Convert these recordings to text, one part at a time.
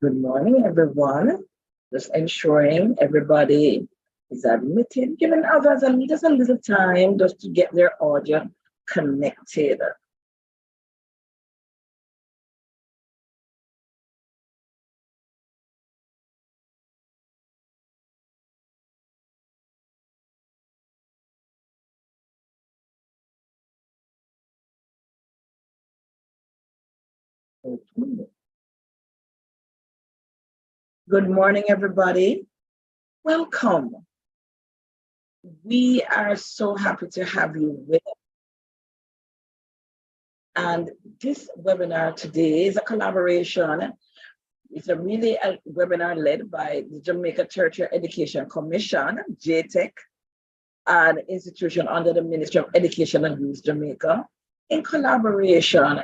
Good morning, everyone. Just ensuring everybody is admitted, giving others just a little time just to get their audio connected. Good morning, everybody. Welcome. We are so happy to have you with us. And this webinar today is a collaboration. It's a webinar led by the Jamaica Tertiary Education Commission, JTEC, an institution under the Ministry of Education and Youth Jamaica, in collaboration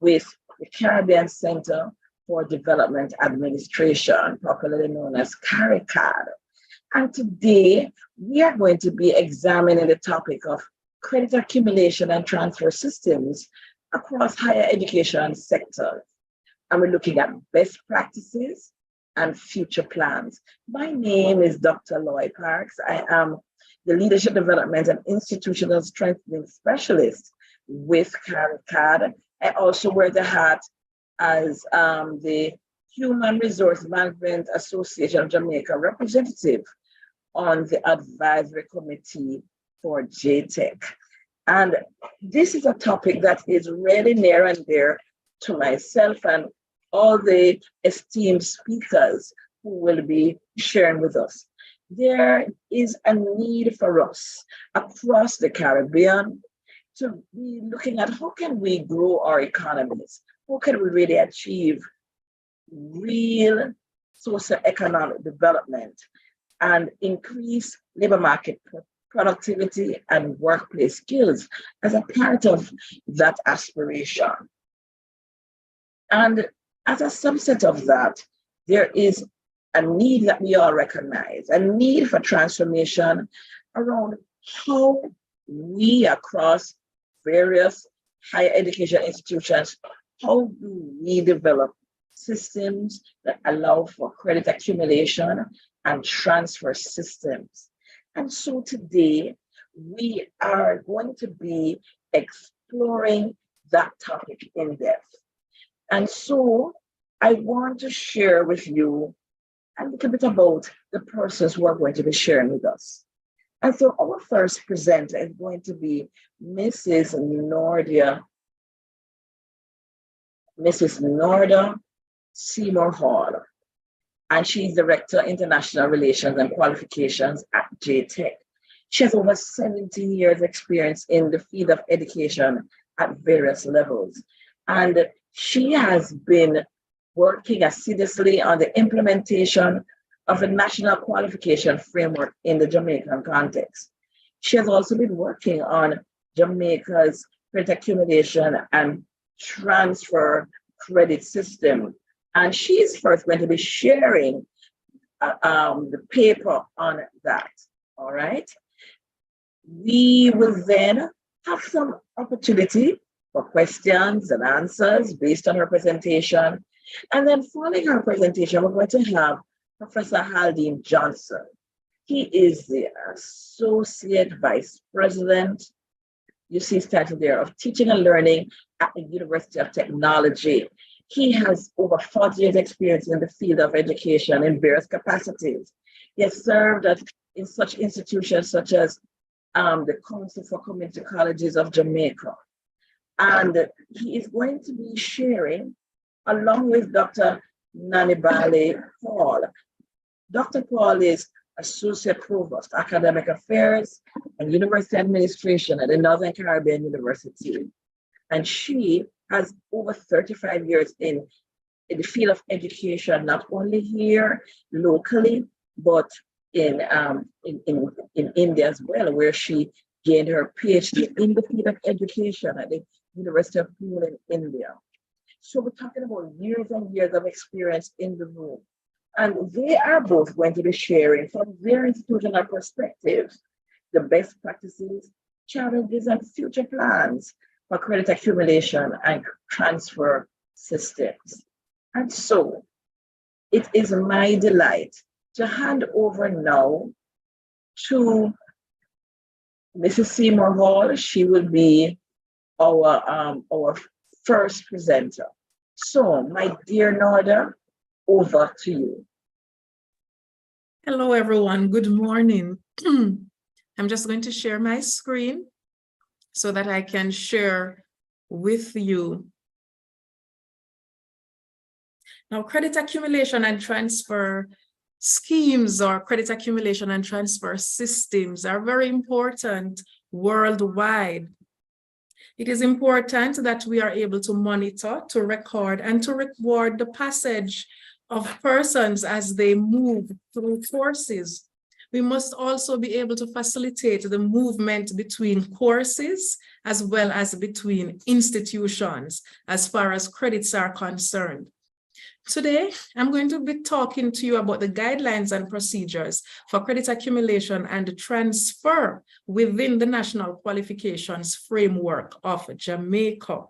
with the Caribbean Center for Development Administration, popularly known as CARICAD. And today, we are going to be examining the topic of credit accumulation and transfer systems across higher education sectors. And we're looking at best practices and future plans. My name is Dr. Loy Parks. I am the Leadership Development and Institutional Strengthening Specialist with CARICAD. I also wear the hat as the Human Resource Management Association of Jamaica representative on the advisory committee for JTEC. And this is a topic that is really near and dear to myself and all the esteemed speakers who will be sharing with us. There is a need for us across the Caribbean to be looking at how can we grow our economies? How can we really achieve real socio-economic development and increase labor market productivity and workplace skills as a part of that aspiration? And as a subset of that, there is a need that we all recognize, a need for transformation around how we across various higher education institutions, how do we develop systems that allow for credit accumulation and transfer systems? And so today, we are going to be exploring that topic in depth. And so I want to share with you a little bit about the persons who are going to be sharing with us. And so our first presenter is going to be Mrs. Norda Seymour Hall. And she's Director, International Relations and Qualifications at JTEC. She has over 17 years experience in the field of education at various levels. And she has been working assiduously on the implementation of a national qualification framework in the Jamaican context. She has also been working on Jamaica's credit accumulation and transfer credit system. And she's first going to be sharing the paper on that, all right? We will then have some opportunity for questions and answers based on her presentation. And then following her presentation, we're going to have Professor Haldane Johnson. He is the Associate Vice President, you see his title there, of Teaching and Learning at the University of Technology. He has over 40 years experience in the field of education in various capacities. He has served in such institutions such as the Council for Community Colleges of Jamaica. And he is going to be sharing along with Dr. Nanibale Paul. Dr. Paul is Associate Provost, Academic Affairs and University Administration at the Northern Caribbean University. And she has over 35 years in the field of education, not only here locally, but in India as well, where she gained her PhD in the field of education at the University of Pune in India. So we're talking about years and years of experience in the room. And they are both going to be sharing from their institutional perspectives, the best practices, challenges, and future plans for credit accumulation and transfer systems. And so It is my delight to hand over now to Mrs. Seymour Hall. She will be our first presenter. So, my dear Norda, over to you. Hello, everyone. Good morning. I'm just going to share my screen so that I can share with you. Now, credit accumulation and transfer schemes or credit accumulation and transfer systems are very important worldwide. It is important that we are able to monitor, to record, and to reward the passage of persons as they move through courses. We must also be able to facilitate the movement between courses as well as between institutions as far as credits are concerned. Today, I'm going to be talking to you about the guidelines and procedures for credit accumulation and transfer within the National Qualifications Framework of Jamaica.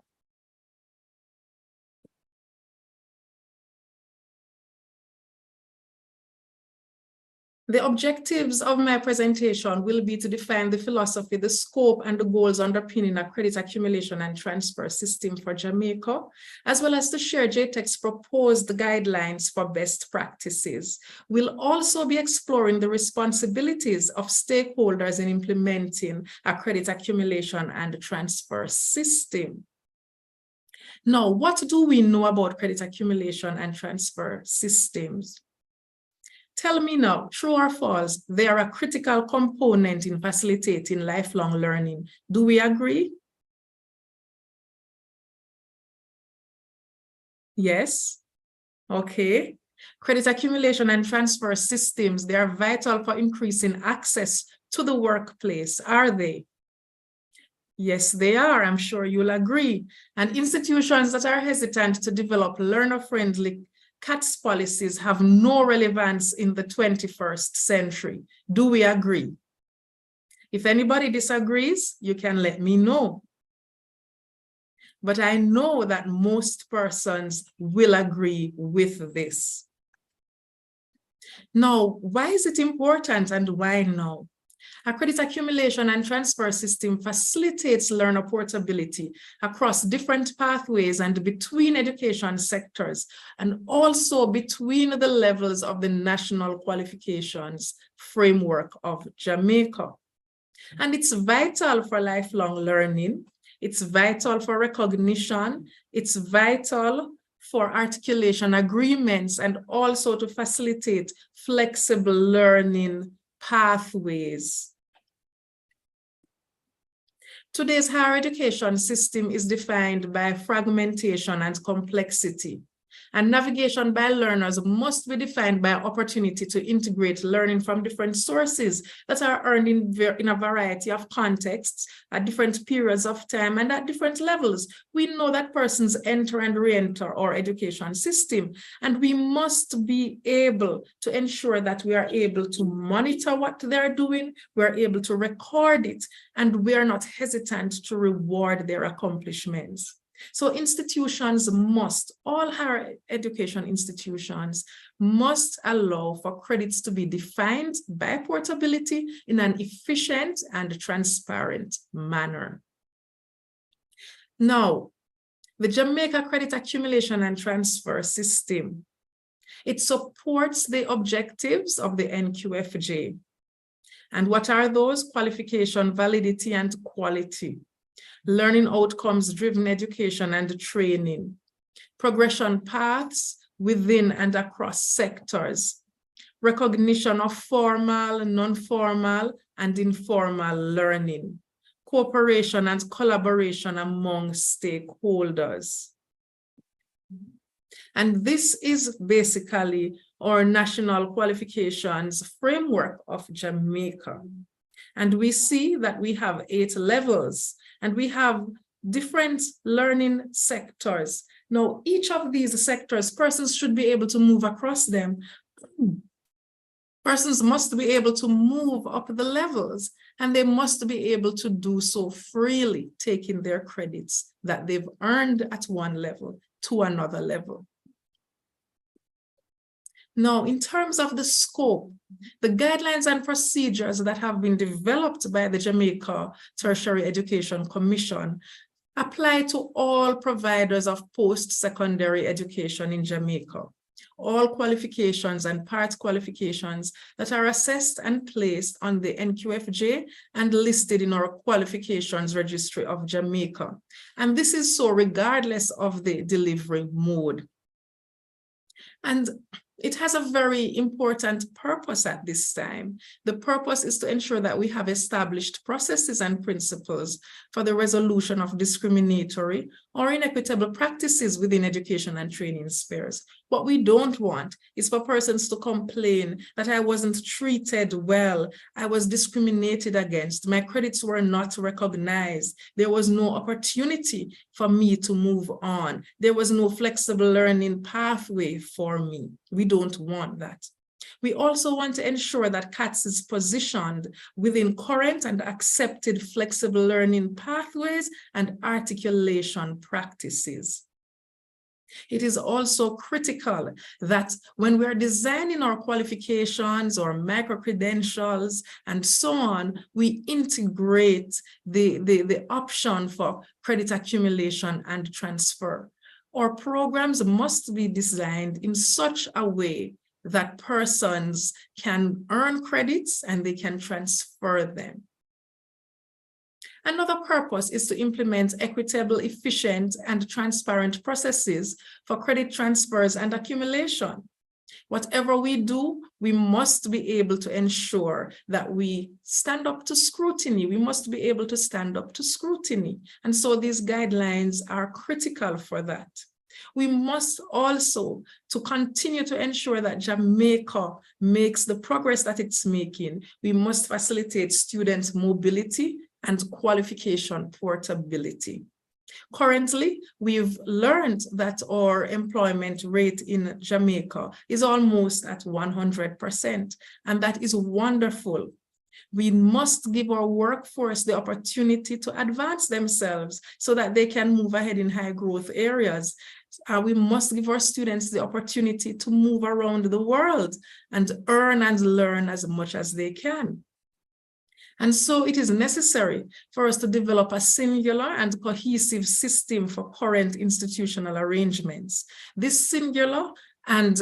The objectives of my presentation will be to define the philosophy, the scope, and the goals underpinning a credit accumulation and transfer system for Jamaica, as well as to share JTEC's proposed guidelines for best practices. We'll also be exploring the responsibilities of stakeholders in implementing a credit accumulation and transfer system. Now, what do we know about credit accumulation and transfer systems? Tell me now, true or false, they are a critical component in facilitating lifelong learning. Do we agree? Yes? Okay. Credit accumulation and transfer systems, they are vital for increasing access to the workplace, are they? Yes, they are. I'm sure you'll agree. And institutions that are hesitant to develop learner-friendly CATS policies have no relevance in the 21st century. Do we agree? If anybody disagrees, you can let me know. But I know that most persons will agree with this. Now, why is it important and why now? A credit accumulation and transfer system facilitates learner portability across different pathways and between education sectors, and also between the levels of the National Qualifications Framework of Jamaica. And it's vital for lifelong learning. It's vital for recognition. It's vital for articulation agreements and also to facilitate flexible learning pathways. Today's higher education system is defined by fragmentation and complexity, and navigation by learners must be defined by opportunity to integrate learning from different sources that are earned in a variety of contexts at different periods of time and at different levels. We know that persons enter and re-enter our education system, and we must be able to ensure that we are able to monitor what they're doing, we're able to record it, and we are not hesitant to reward their accomplishments. So institutions must, all higher education institutions must allow for credits to be defined by portability in an efficient and transparent manner. Now, the Jamaica Credit Accumulation and Transfer System, it supports the objectives of the NQFJ. And what are those? Qualification, validity, and quality. Learning outcomes-driven education and training, progression paths within and across sectors, recognition of formal, non-formal, and informal learning, cooperation and collaboration among stakeholders. And this is basically our National Qualifications Framework of Jamaica. And we see that we have 8 levels, and we have different learning sectors. Now, each of these sectors, persons should be able to move across them. Persons must be able to move up the levels, and they must be able to do so freely, taking their credits that they've earned at one level to another level. Now, in terms of the scope, the guidelines and procedures that have been developed by the Jamaica Tertiary Education Commission apply to all providers of post-secondary education in Jamaica. All qualifications and part qualifications that are assessed and placed on the NQFJ and listed in our qualifications registry of Jamaica. And this is so regardless of the delivery mode. And it has a very important purpose at this time. The purpose is to ensure that we have established processes and principles for the resolution of discriminatory or inequitable practices within education and training spheres. What we don't want is for persons to complain that I wasn't treated well, I was discriminated against, my credits were not recognized, there was no opportunity for me to move on, there was no flexible learning pathway for me. We don't want that. We also want to ensure that CATS is positioned within current and accepted flexible learning pathways and articulation practices. It is also critical that when we're designing our qualifications or micro-credentials and so on, we integrate the option for credit accumulation and transfer. Our programs must be designed in such a way that persons can earn credits and they can transfer them. Another purpose is to implement equitable, efficient, and transparent processes for credit transfers and accumulation. Whatever we do, we must be able to ensure that we stand up to scrutiny. We must be able to stand up to scrutiny. And so these guidelines are critical for that. We must also, to continue to ensure that Jamaica makes the progress that it's making, we must facilitate student mobility and qualification portability. Currently, we've learned that our employment rate in Jamaica is almost at 100%, and that is wonderful. We must give our workforce the opportunity to advance themselves so that they can move ahead in high growth areas. We must give our students the opportunity to move around the world and earn and learn as much as they can. And so it is necessary for us to develop a singular and cohesive system for current institutional arrangements. This singular and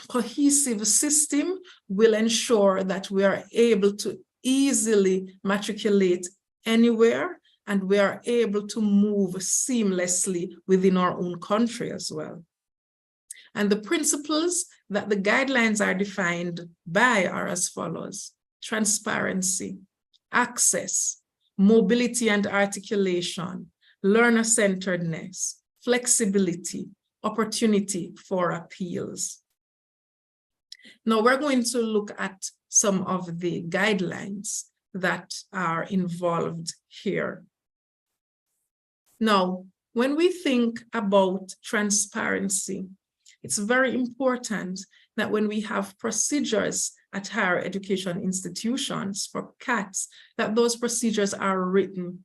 cohesive system will ensure that we are able to easily matriculate anywhere, and we are able to move seamlessly within our own country as well. And the principles that the guidelines are defined by are as follows: transparency, access, mobility and articulation, learner-centeredness, flexibility, opportunity for appeals. Now we're going to look at some of the guidelines that are involved here. Now, when we think about transparency, it's very important that when we have procedures at higher education institutions for CATS, that those procedures are written.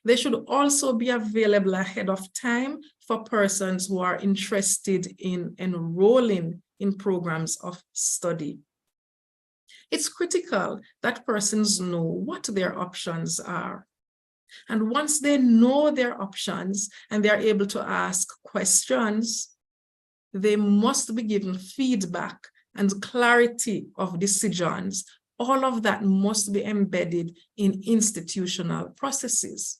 They should also be available ahead of time for persons who are interested in enrolling in programs of study. It's critical that persons know what their options are. And once they know their options and they're able to ask questions, they must be given feedback and clarity of decisions. All of that must be embedded in institutional processes.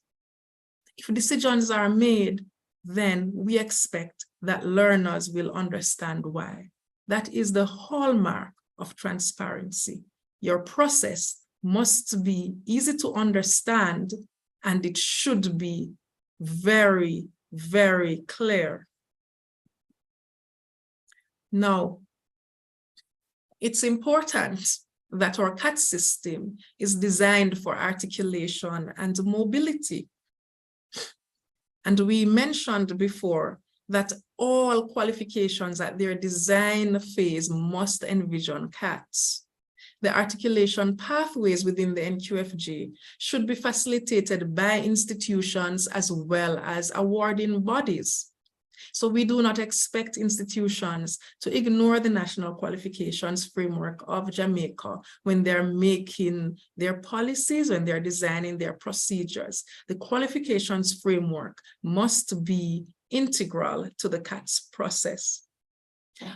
If decisions are made, then we expect that learners will understand why. That is the hallmark of transparency. Your process must be easy to understand, and it should be very, very clear. Now, it's important that our CAT system is designed for articulation and mobility. And we mentioned before that all qualifications at their design phase must envision CATs. The articulation pathways within the NQFJ should be facilitated by institutions as well as awarding bodies. So we do not expect institutions to ignore the National Qualifications Framework of Jamaica when they're making their policies, when they're designing their procedures. The qualifications framework must be integral to the CATS process.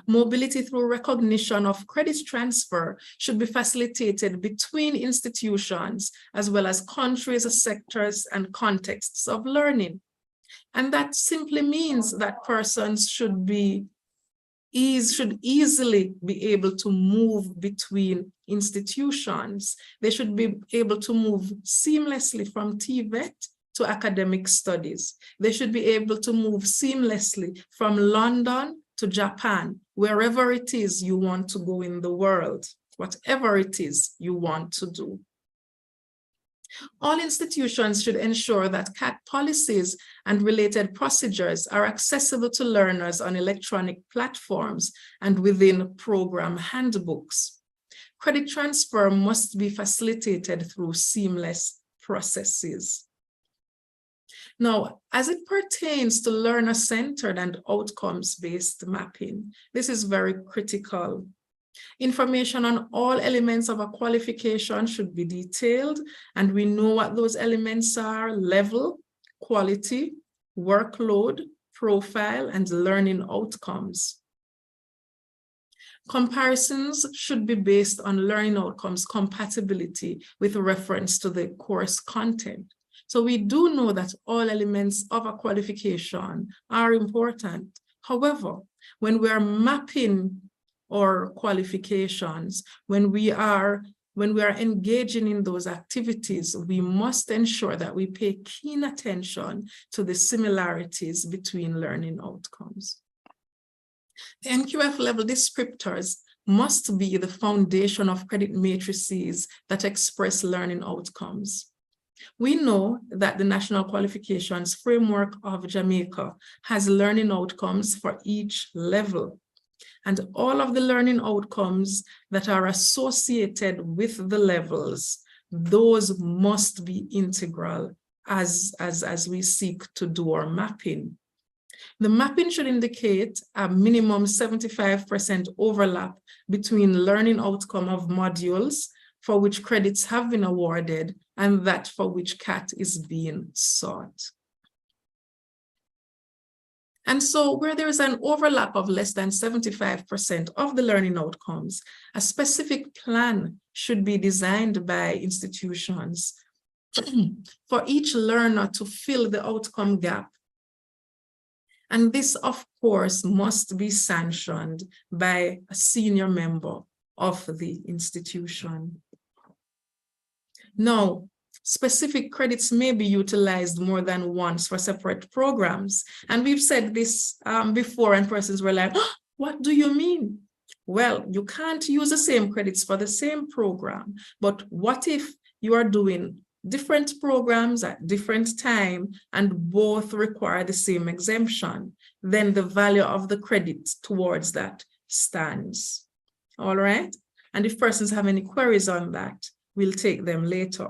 Mobility through recognition of credit transfer should be facilitated between institutions as well as countries, sectors, and contexts of learning. And that simply means that persons should easily be able to move between institutions. They should be able to move seamlessly from TVET to academic studies. They should be able to move seamlessly from London to Japan, wherever it is you want to go in the world, whatever it is you want to do. All institutions should ensure that CAT policies and related procedures are accessible to learners on electronic platforms and within program handbooks. Credit transfer must be facilitated through seamless processes. Now, as it pertains to learner-centered and outcomes-based mapping, this is very critical. Information on all elements of a qualification should be detailed, and we know what those elements are: level, quality, workload, profile, and learning outcomes. Comparisons should be based on learning outcomes compatibility with reference to the course content. So we do know that all elements of a qualification are important. However, when we are mapping our qualifications, when we are engaging in those activities, we must ensure that we pay keen attention to the similarities between learning outcomes. The NQF level descriptors must be the foundation of credit matrices that express learning outcomes. We know that the National Qualifications Framework of Jamaica has learning outcomes for each level, and all of the learning outcomes that are associated with the levels, those must be integral as we seek to do our mapping. The mapping should indicate a minimum 75% overlap between learning outcome of modules for which credits have been awarded and that for which CAT is being sought. And so where there is an overlap of less than 75% of the learning outcomes, a specific plan should be designed by institutions for each learner to fill the outcome gap. And this, of course, must be sanctioned by a senior member of the institution. Now, specific credits may be utilized more than once for separate programs. And we've said this before, and persons were like, oh, what do you mean? Well, you can't use the same credits for the same program, but what if you are doing different programs at different time and both require the same exemption? Then the value of the credit towards that stands. All right. And if persons have any queries on that, we'll take them later.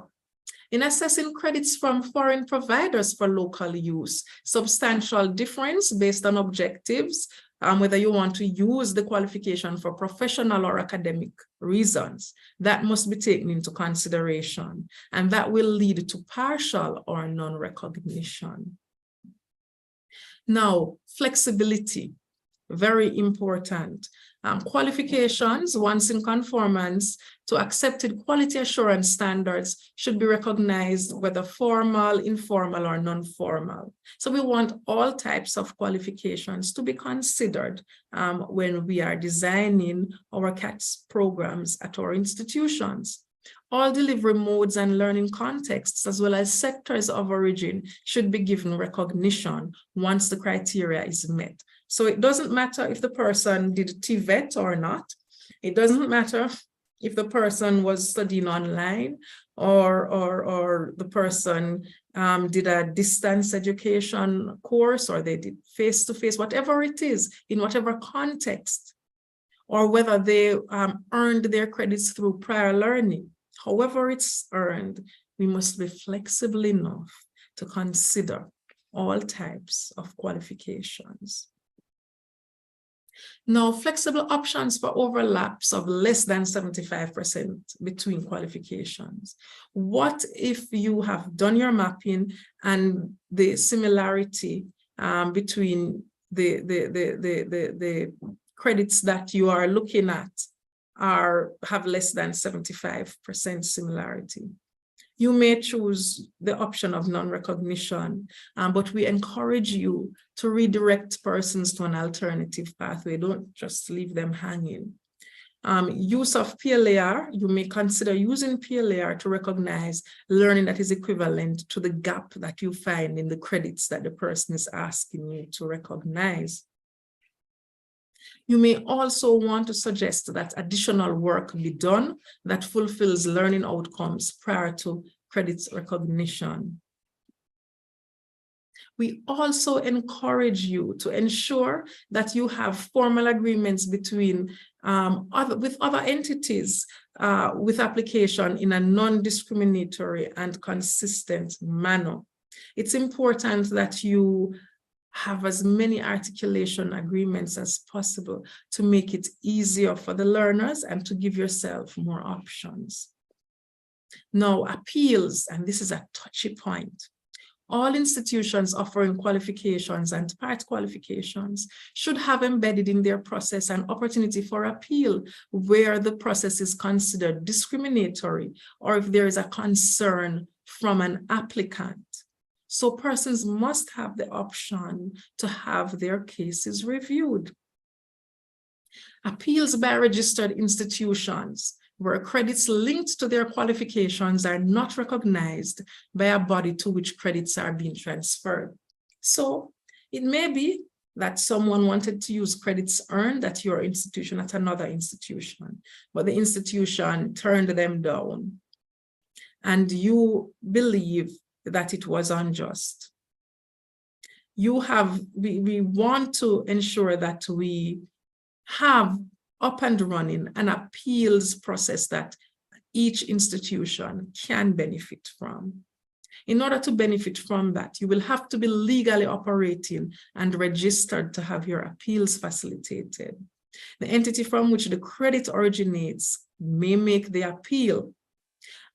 In assessing credits from foreign providers for local use, substantial difference based on objectives, whether you want to use the qualification for professional or academic reasons, that must be taken into consideration, and that will lead to partial or non-recognition. Now, flexibility, very important. Qualifications, once in conformance to accepted quality assurance standards, should be recognized whether formal, informal, or non-formal. So we want all types of qualifications to be considered when we are designing our CATS programs at our institutions. All delivery modes and learning contexts, as well as sectors of origin, should be given recognition once the criteria is met. So it doesn't matter if the person did TVET or not. It doesn't matter if the person was studying online or the person did a distance education course, or they did face-to-face, whatever it is, in whatever context, or whether they earned their credits through prior learning. However it's earned, we must be flexible enough to consider all types of qualifications. Now, flexible options for overlaps of less than 75% between qualifications. What if you have done your mapping and the similarity between the credits that you are looking at have less than 75% similarity? You may choose the option of non-recognition, but we encourage you to redirect persons to an alternative pathway. Don't just leave them hanging. Use of PLAR, you may consider using PLAR to recognize learning that is equivalent to the gap that you find in the credits that the person is asking you to recognize. You may also want to suggest that additional work be done that fulfills learning outcomes prior to credits recognition. We also encourage you to ensure that you have formal agreements between with other entities with application in a non-discriminatory and consistent manner. It's important that you have as many articulation agreements as possible to make it easier for the learners and to give yourself more options. Now, appeals, and this is a touchy point. All institutions offering qualifications and part qualifications should have embedded in their process an opportunity for appeal where the process is considered discriminatory or if there is a concern from an applicant. So persons must have the option to have their cases reviewed. Appeals by registered institutions where credits linked to their qualifications are not recognized by a body to which credits are being transferred. So it may be that someone wanted to use credits earned at your institution at another institution, but the institution turned them down, and you believe that it was unjust. We want to ensure that we have up and running an appeals process that each institution can benefit from. In order to benefit from that, you will have to be legally operating and registered to have your appeals facilitated. The entity from which the credit originates may make the appeal,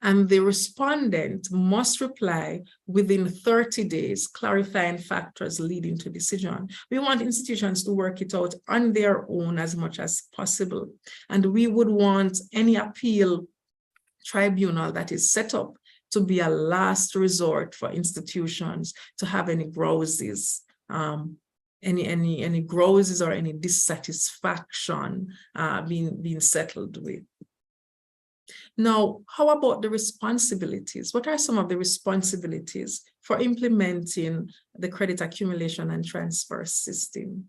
and the respondent must reply within 30 days, clarifying factors leading to decision. We want institutions to work it out on their own as much as possible. And we would want any appeal tribunal that is set up to be a last resort for institutions to have any grouses, any grouses or any dissatisfaction being settled with. Now, how about the responsibilities? What are some of the responsibilities for implementing the credit accumulation and transfer system?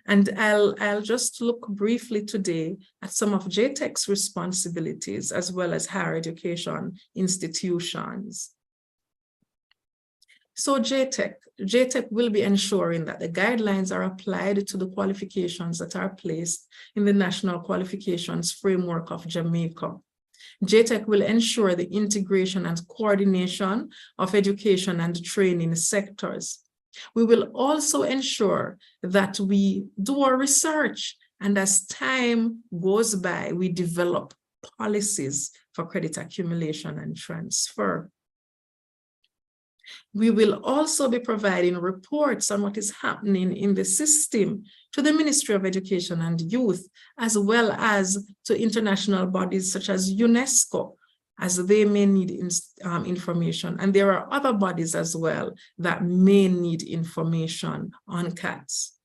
And I'll just look briefly today at some of JTEC's responsibilities as well as higher education institutions. So JTEC will be ensuring that the guidelines are applied to the qualifications that are placed in the National Qualifications Framework of Jamaica. JTEC will ensure the integration and coordination of education and training sectors. We will also ensure that we do our research, and as time goes by, we develop policies for credit accumulation and transfer. We will also be providing reports on what is happening in the system to the Ministry of Education and Youth, as well as to international bodies such as UNESCO, as they may need information. And there are other bodies as well that may need information on CATs.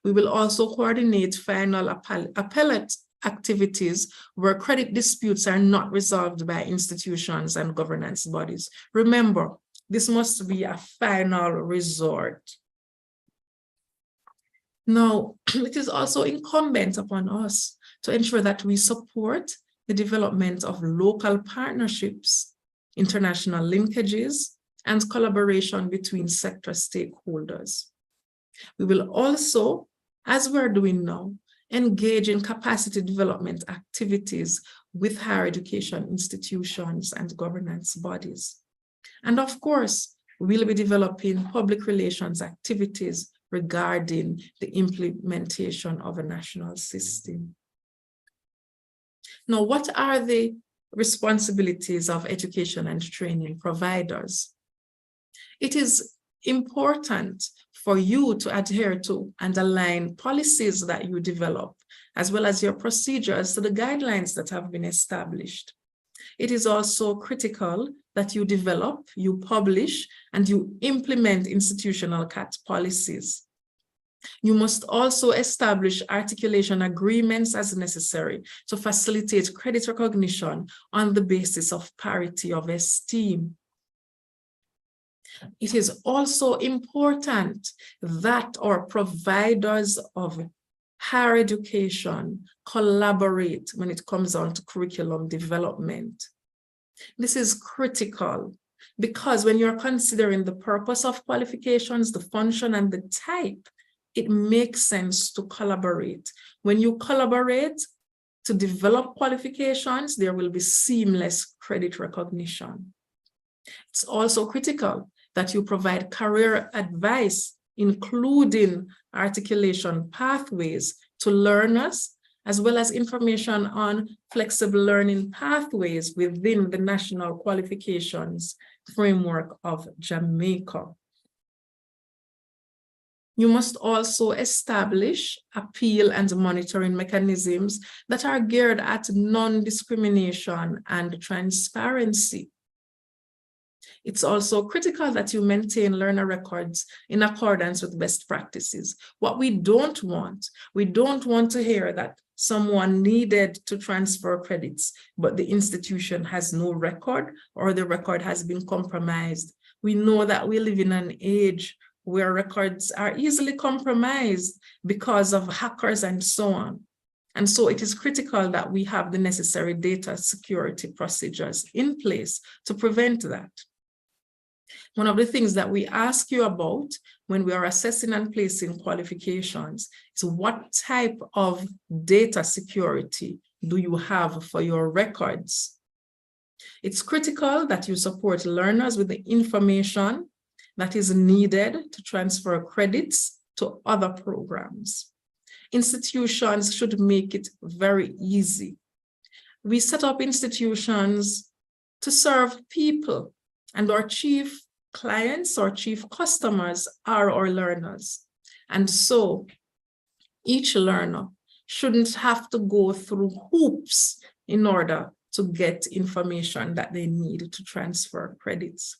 We will also coordinate final appellate activities where credit disputes are not resolved by institutions and governance bodies. Remember, this must be a final resort. Now, it is also incumbent upon us to ensure that we support the development of local partnerships, international linkages, and collaboration between sector stakeholders. We will also, as we're doing now, engage in capacity development activities with higher education institutions and governance bodies. And of course, we'll be developing public relations activities regarding the implementation of a national system. Now, what are the responsibilities of education and training providers? It is important for you to adhere to and align policies that you develop, as well as your procedures to the guidelines that have been established. It is also critical that you develop, you publish, and you implement institutional CAT policies. You must also establish articulation agreements as necessary to facilitate credit recognition on the basis of parity of esteem. It is also important that our providers of higher education collaborate when it comes down to curriculum development. This is critical because when you're considering the purpose of qualifications, the function, and the type, it makes sense to collaborate. When you collaborate to develop qualifications, there will be seamless credit recognition. It's also critical that you provide career advice, including articulation pathways to learners, as well as information on flexible learning pathways within the National Qualifications Framework of Jamaica. You must also establish appeal and monitoring mechanisms that are geared at non-discrimination and transparency. It's also critical that you maintain learner records in accordance with best practices. What we don't want to hear that someone needed to transfer credits, but the institution has no record or the record has been compromised. We know that we live in an age where records are easily compromised because of hackers and so on. And so it is critical that we have the necessary data security procedures in place to prevent that. One of the things that we ask you about when we are assessing and placing qualifications is what type of data security do you have for your records? It's critical that you support learners with the information that is needed to transfer credits to other programs. Institutions should make it very easy. We set up institutions to serve people, and our chief clients or chief customers are our learners. And so each learner shouldn't have to go through hoops in order to get information that they need to transfer credits.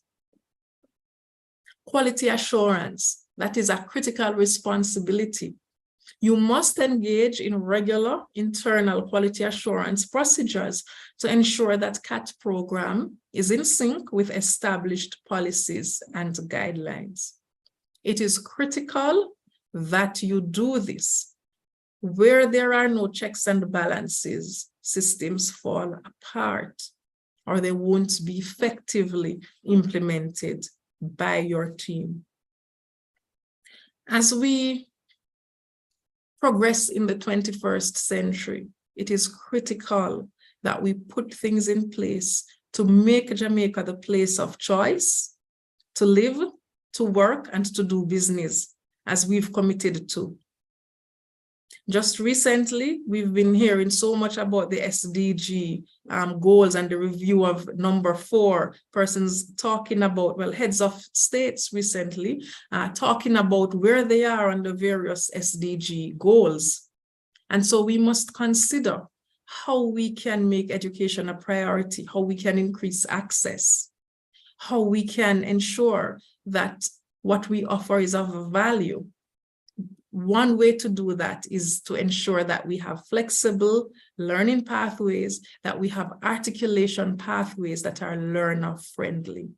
Quality assurance, that is a critical responsibility. You must engage in regular internal quality assurance procedures to ensure that CAT program is in sync with established policies and guidelines. It is critical that you do this. Where there are no checks and balances, systems fall apart, or they won't be effectively implemented by your team. As we progress in the 21st century, it is critical that we put things in place to make Jamaica the place of choice, to live, to work, and to do business, as we've committed to. Just recently, we've been hearing so much about the SDG goals and the review of number 4, persons talking about, well, heads of states recently, talking about where they are on the various SDG goals. And so we must consider how we can make education a priority, how we can increase access, how we can ensure that what we offer is of value. One way to do that is to ensure that we have flexible learning pathways, that we have articulation pathways that are learner-friendly.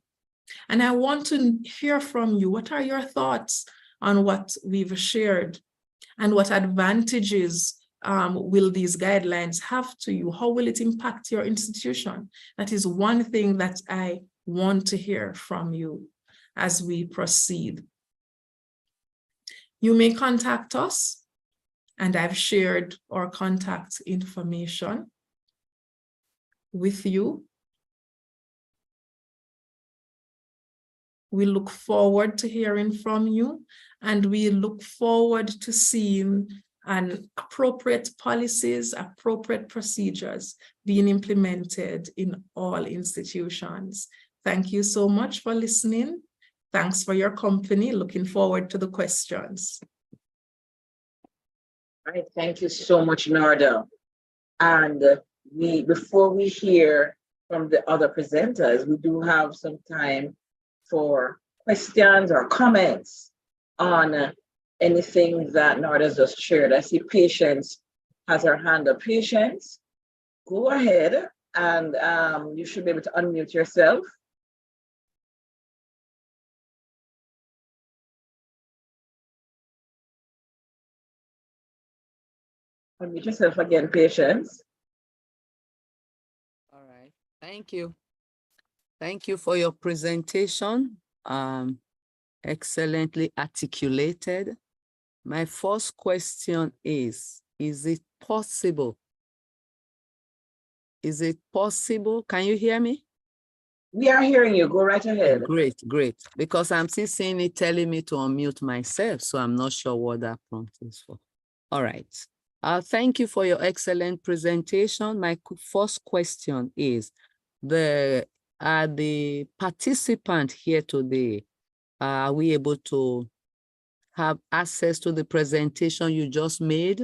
And I want to hear from you. What are your thoughts on what we've shared? And what advantages will these guidelines have to you? How will it impact your institution? That is one thing that I want to hear from you as we proceed. You may contact us, and I've shared our contact information with you. We look forward to hearing from you, and we look forward to seeing appropriate policies, appropriate procedures being implemented in all institutions. Thank you so much for listening. Thanks for your company. Looking forward to the questions. All right, thank you so much, Narda. And before we hear from the other presenters, we do have some time for questions or comments on anything that Narda just shared. I see Patience has her hand up. Patience, go ahead, and you should be able to unmute yourself. Unmute yourself again, Patience. All right, thank you. Thank you for your presentation. Excellently articulated. My first question is it possible? Is it possible? Can you hear me? We are hearing you. Go right ahead. Great, great. Because I'm still seeing it telling me to unmute myself, so I'm not sure what that prompt is for. All right. Thank you for your excellent presentation. My first question is, the participant here today, are we able to have access to the presentation you just made?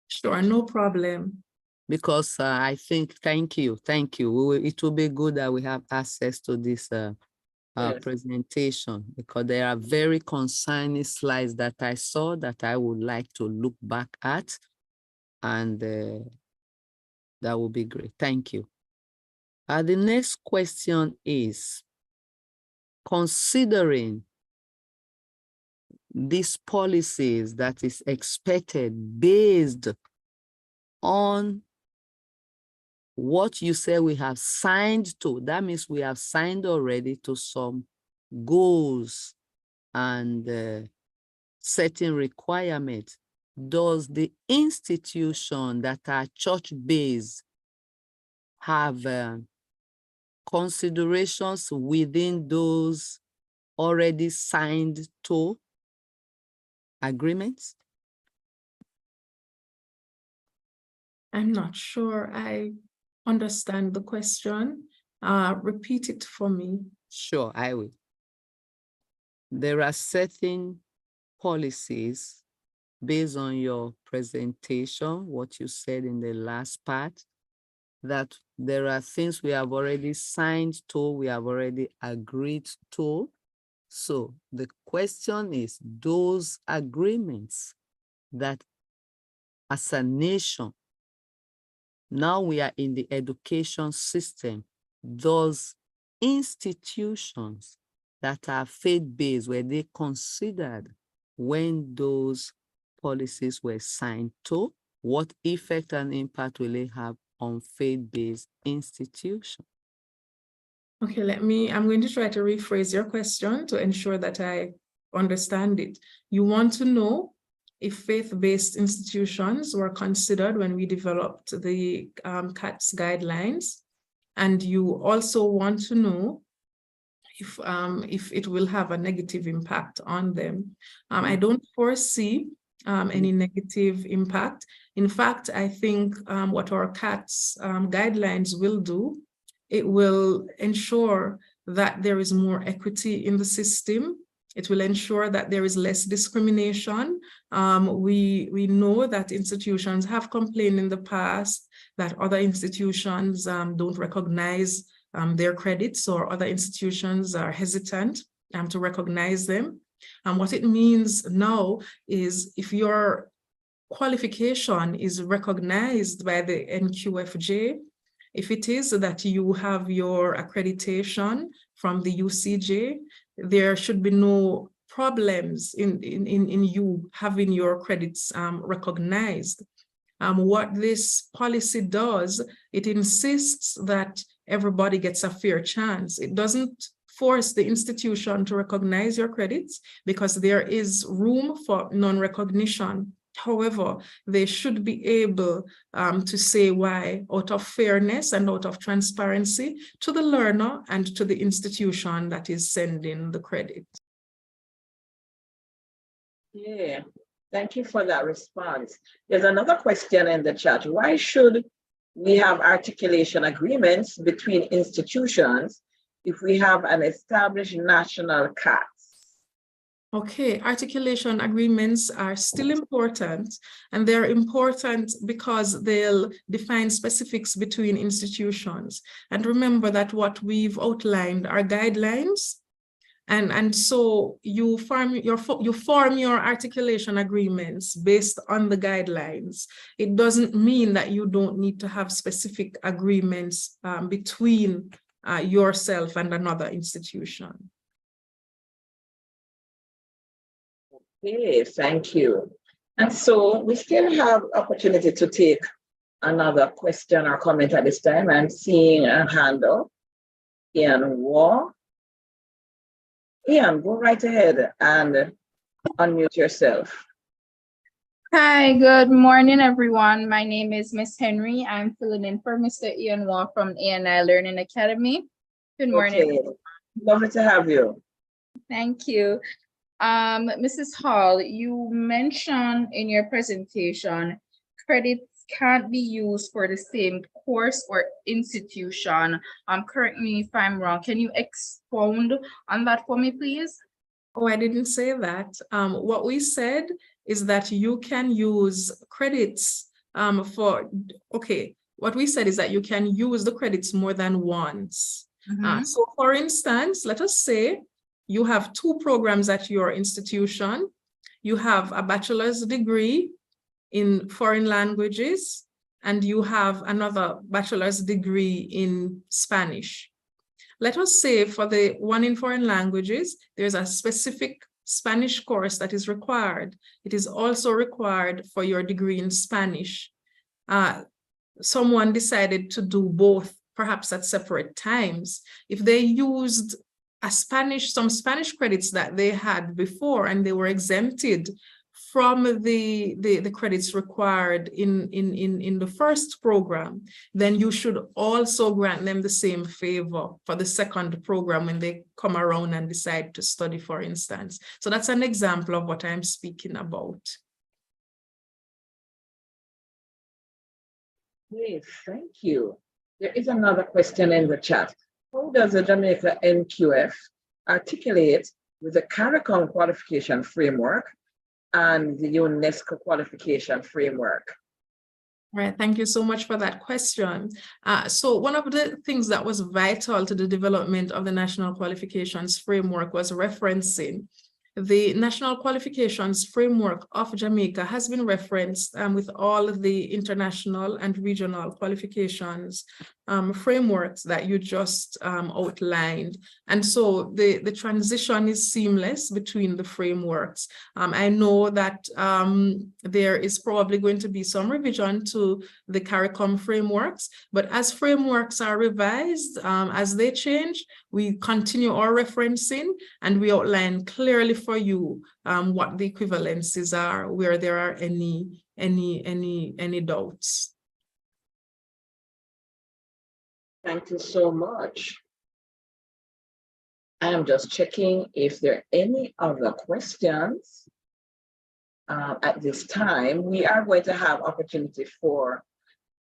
Sure, no problem. Because I think, thank you. It will be good that we have access to this Yes. presentation, because there are very concerning slides that I saw that I would like to look back at, and that would be great. Thank you. The next question is, considering these policies that is expected based on what you say we have signed to, that means we have signed already to some goals and certain requirements. Does the institution that are church-based have considerations within those already signed to agreements? I'm not sure I understand the question. Repeat it for me. Sure, I will. There are certain policies based on your presentation, what you said in the last part, that there are things we have already signed to, we have already agreed to. So the question is, those agreements that as a nation, now we are in the education system, those institutions that are faith-based, were they considered when those policies were signed to? What effect and impact will they have on faith-based institutions? Okay, I'm going to try to rephrase your question to ensure that I understand it. You want to know if faith-based institutions were considered when we developed the CATS guidelines, and you also want to know if it will have a negative impact on them. I don't foresee any negative impact. In fact, I think what our CATS guidelines will do, it will ensure that there is more equity in the system. It will ensure that there is less discrimination. We know that institutions have complained in the past that other institutions don't recognize their credits, or other institutions are hesitant to recognize them. And what it means now is, if your qualification is recognized by the NQFJ, if it is that you have your accreditation from the UCJ, there should be no problems in you having your credits recognized. What this policy does, it insists that everybody gets a fair chance. It doesn't force the institution to recognize your credits, because there is room for non-recognition. However, they should be able to say why out of fairness and out of transparency to the learner and to the institution that is sending the credit. Yeah, thank you for that response. There's another question in the chat. Why should we have articulation agreements between institutions if we have an established national CAT? Okay, articulation agreements are still important, and they're important because they'll define specifics between institutions. And remember that what we've outlined are guidelines, and so you form your articulation agreements based on the guidelines. It doesn't mean that you don't need to have specific agreements between yourself and another institution. Okay, thank you. And so we still have opportunity to take another question or comment at this time. I'm seeing a hand up. Ian Waugh. Ian, go right ahead and unmute yourself. Hi, good morning, everyone. My name is Miss Henry. I'm filling in for Mr. Ian Waugh from ANI Learning Academy. Good morning. Okay. Lovely to have you. Thank you. Mrs. Hall, you mentioned in your presentation, credits can't be used for the same course or institution. Correct me if I'm wrong. Can you expound on that for me, please? Oh, I didn't say that. What we said is that you can use credits what we said is that you can use the credits more than once. So for instance, let us say you have 2 programs at your institution. You have a bachelor's degree in foreign languages, and you have another bachelor's degree in Spanish. Let us say for the one in foreign languages, there's a specific Spanish course that is required. It is also required for your degree in Spanish. Someone decided to do both, perhaps at separate times. If they used some Spanish credits that they had before and they were exempted from the credits required in the first program, then you should also grant them the same favor for the second program when they come around and decide to study, for instance. So that's an example of what I'm speaking about. Yes, thank you. There is another question in the chat. How does the Jamaica NQF articulate with the CARICOM qualification framework and the UNESCO qualification framework? Right, thank you so much for that question. So one of the things that was vital to the development of the National Qualifications Framework was referencing. The National Qualifications Framework of Jamaica has been referenced with all of the international and regional qualifications frameworks that you just outlined. And so the transition is seamless between the frameworks. I know that there is probably going to be some revision to the CARICOM frameworks, but as frameworks are revised, as they change, we continue our referencing and we outline clearly for you what the equivalencies are, where there are any doubts. Thank you so much. I am just checking if there are any other questions at this time. We are going to have opportunity for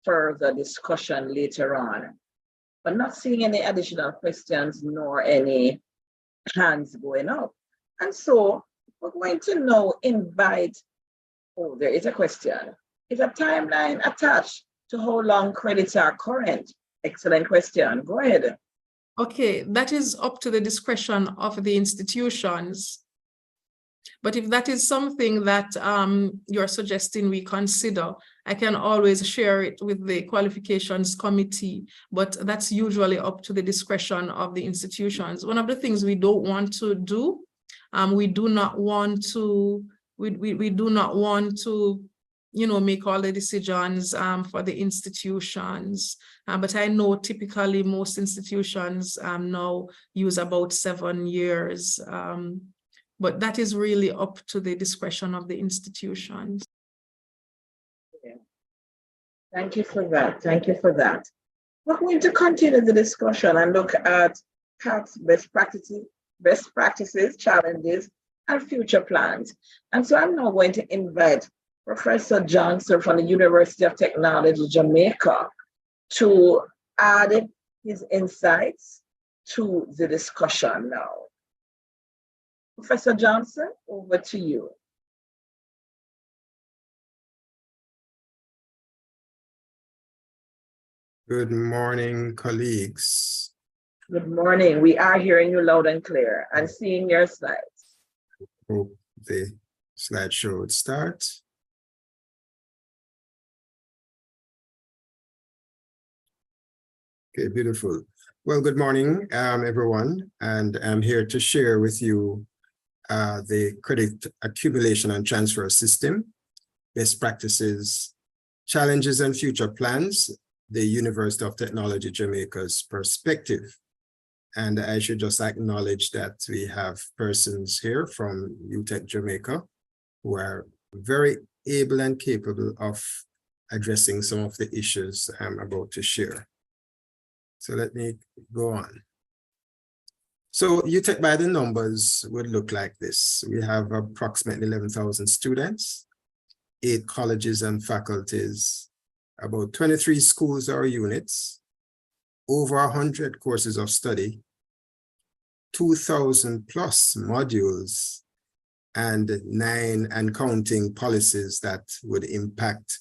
further discussion later on, but not seeing any additional questions nor any hands going up. And so we're going to now invite, oh, there is a question. Is a timeline attached to how long credits are current? Excellent question. Go ahead. Okay, that is up to the discretion of the institutions. But if that is something that you're suggesting we consider, I can always share it with the qualifications committee, but that's usually up to the discretion of the institutions. One of the things we don't want to do, we do not want to make all the decisions for the institutions. But I know typically most institutions now use about 7 years. But that is really up to the discretion of the institutions. Thank you for that. Thank you for that. We're going to continue the discussion and look at CAC's best practices, challenges, and future plans. And so I'm now going to invite Professor Johnson from the University of Technology, Jamaica, to add his insights to the discussion now. Professor Johnson, over to you. Good morning, colleagues. Good morning. We are hearing you loud and clear and seeing your slides. Hope the slideshow would start. Okay, beautiful. Well, good morning, everyone. And I'm here to share with you the Credit Accumulation and Transfer System, best practices, challenges and future plans, the University of Technology Jamaica's perspective. And I should just acknowledge that we have persons here from UTech Jamaica who are very able and capable of addressing some of the issues I'm about to share. So let me go on. So UTech by the numbers would look like this. We have approximately 11,000 students, 8 colleges and faculties, about 23 schools or units, over 100 courses of study, 2,000 plus modules, and 9 and counting policies that would impact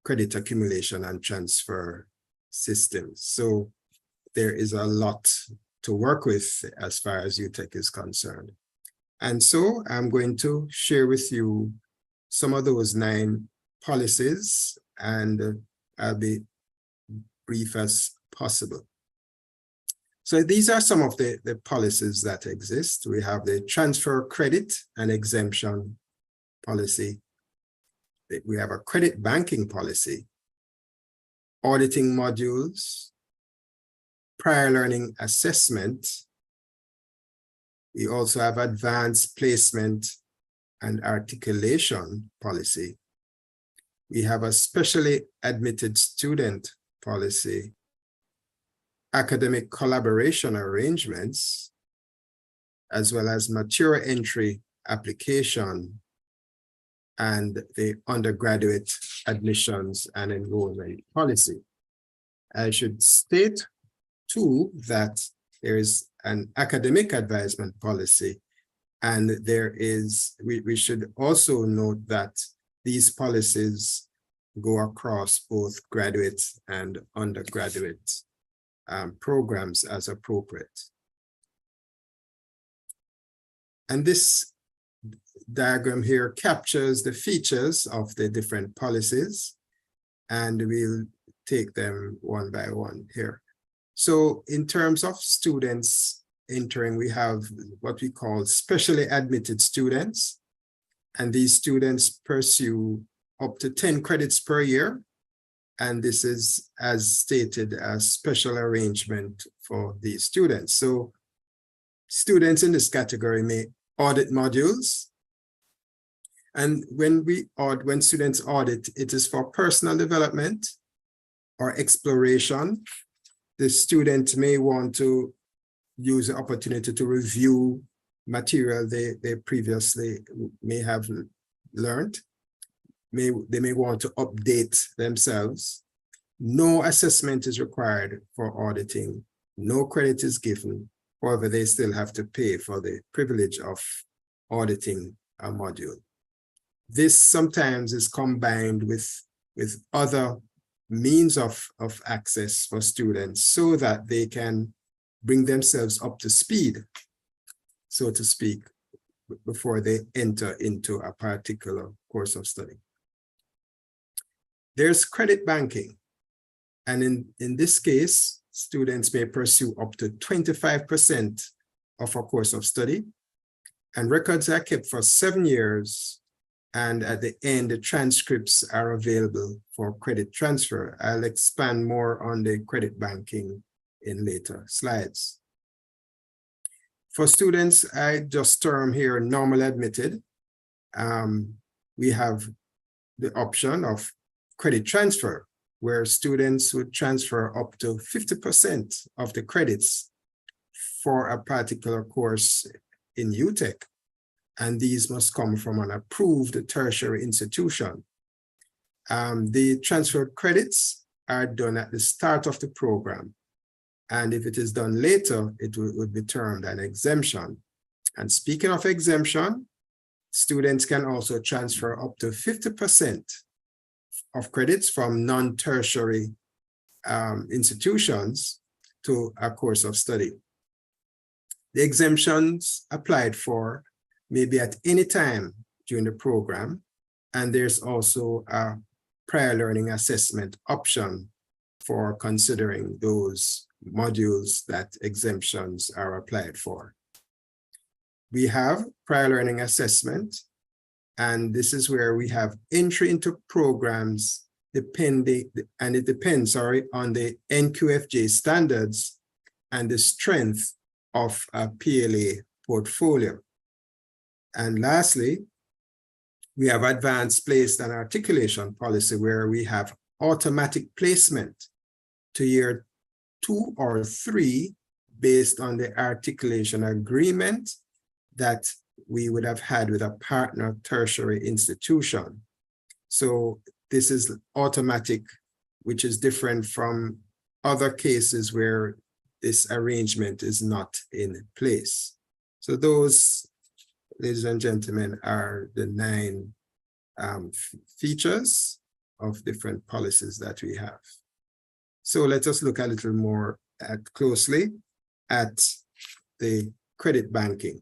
credit accumulation and transfer systems. So there is a lot to work with as far as UTech is concerned. And so I'm going to share with you some of those 9 policies, and I'll be brief as possible. So these are some of the policies that exist. We have the transfer credit and exemption policy. We have a credit banking policy, auditing modules, prior learning assessment. We also have advanced placement and articulation policy. We have a specially admitted student policy, academic collaboration arrangements, as well as mature entry application, and the undergraduate admissions and enrollment policy. I should state too that there is an academic advisement policy, and there is, we should also note that these policies go across both graduate and undergraduate programs as appropriate. And this diagram here captures the features of the different policies, and we'll take them one by one here. So in terms of students entering, we have what we call specially admitted students, and these students pursue up to 10 credits per year. And this is, as stated, a special arrangement for these students. So students in this category may audit modules. And when students audit, it is for personal development or exploration. The student may want to use the opportunity to review material they previously may have learned. They may want to update themselves. No assessment is required for auditing. No credit is given. However, they still have to pay for the privilege of auditing a module. This sometimes is combined with other means of access for students so that they can bring themselves up to speed, so to speak, before they enter into a particular course of study. There's credit banking. And in this case, students may pursue up to 25% of a course of study, and records are kept for 7 years. And at the end, the transcripts are available for credit transfer. I'll expand more on the credit banking in later slides. For students, I just term here normal admitted. We have the option of credit transfer, where students would transfer up to 50% of the credits for a particular course in UTEC. And these must come from an approved tertiary institution. The transfer credits are done at the start of the program. And if it is done later, it would be termed an exemption. And speaking of exemption, students can also transfer up to 50% of credits from non-tertiary institutions to a course of study. The exemptions applied for may be at any time during the program, and there's also a prior learning assessment option for considering those modules that exemptions are applied for. We have prior learning assessment, and this is where we have entry into programs depending, and it depends, on the NQFJ standards and the strength of a PLA portfolio. And lastly, we have advanced placed and articulation policy, where we have automatic placement to year 2 or 3 based on the articulation agreement that we would have had with a partner tertiary institution. So this is automatic, which is different from other cases where this arrangement is not in place. So those, ladies and gentlemen, are the 9 features of different policies that we have. So let us look a little more closely at the credit banking.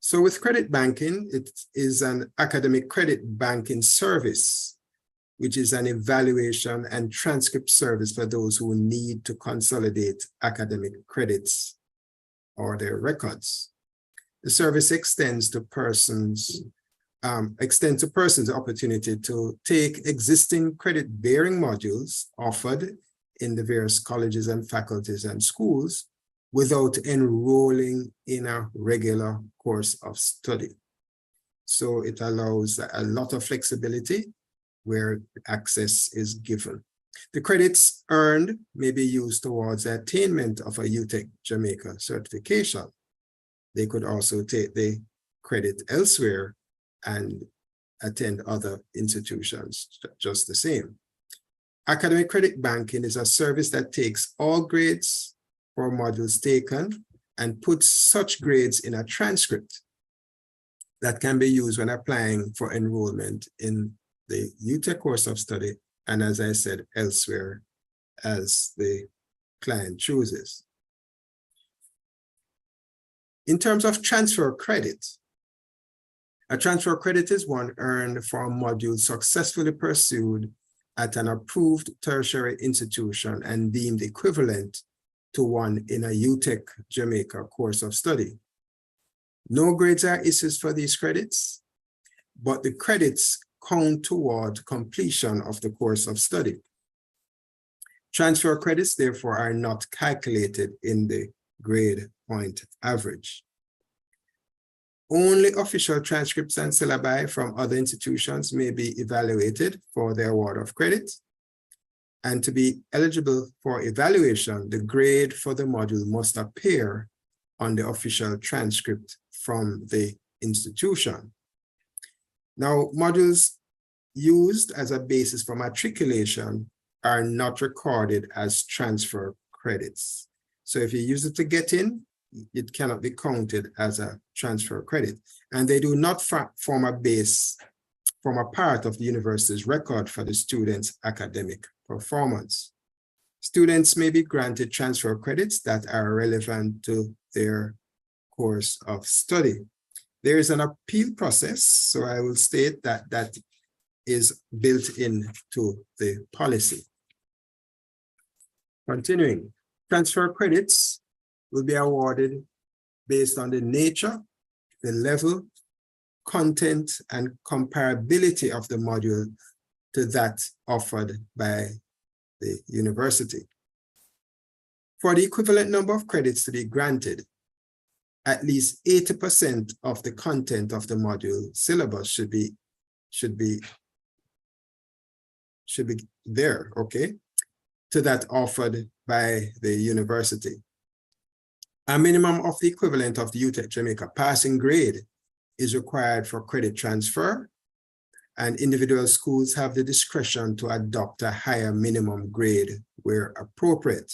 So with credit banking, it is an academic credit banking service, which is an evaluation and transcript service for those who need to consolidate academic credits or their records. The service extends to persons the opportunity to take existing credit-bearing modules offered in the various colleges and faculties and schools without enrolling in a regular course of study. So it allows a lot of flexibility where access is given. The credits earned may be used towards the attainment of a UTEC Jamaica certification. They could also take the credit elsewhere and attend other institutions just the same. Academic credit banking is a service that takes all grades for modules taken and puts such grades in a transcript that can be used when applying for enrollment in the UTEC course of study, and as I said, elsewhere as the client chooses. In terms of transfer credit, a transfer credit is one earned for a module successfully pursued at an approved tertiary institution and deemed equivalent to one in a UTEC Jamaica course of study. No grades are issued for these credits, but the credits count toward completion of the course of study. Transfer credits, therefore, are not calculated in the grade point average. Only official transcripts and syllabi from other institutions may be evaluated for the award of credit. And to be eligible for evaluation, the grade for the module must appear on the official transcript from the institution. Now, modules used as a basis for matriculation are not recorded as transfer credits. So if you use it to get in, it cannot be counted as a transfer credit. And they do not form a part of the university's record for the student's academic performance. Students may be granted transfer credits that are relevant to their course of study. There is an appeal process, so I will state that that is built into the policy. Continuing, transfer credits will be awarded based on the nature, the level, content, and comparability of the module to that offered by the university. For the equivalent number of credits to be granted, at least 80% of the content of the module syllabus should be should be there, okay, to that offered by the university. A minimum of the equivalent of the UTEC Jamaica passing grade is required for credit transfer, and individual schools have the discretion to adopt a higher minimum grade where appropriate.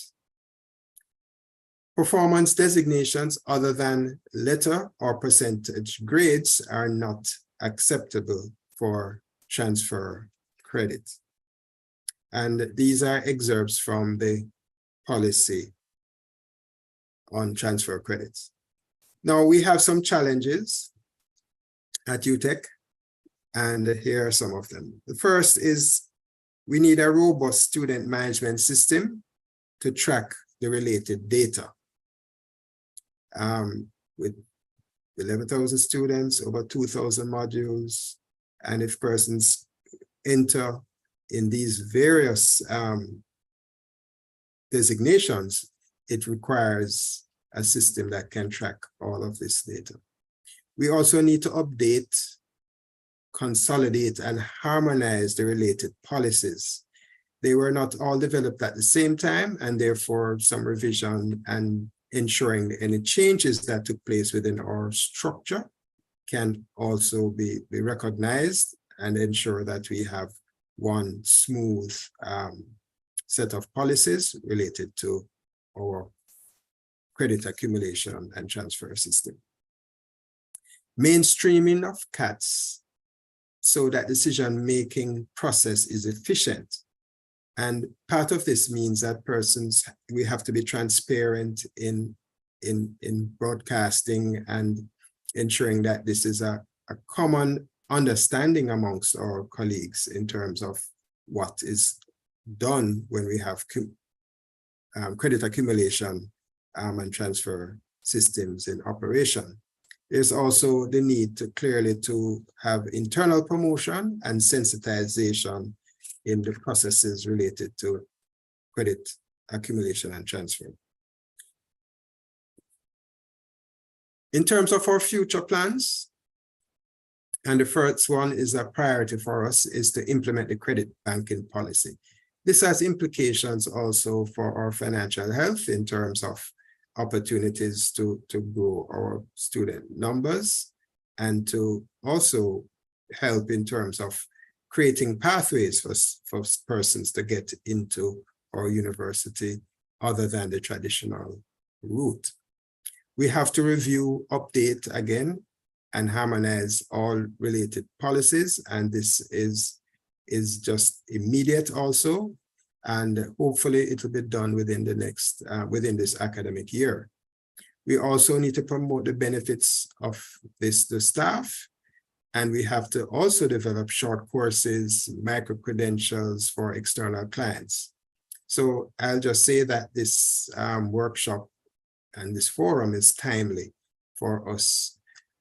Performance designations other than letter or percentage grades are not acceptable for transfer credit. And these are excerpts from the policy on transfer credits. Now we have some challenges at UTEC, and here are some of them. The first is we need a robust student management system to track the related data. With 11,000 students, over 2,000 modules, and if persons enter in these various designations, it requires a system that can track all of this data. We also need to update, consolidate, and harmonize the related policies. They were not all developed at the same time, and therefore some revision and ensuring any changes that took place within our structure can also be recognized and ensure that we have one smooth set of policies related to our credit accumulation and transfer system. Mainstreaming of CATs so that decision-making process is efficient. And part of this means that we have to be transparent in broadcasting and ensuring that this is a common understanding amongst our colleagues in terms of what is done when we have credit accumulation and transfer systems in operation. There's also the need to clearly have internal promotion and sensitization in the processes related to credit accumulation and transfer. In terms of our future plans, and the first one is a priority for us, is to implement the credit banking policy. This has implications also for our financial health in terms of opportunities to grow our student numbers and to also help in terms of creating pathways for persons to get into our university other than the traditional route. We have to review, update again, and harmonize all related policies, and this is just immediate also, and hopefully it will be done within the next within this academic year. We also need to promote the benefits of the staff, and we have to also develop short courses, micro-credentials for external clients. So I'll just say that this workshop and this forum is timely for us.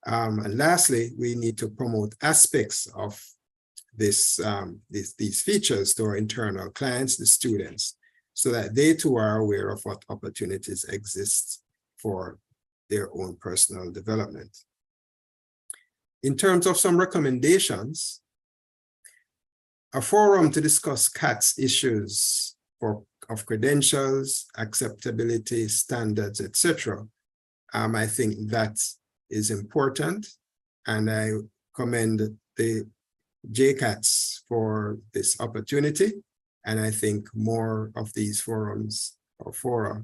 And lastly, we need to promote aspects of these features to our internal clients, the students, so that they too are aware of what opportunities exist for their own personal development. In terms of some recommendations, a forum to discuss CATS issues of credentials, acceptability, standards, etc. I think that is important, and I commend the JCATS for this opportunity, and I think more of these forums or fora,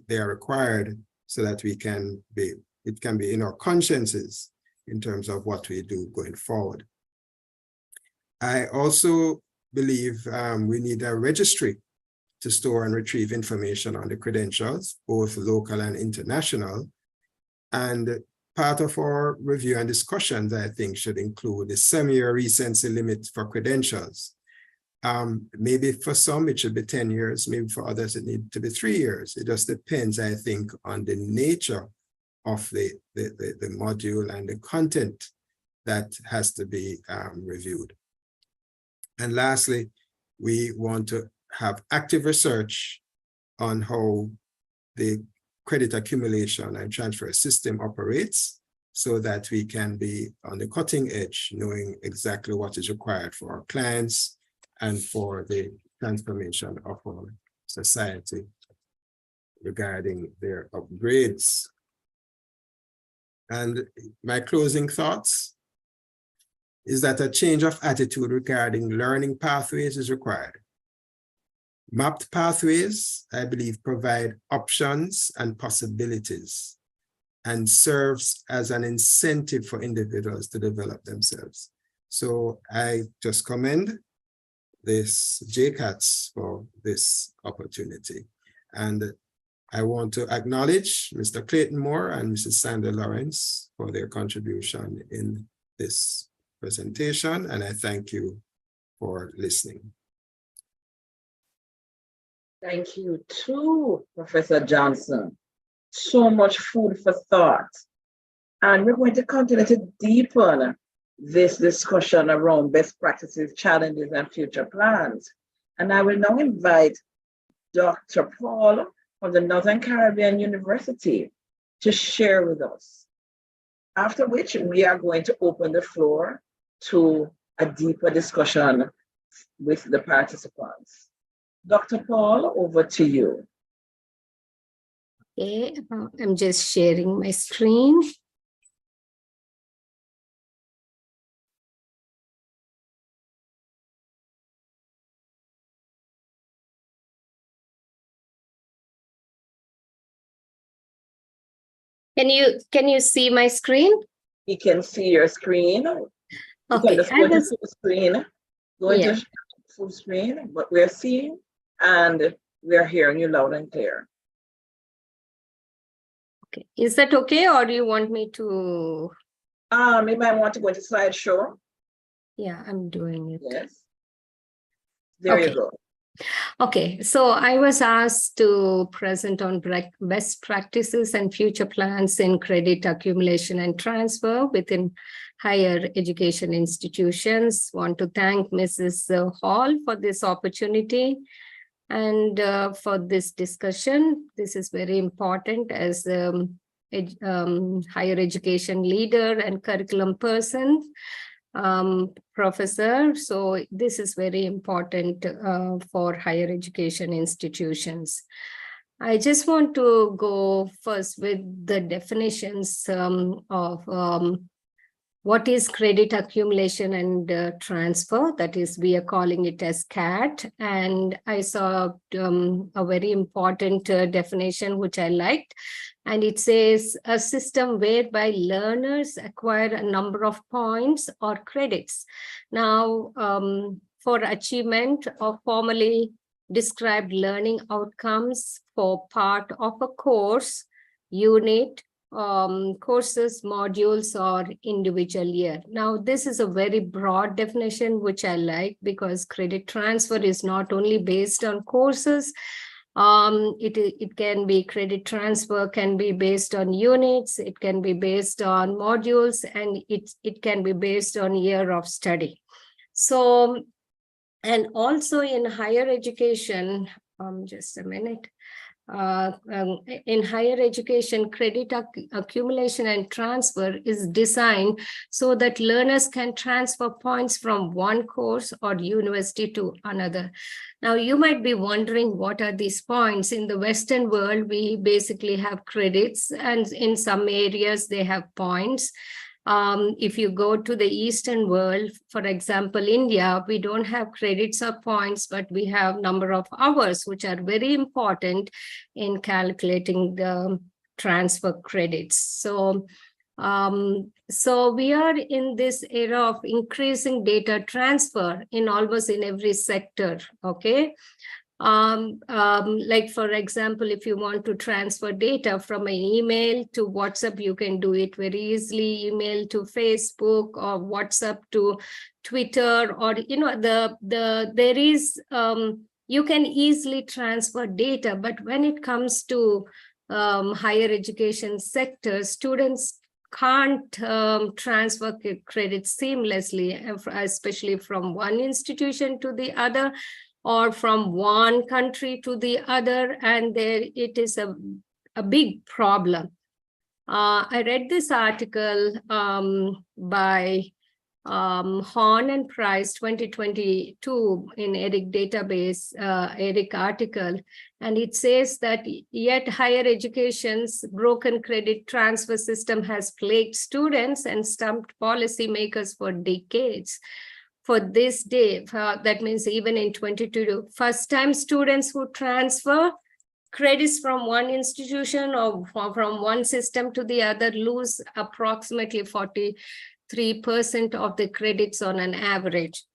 they are required so that it can be in our consciences in terms of what we do going forward. I also believe we need a registry to store and retrieve information on the credentials, both local and international. And part of our review and discussions, I think, should include the 7-year recency limit for credentials. Maybe for some, it should be 10 years. Maybe for others, it needs to be 3 years. It just depends, I think, on the nature of the module and the content that has to be reviewed. And lastly, we want to have active research on how the credit accumulation and transfer system operates so that we can be on the cutting edge, knowing exactly what is required for our clients and for the transformation of our society regarding their upgrades. And my closing thoughts is that a change of attitude regarding learning pathways is required. Mapped pathways, I believe, provide options and possibilities and serves as an incentive for individuals to develop themselves. So I just commend this JCATS for this opportunity. And I want to acknowledge Mr. Clayton Moore and Mrs. Sandra Lawrence for their contribution in this presentation, and I thank you for listening. Thank you too, Professor Johnson. So much food for thought. And we're going to continue to deepen this discussion around best practices, challenges, and future plans. And I will now invite Dr. Paul from the Northern Caribbean University to share with us. After which we are going to open the floor to a deeper discussion with the participants. Dr. Paul, over to you. Okay, I'm just sharing my screen. Can you see my screen? We can see your screen. Okay, Just go to full screen. Go into full screen, what we're seeing, and we're hearing you loud and clear. Okay, is that okay, or do you want me to? Maybe I want to go into slideshow. Yeah, I'm doing it. Yes. There you go. Okay, so I was asked to present on best practices and future plans in credit accumulation and transfer within higher education institutions. Want to thank Mrs. Hall for this opportunity and for this discussion. This is very important as higher education leader and curriculum person. Professor. So this is very important for higher education institutions. I just want to go first with the definitions of what is credit accumulation and transfer. That is, we are calling it as CAT. And I saw a very important definition, which I liked. And it says a system whereby learners acquire a number of points or credits. Now, for achievement of formally described learning outcomes for part of a course, unit, courses, modules, or individual year. Now, this is a very broad definition, which I like, because credit transfer is not only based on courses. It can be credit transfer, can be based on units, it can be based on modules, and it can be based on year of study. So, and also in higher education, just a minute. In higher education, credit accumulation and transfer is designed so that learners can transfer points from one course or university to another. Now, you might be wondering, what are these points? In the Western world, we basically have credits, and in some areas they have points. If you go to the Eastern world, for example, India, we don't have credits or points, but we have number of hours, which are very important in calculating the transfer credits. So we are in this era of increasing data transfer in almost in every sector, okay? Like, for example, if you want to transfer data from an email to WhatsApp, you can do it very easily. Email to Facebook, or WhatsApp to Twitter, or, you know, there is, you can easily transfer data. But when it comes to higher education sector, students can't transfer credits seamlessly, especially from one institution to the other, or from one country to the other, and there it is a big problem. I read this article by Horn and Price 2022 in ERIC database, ERIC article, and it says that yet higher education's broken credit transfer system has plagued students and stumped policymakers for decades. For this day, that means even in 2022, first-time students who transfer credits from one institution or from one system to the other lose approximately 43% of the credits on an average.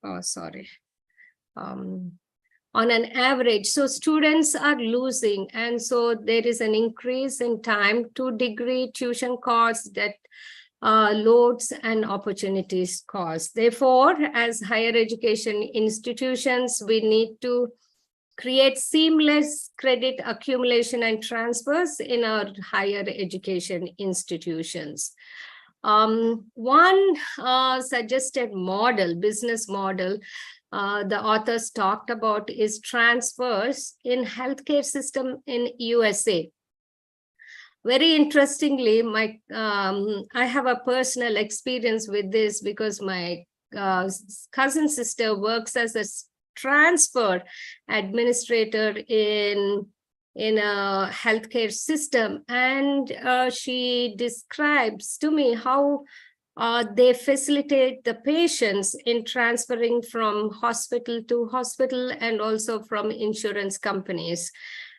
On an average. So students are losing. And so there is an increase in time to degree tuition costs that loads and opportunities costs. Therefore, as higher education institutions, we need to create seamless credit accumulation and transfers in our higher education institutions. One suggested model, business model, the authors talked about is transfers in healthcare system in USA. Very interestingly, I have a personal experience with this because my cousin sister works as a transfer administrator in a healthcare system, and she describes to me how they facilitate the patients in transferring from hospital to hospital and also from insurance companies.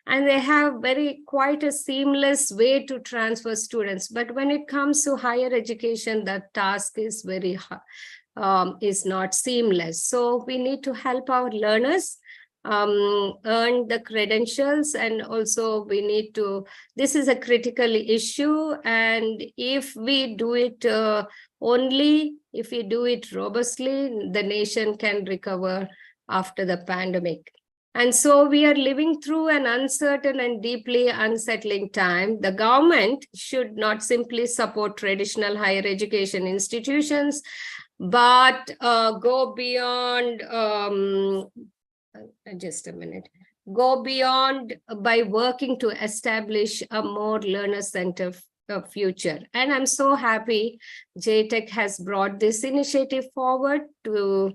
And they have quite a seamless way to transfer students. But when it comes to higher education, that task is is not seamless. So we need to help our learners earn the credentials, and also we need to, this is a critical issue, and if we do it if we do it robustly, the nation can recover after the pandemic. And so we are living through an uncertain and deeply unsettling time. The government should not simply support traditional higher education institutions, but go beyond, just a minute, go beyond by working to establish a more learner-centered future. And I'm so happy JTEC has brought this initiative forward to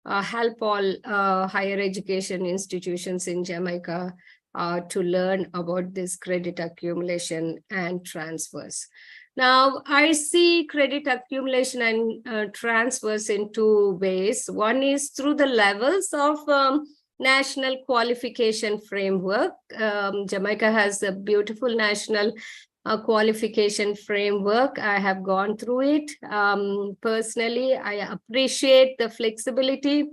help all higher education institutions in Jamaica to learn about this credit accumulation and transfers. Now, I see credit accumulation and transfers in two ways. One is through the levels of national qualification framework. Jamaica has a beautiful national qualification framework. I have gone through it. Personally, I appreciate the flexibility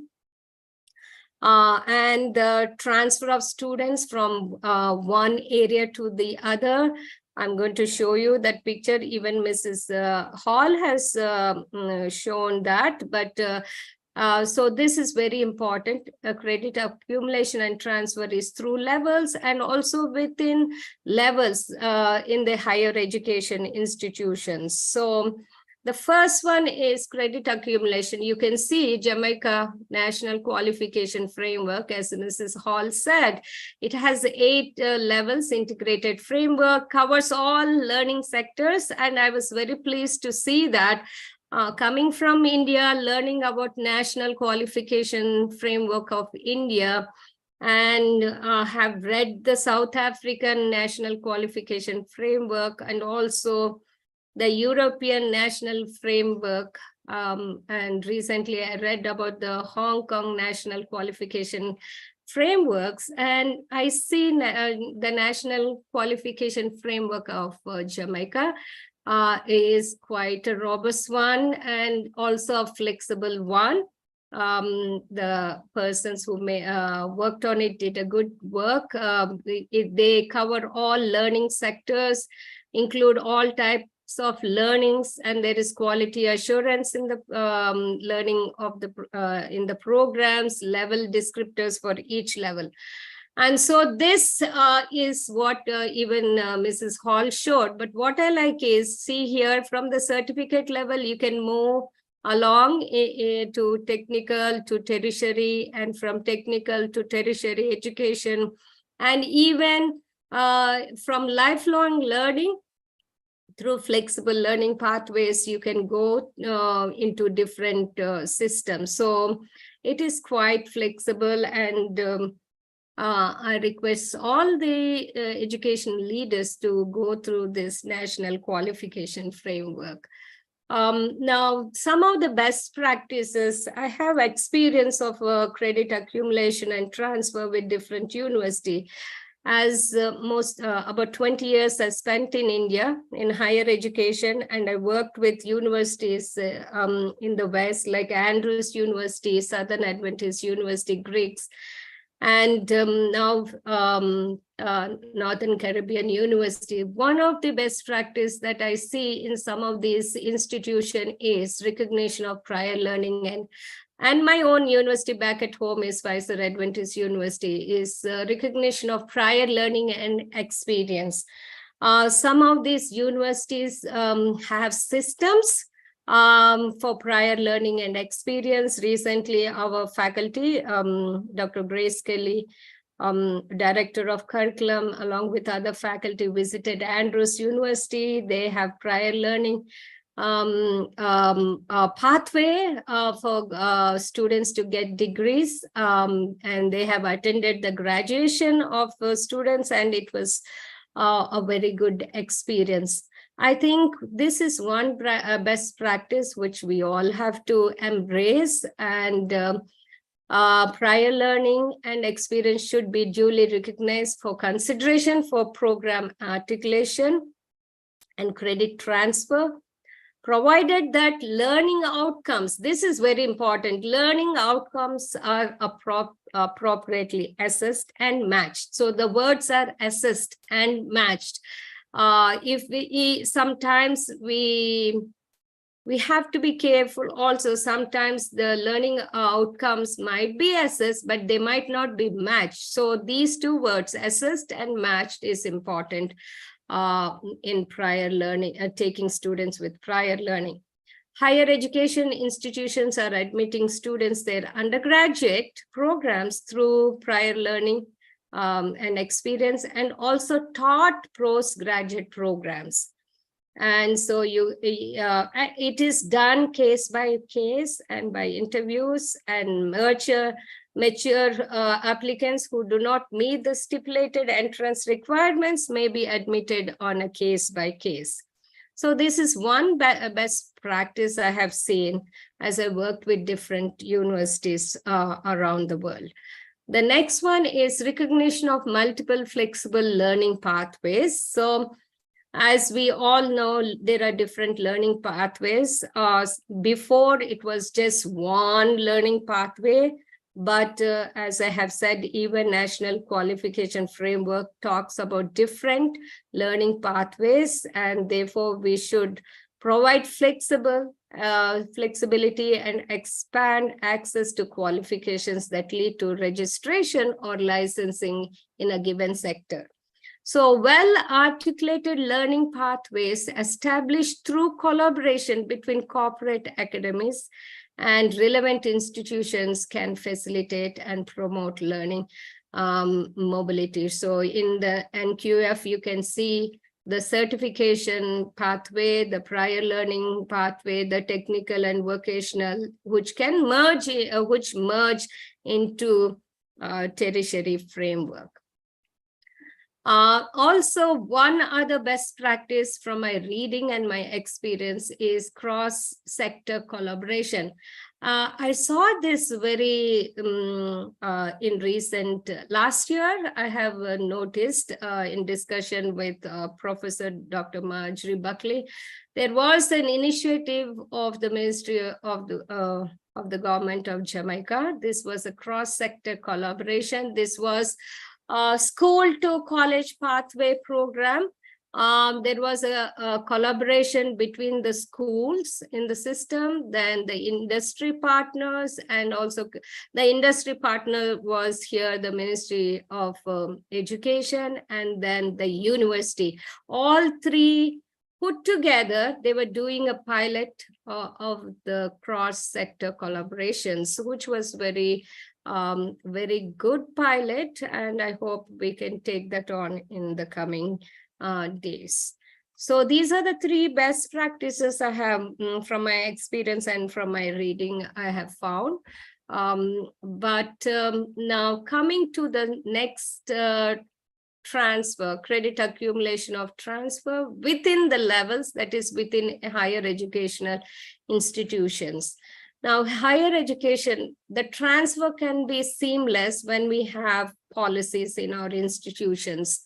and the transfer of students from one area to the other. I'm going to show you that picture. Even Mrs. Hall has shown that, but so this is very important. Credit accumulation and transfer is through levels and also within levels in the higher education institutions. So the first one is credit accumulation. You can see Jamaica National Qualification Framework, as Mrs. Hall said, it has 8 levels. Integrated framework covers all learning sectors. And I was very pleased to see that coming from India, learning about National Qualification Framework of India, and have read the South African National Qualification Framework and also the European National Framework. And recently I read about the Hong Kong National Qualification Frameworks, and I see the National Qualification Framework of Jamaica is quite a robust one and also a flexible one. The persons who worked on it did a good work. They cover all learning sectors, include all types of learnings, and there is quality assurance in the learning of in the programs, level descriptors for each level. And so this is what even Mrs. Hall showed. But what I like is, see here from the certificate level, you can move along to technical to tertiary, and from technical to tertiary education, and even from lifelong learning through flexible learning pathways, you can go into different systems. So it is quite flexible, and I request all the education leaders to go through this national qualification framework. Now, some of the best practices, I have experience of credit accumulation and transfer with different university. As about 20 years I spent in India in higher education, and I worked with universities in the West, like Andrews University, Southern Adventist University, Greeks, and now Northern Caribbean University. One of the best practice that I see in some of these institutions is recognition of prior learning, and my own university back at home is Weiser Adventist University, is recognition of prior learning and experience. Some of these universities have systems for prior learning and experience. Recently, our faculty, Dr. Grace Kelly, Director of Curriculum, along with other faculty, visited Andrews University. They have prior learning pathway for students to get degrees, and they have attended the graduation of students, and it was a very good experience. I think this is one best practice which we all have to embrace, and prior learning and experience should be duly recognized for consideration for program articulation and credit transfer, provided that learning outcomes, this is very important, learning outcomes are appropriately assessed and matched. So the words are assessed and matched. If we sometimes we have to be careful also. Sometimes the learning outcomes might be assessed, but they might not be matched. So these two words, assessed and matched, is important in prior learning, taking students with prior learning. Higher education institutions are admitting students their undergraduate programs through prior learning and experience, and also taught postgraduate programs. And so it is done case by case and by interviews, and mature applicants who do not meet the stipulated entrance requirements may be admitted on a case by case. So this is one best practice I have seen as I worked with different universities around the world. The next one is recognition of multiple flexible learning pathways. So as we all know, there are different learning pathways. Before, it was just one learning pathway, but as I have said, even National Qualification Framework talks about different learning pathways, and therefore we should provide flexibility and expand access to qualifications that lead to registration or licensing in a given sector. So well-articulated learning pathways established through collaboration between corporate academies and relevant institutions can facilitate and promote learning mobility. So in the NQF, you can see the certification pathway, the prior learning pathway, the technical and vocational, which can merge into tertiary framework. Also, one other best practice from my reading and my experience is cross-sector collaboration. I saw this very in recent last year. I have noticed in discussion with Professor Dr. Marjorie Buckley, there was an initiative of the Ministry of the Government of Jamaica. This was a cross-sector collaboration. This was school to college pathway program. There was a collaboration between the schools in the system, then the industry partners, and also the industry partner was here, the Ministry of Education, and then the university. All three put together, they were doing a pilot of the cross-sector collaborations, which was very good pilot, and I hope we can take that on in the coming days. So these are the three best practices I have from my experience and from my reading I have found. Now coming to the next transfer, credit accumulation of transfer within the levels, that is within higher educational institutions. Now, higher education, the transfer can be seamless when we have policies in our institutions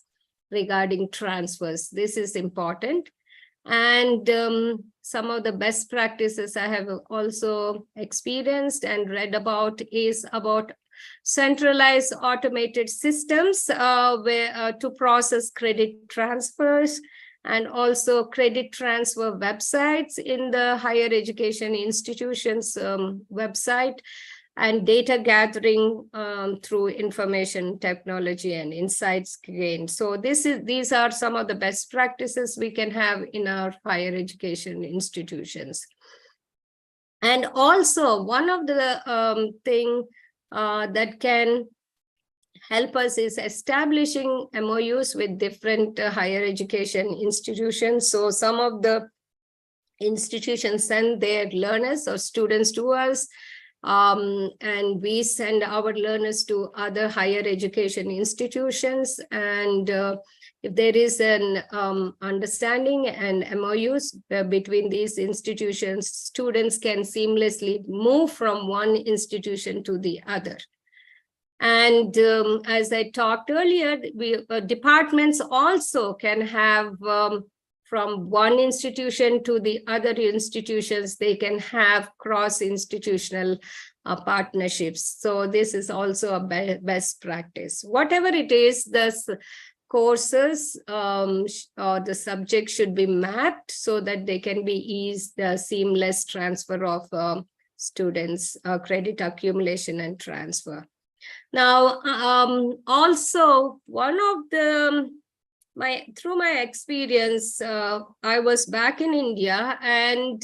regarding transfers. This is important. And some of the best practices I have also experienced and read about is about centralized automated systems to process credit transfers, and also credit transfer websites in the higher education institutions website, and data gathering through information technology and insights gained. So these are some of the best practices we can have in our higher education institutions. And also one of the thing that can help us is establishing MOUs with different higher education institutions. So some of the institutions send their learners or students to us, and we send our learners to other higher education institutions. And if there is an understanding and MOUs between these institutions, students can seamlessly move from one institution to the other. And as I talked earlier, departments also can have from one institution to the other institutions, they can have cross-institutional partnerships. So this is also a best practice. Whatever it is, the courses or the subject should be mapped so that they can be eased the seamless transfer of students, credit accumulation and transfer. Now, also one of the through my experience, I was back in India, and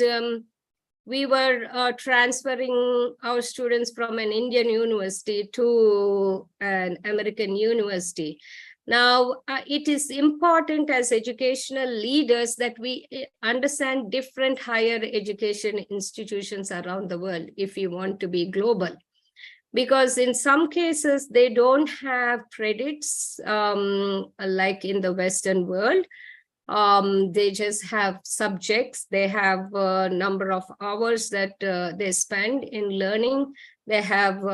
we were transferring our students from an Indian university to an American university. Now, it is important as educational leaders that we understand different higher education institutions around the world if we want to be global. Because in some cases, they don't have credits like in the Western world. They just have subjects. They have a number of hours that they spend in learning. They have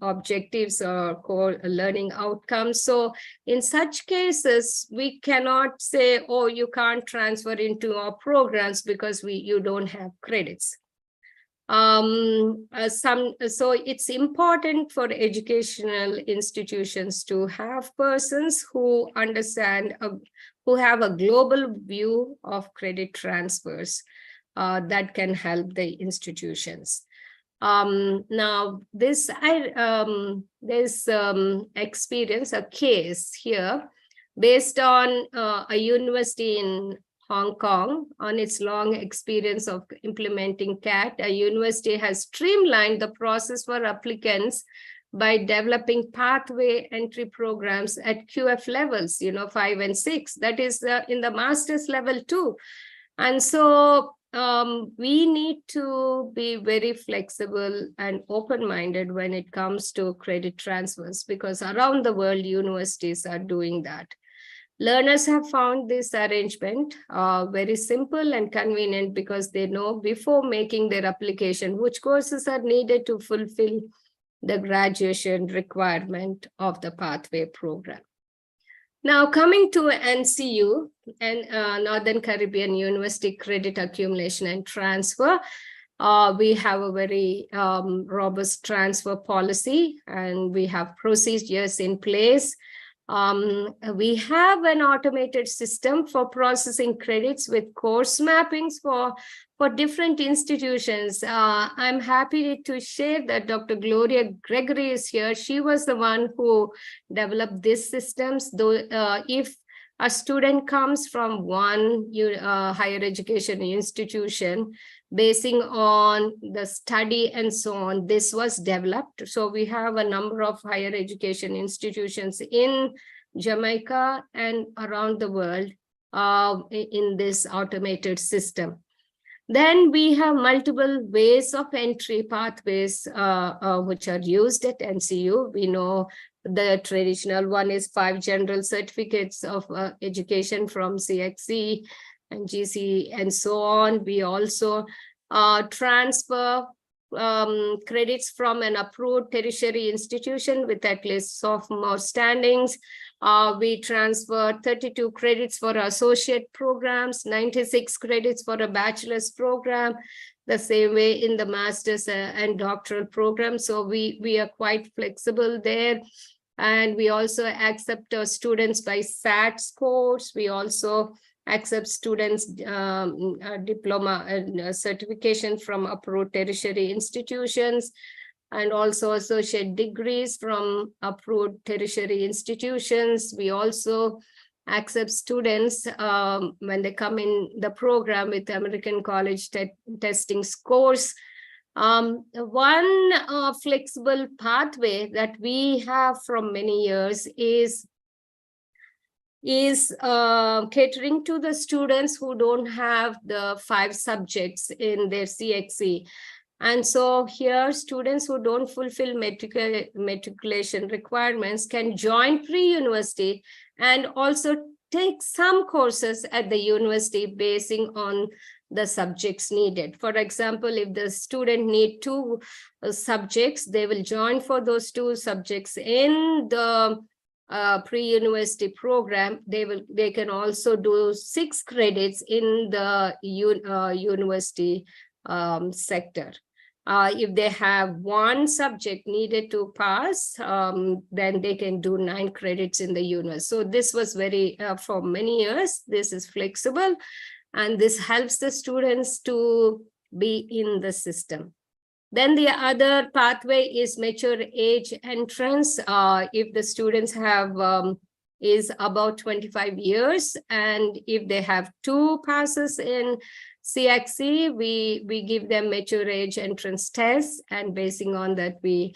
objectives or core learning outcomes. So in such cases, we cannot say, oh, you can't transfer into our programs because you don't have credits. So it's important for educational institutions to have persons who understand, who have a global view of credit transfers that can help the institutions. Now, there's experience, a case here based on a university in Hong Kong. On its long experience of implementing CAT, a university has streamlined the process for applicants by developing pathway entry programs at QF levels, 5 and 6. That is in the master's level too. And so we need to be very flexible and open-minded when it comes to credit transfers, because around the world, universities are doing that. Learners have found this arrangement very simple and convenient because they know before making their application which courses are needed to fulfill the graduation requirement of the pathway program. Now, coming to NCU, and Northern Caribbean University Credit Accumulation and Transfer, we have a very robust transfer policy, and we have procedures in place. We have an automated system for processing credits with course mappings for different institutions. I'm happy to share that Dr. Gloria Gregory is here. She was the one who developed these systems. Though, if a student comes from one higher education institution, basing on the study and so on, this was developed. So we have a number of higher education institutions in Jamaica and around the world in this automated system. Then we have multiple ways of entry pathways which are used at NCU. We know the traditional one is 5 general certificates of education from CXC and GC and so on. We also transfer credits from an approved tertiary institution with at least sophomore standings. We transfer 32 credits for associate programs, 96 credits for a bachelor's program, the same way in the master's and doctoral program. So we are quite flexible there. And we also accept students by SAT scores. We also accept students diploma and certification from approved tertiary institutions, and also associate degrees from approved tertiary institutions. We also accept students when they come in the program with American College testing scores. One flexible pathway that we have from many years is catering to the students who don't have the 5 subjects in their CXC. And so here, students who don't fulfill matriculation requirements can join pre-university and also take some courses at the university basing on the subjects needed. For example, if the student need 2 subjects, they will join for those 2 subjects in the pre-university program. They can also do 6 credits in the university sector. If they have 1 subject needed to pass, then they can do 9 credits in the university. So this was very, for many years, this is flexible, and this helps the students to be in the system. Then the other pathway is mature age entrance. If the students have is about 25 years, and if they have 2 passes in CXC, we give them mature age entrance tests, and basing on that, we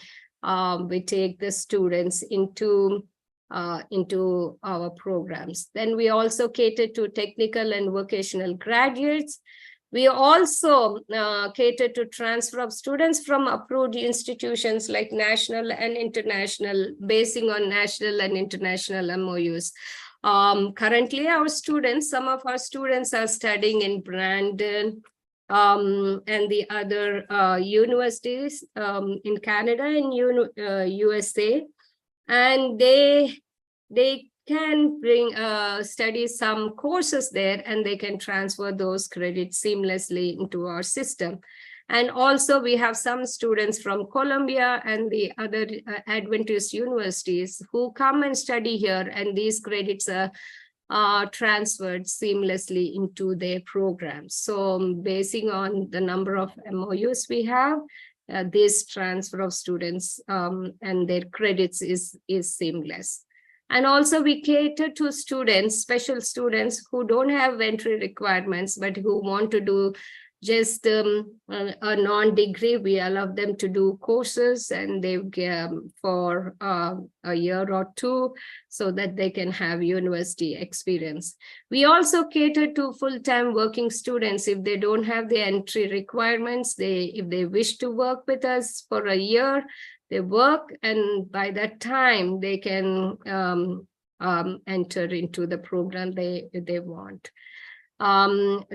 take the students into our programs. Then we also cater to technical and vocational graduates. We also cater to transfer of students from approved institutions like national and international, basing on national and international MOUs. Currently, some of our students are studying in Brandon and the other universities in Canada and USA, and they can bring study some courses there, and they can transfer those credits seamlessly into our system. And also we have some students from Columbia and the other Adventist universities who come and study here, and these credits are transferred seamlessly into their programs. So basing on the number of MOUs we have, this transfer of students and their credits is seamless. And also we cater to students, special students who don't have entry requirements, but who want to do just a non-degree. We allow them to do courses, and they for a year or 2, so that they can have university experience. We also cater to full-time working students. If they don't have the entry requirements, if they wish to work with us for a year, they work, and by that time they can enter into the program they want.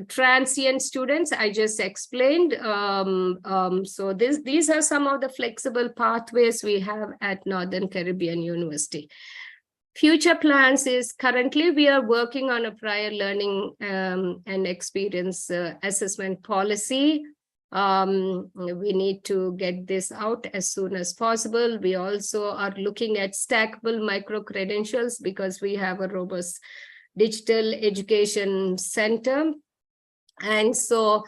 Transient students, I just explained. So these are some of the flexible pathways we have at Northern Caribbean University. Future plans is currently we are working on a prior learning and experience assessment policy. We need to get this out as soon as possible. We also are looking at stackable micro-credentials because we have a robust digital education center. And so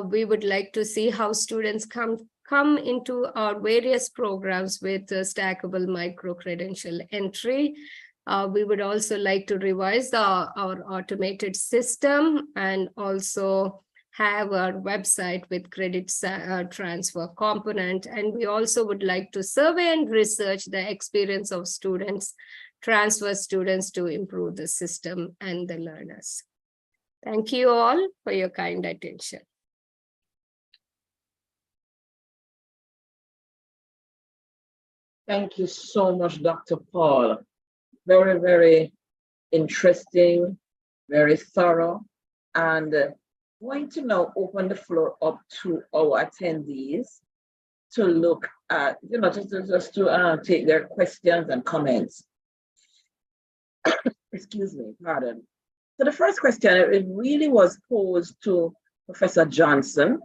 we would like to see how students come into our various programs with stackable micro-credential entry. We would also like to revise our automated system and also have our website with credit transfer component. And we also would like to survey and research the experience of students, transfer students to improve the system and the learners. Thank you all for your kind attention. Thank you so much, Dr. Paul. Very, very interesting, very thorough, and going to now open the floor up to our attendees to look at, just to take their questions and comments. Excuse me, pardon. So the first question, it really was posed to Professor Johnson,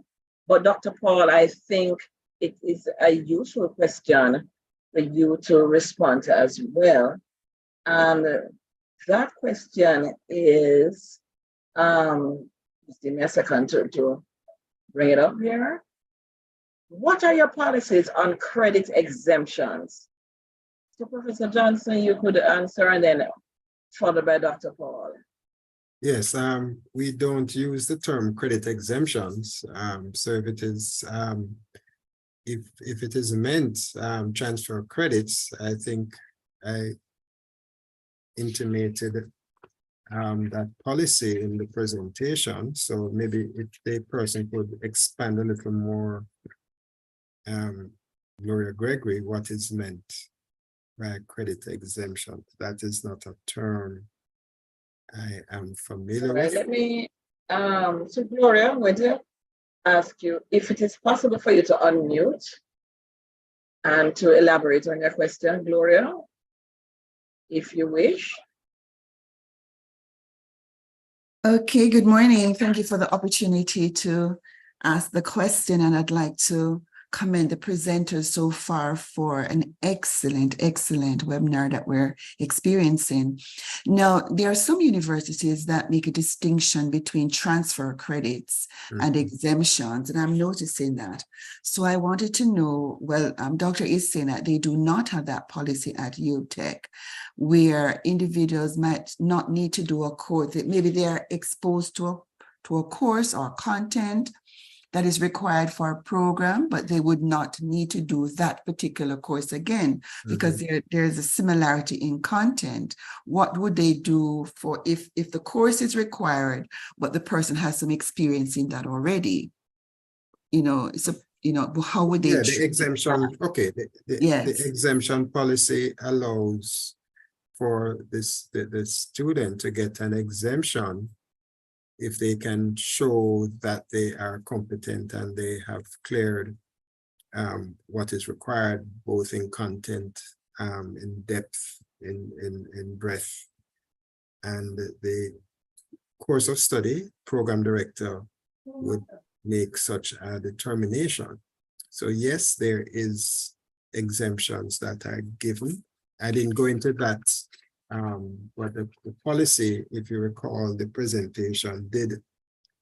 but Dr. Paul, I think it is a useful question for you to respond to as well. And that question is, just give me a second to bring it up here. What are your policies on credit exemptions? So Professor Johnson, you could answer, and then followed by Dr. Paul. Yes, we don't use the term credit exemptions. So if it is if it is meant transfer credits, I think I intimated that policy in the presentation. So maybe if the person could expand a little more, Gloria Gregory, what is meant by credit exemption? That is not a term I am familiar with. Let me, so Gloria, I'm going to ask you if it is possible for you to unmute and to elaborate on your question, Gloria, if you wish. Okay, good morning. Thank you for the opportunity to ask the question, and I'd like to commend the presenters so far for an excellent webinar that we're experiencing. Now, there are some universities that make a distinction between transfer credits and exemptions, and I'm noticing that. So I wanted to know, well, Dr. is saying that they do not have that policy at JTEC, where individuals might not need to do a course, that maybe they're exposed to a course or content that is required for a program, but they would not need to do that particular course again, because there's a similarity in content. What would they do for if the course is required, but the person has some experience in that already? How would they? Yeah, the exemption, okay, Yes. the exemption policy allows for the student to get an exemption if they can show that they are competent and they have cleared what is required, both in content, in depth, in breadth. And the course of study program director would make such a determination. So yes, there is exemptions that are given. I didn't go into that. But the policy, if you recall, the presentation did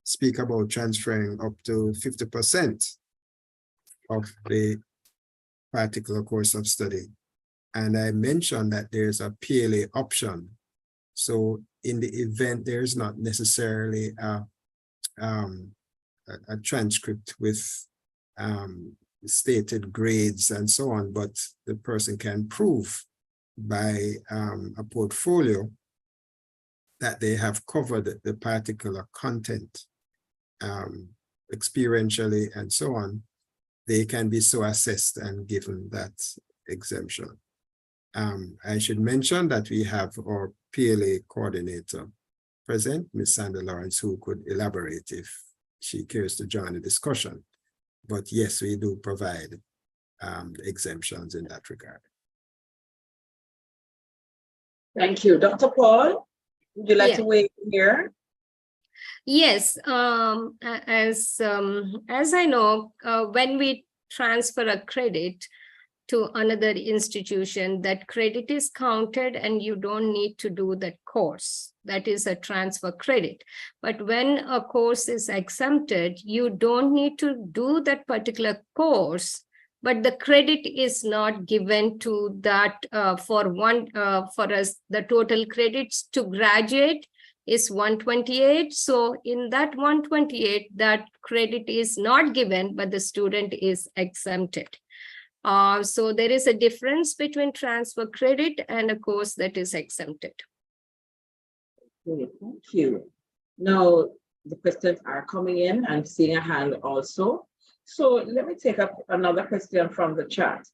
speak about transferring up to 50% of the particular course of study. And I mentioned that there's a PLA option. So in the event there's not necessarily a transcript with stated grades and so on, but the person can prove by a portfolio that they have covered the particular content experientially and so on, they can be so assessed and given that exemption. I should mention that we have our PLA coordinator present, Ms. Sandra Lawrence, who could elaborate if she cares to join the discussion. But yes, we do provide exemptions in that regard. Thank you. Dr. Paul, would you like to weigh in here? Yes, as I know, when we transfer a credit to another institution, that credit is counted and you don't need to do that course. That is a transfer credit. But when a course is exempted, you don't need to do that particular course, but the credit is not given to that for us, the total credits to graduate is 128. So in that 128, that credit is not given, but the student is exempted. So there is a difference between transfer credit and a course that is exempted. Okay, thank you. Now, the questions are coming in. I'm seeing a hand also. So let me take up another question from the chat.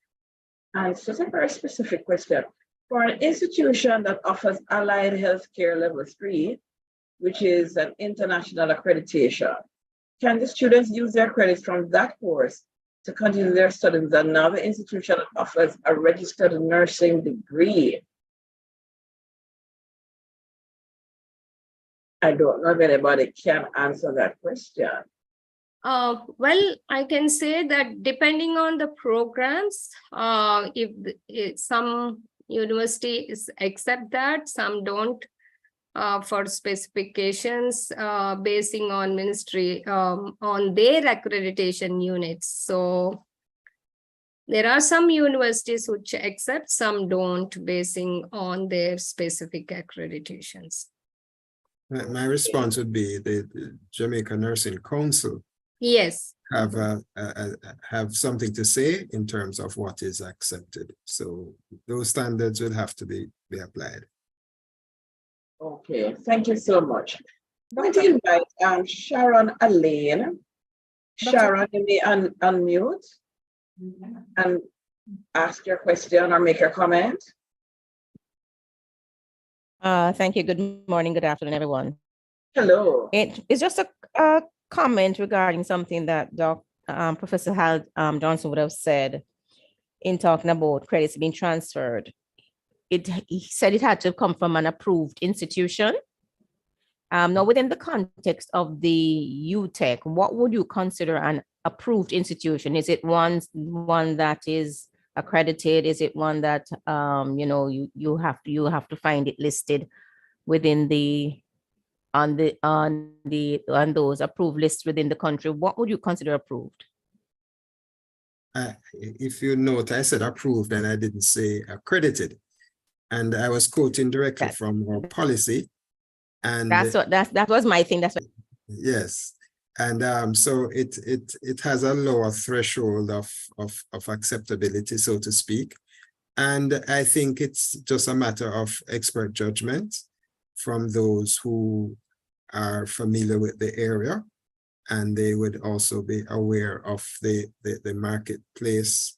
And it's just a very specific question. For an institution that offers allied healthcare level 3, which is an international accreditation, can the students use their credits from that course to continue their studies at another institution that offers a registered nursing degree? I don't know if anybody can answer that question. Well, I can say that depending on the programs, if some universities accept that, some don't, for specifications basing on ministry, on their accreditation units. So there are some universities which accept, some don't, basing on their specific accreditations. My response would be the Jamaica Nursing Council Yes. have something to say in terms of what is accepted. So those standards would have to be applied. Okay, thank you so much. I'm going to invite Sharon Alain. Sharon, you may unmute and ask your question or make your comment. Thank you. Good morning, good afternoon, everyone. Hello. It's just a comment regarding something that Professor Hal Johnson would have said in talking about credits being transferred. He said it had to come from an approved institution. Now, within the context of the JTEC, what would you consider an approved institution? Is it one that is accredited? Is it one that you have to find it listed within on those approved lists within the country? What would you consider approved? If you note, I said approved and I didn't say accredited. And I was quoting directly from our policy. And that was my thing. That's what. Yes. And so it has a lower threshold of acceptability, so to speak. And I think it's just a matter of expert judgment from those who are familiar with the area, and they would also be aware of the marketplace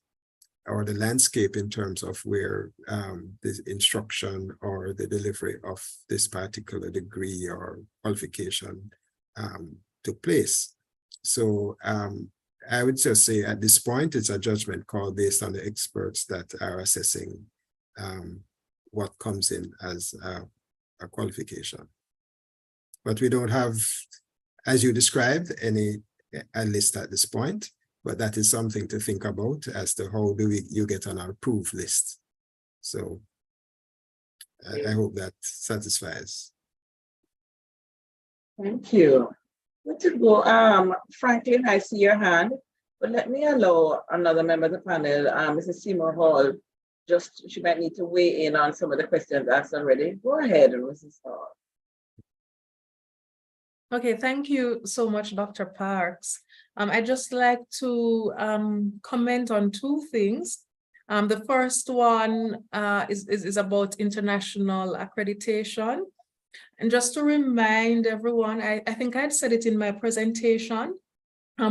or the landscape in terms of where the instruction or the delivery of this particular degree or qualification took place. So I would just say at this point, it's a judgment call based on the experts that are assessing what comes in as a qualification. But we don't have, as you described, a list at this point, but that is something to think about as to how you get on our approved list. So I hope that satisfies. Thank you. Good to go. Franklin, I see your hand, but let me allow another member of the panel, Mrs. Seymour Hall, she might need to weigh in on some of the questions asked already. Go ahead, Mrs. Hall. Okay, thank you so much, Dr. Parks. I'd just like to comment on two things. The first one is about international accreditation. And just to remind everyone, I think I'd said it in my presentation,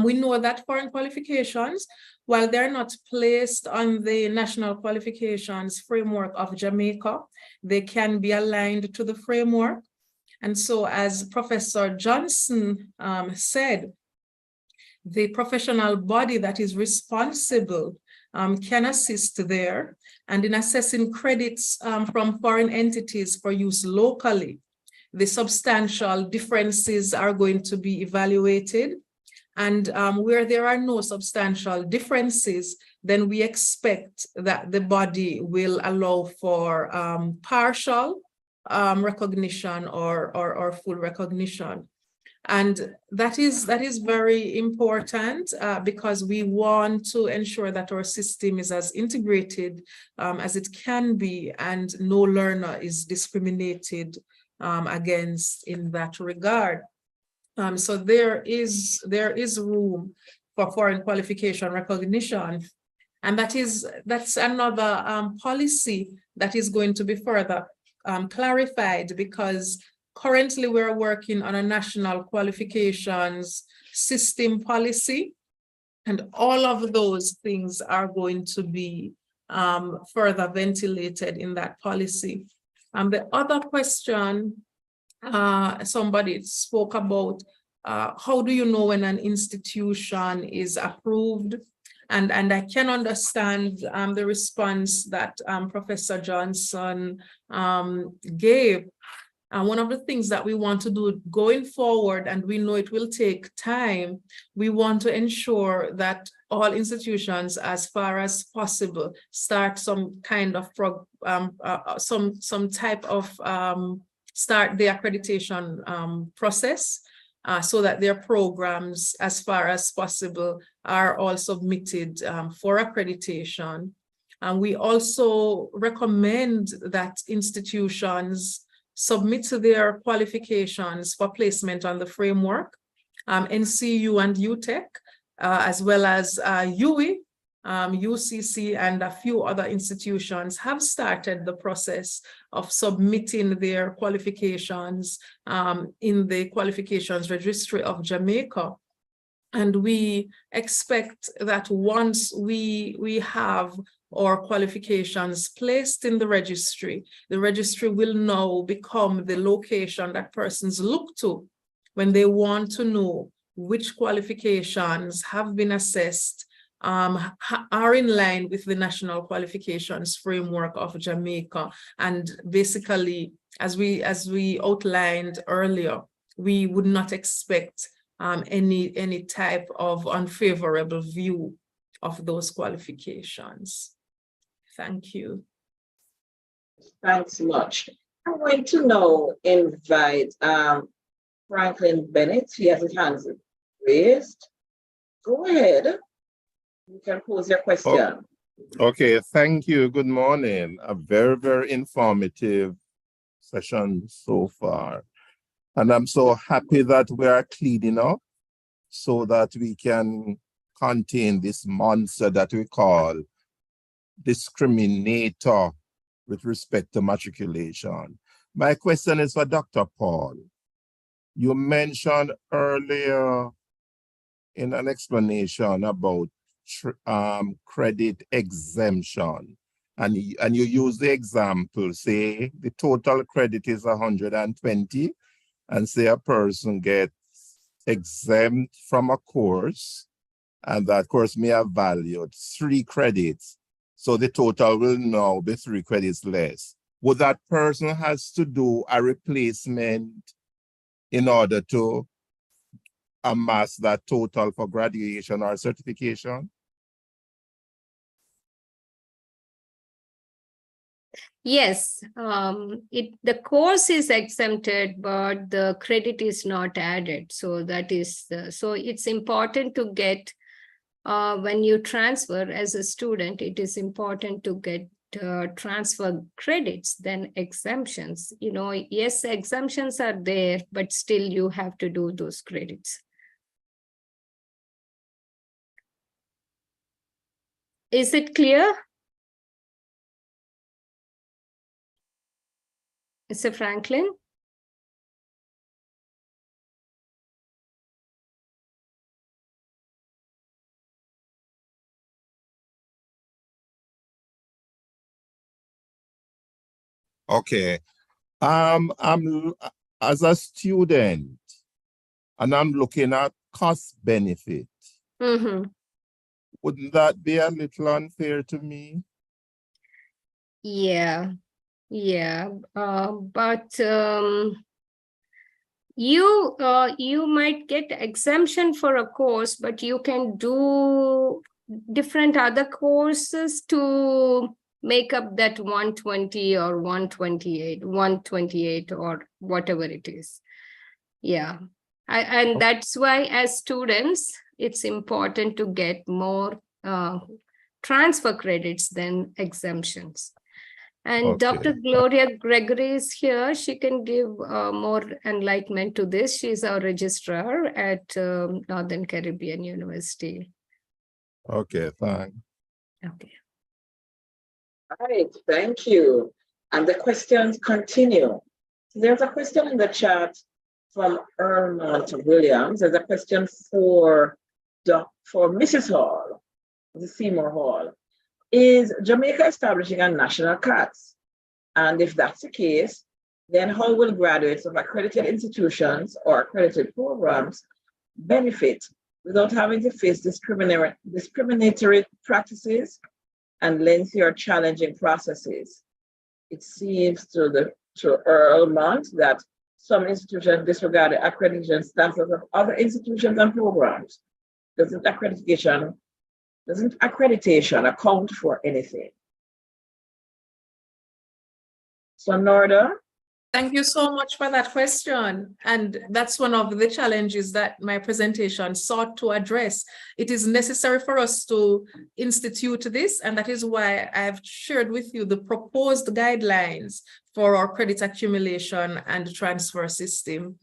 we know that foreign qualifications, while they're not placed on the national qualifications framework of Jamaica, they can be aligned to the framework. And so, as Professor Johnson said, the professional body that is responsible can assist there. And in assessing credits from foreign entities for use locally, the substantial differences are going to be evaluated. And where there are no substantial differences, then we expect that the body will allow for partial recognition or full recognition. And that is very important because we want to ensure that our system is as integrated as it can be, and no learner is discriminated against in that regard. So there is room for foreign qualification recognition, and that's another policy that is going to be further clarified, because currently we're working on a national qualifications system policy, and all of those things are going to be further ventilated in that policy. The other question, somebody spoke about, how do you know when an institution is approved? And I can understand the response that Professor Johnson gave. One of the things that we want to do going forward, and we know it will take time, we want to ensure that all institutions, as far as possible, start some kind of some type of start the accreditation process, so that their programs, as far as possible, are all submitted for accreditation. And we also recommend that institutions submit their qualifications for placement on the framework. NCU and UTEC, as well as UE, UCC, and a few other institutions have started the process of submitting their qualifications in the qualifications registry of Jamaica. And we expect that once we have our qualifications placed in the registry will now become the location that persons look to when they want to know which qualifications have been assessed, are in line with the National Qualifications Framework of Jamaica. And basically, as we outlined earlier, we would not expect any type of unfavorable view of those qualifications. Thank you. Thanks much. I'm going to now invite Franklin Bennett. He has his hands raised. Go ahead. You can pose your question. Okay, thank you. Good morning. A very, very informative session so far. And I'm so happy that we are cleaning up so that we can contain this monster that we call discriminator with respect to matriculation. My question is for Dr. Paul. You mentioned earlier in an explanation about credit exemption, and you use the example, say the total credit is 120, and say a person gets exempt from a course, and that course may have valued 3 credits. So the total will now be 3 credits less. Would that person has to do a replacement in order to amass that total for graduation or certification? Yes, the course is exempted, but the credit is not added. So that is so it's important to get when you transfer as a student, it is important to get transfer credits than exemptions. You know, yes, exemptions are there, but still you have to do those credits. Is it clear? Mr. Franklin? Okay. I'm as a student, and I'm looking at cost benefit. Mm-hmm. Wouldn't that be a little unfair to me? Yeah, but you might get exemption for a course, but you can do different other courses to make up that 120 or 128 or whatever it is. Yeah, and that's why as students, it's important to get more transfer credits than exemptions. And Okay. Dr. Gloria Gregory is here. She can give more enlightenment to this. She's our registrar at Northern Caribbean University. Okay, thanks. Okay. All right, thank you. And the questions continue. There's a question in the chat from Ermont Williams. There's a question for Mrs. Hall, the Seymour Hall. Is Jamaica establishing a national CATS? And if that's the case, then how will graduates of accredited institutions or accredited programs benefit without having to face discriminatory practices and lengthy or challenging processes? It seems to Ermont that some institutions disregard the accreditation status of other institutions and programs. Doesn't accreditation account for anything? So Norda? Thank you so much for that question. And that's one of the challenges that my presentation sought to address. It is necessary for us to institute this, and that is why I've shared with you the proposed guidelines for our credit accumulation and transfer system.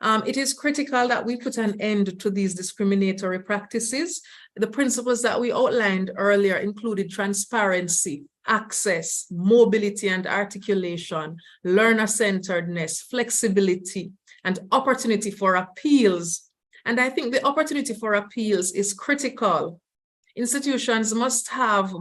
It is critical that we put an end to these discriminatory practices. The principles that we outlined earlier included transparency, access, mobility and articulation, learner-centeredness, flexibility, and opportunity for appeals. And I think the opportunity for appeals is critical. Institutions must have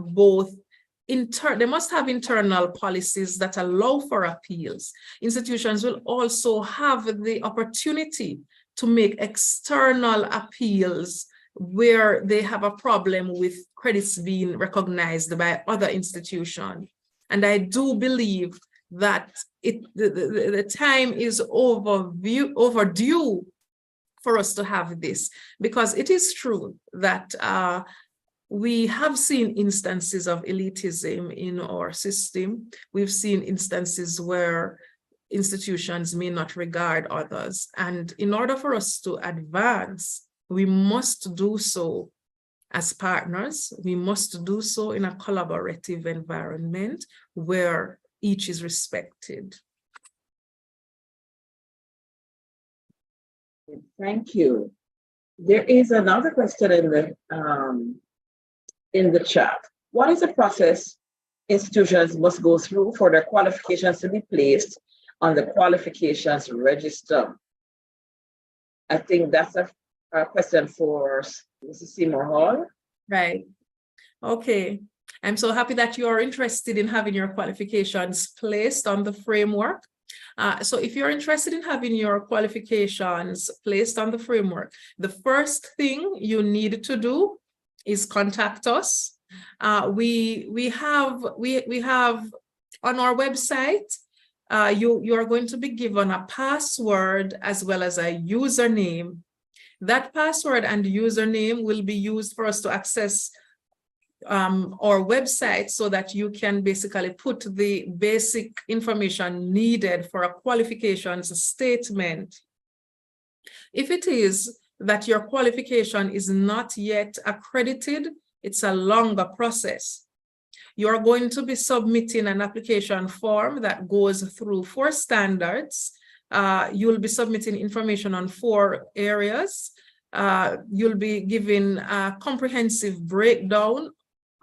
they must have internal policies that allow for appeals. Institutions will also have the opportunity to make external appeals where they have a problem with credits being recognized by other institutions. And I do believe that the time is overdue for us to have this, because it is true that we have seen instances of elitism in our system. We've seen instances where institutions may not regard others. And in order for us to advance, we must do so as partners. We must do so in a collaborative environment where each is respected. Thank you. There is another question in the chat. What is the process institutions must go through for their qualifications to be placed on the qualifications register? I think that's a question for Mrs. Seymour Hall. Right. Okay. I'm so happy that you are interested in having your qualifications placed on the framework. So if you're interested in having your qualifications placed on the framework, the first thing you need to do is contact us. We have on our website, you are going to be given a password as well as a username. That password and username will be used for us to access our website so that you can basically put the basic information needed for a qualifications statement. If it is that your qualification is not yet accredited, it's a longer process. You're going to be submitting an application form that goes through 4 standards. You'll be submitting information on 4 areas. You'll be given a comprehensive breakdown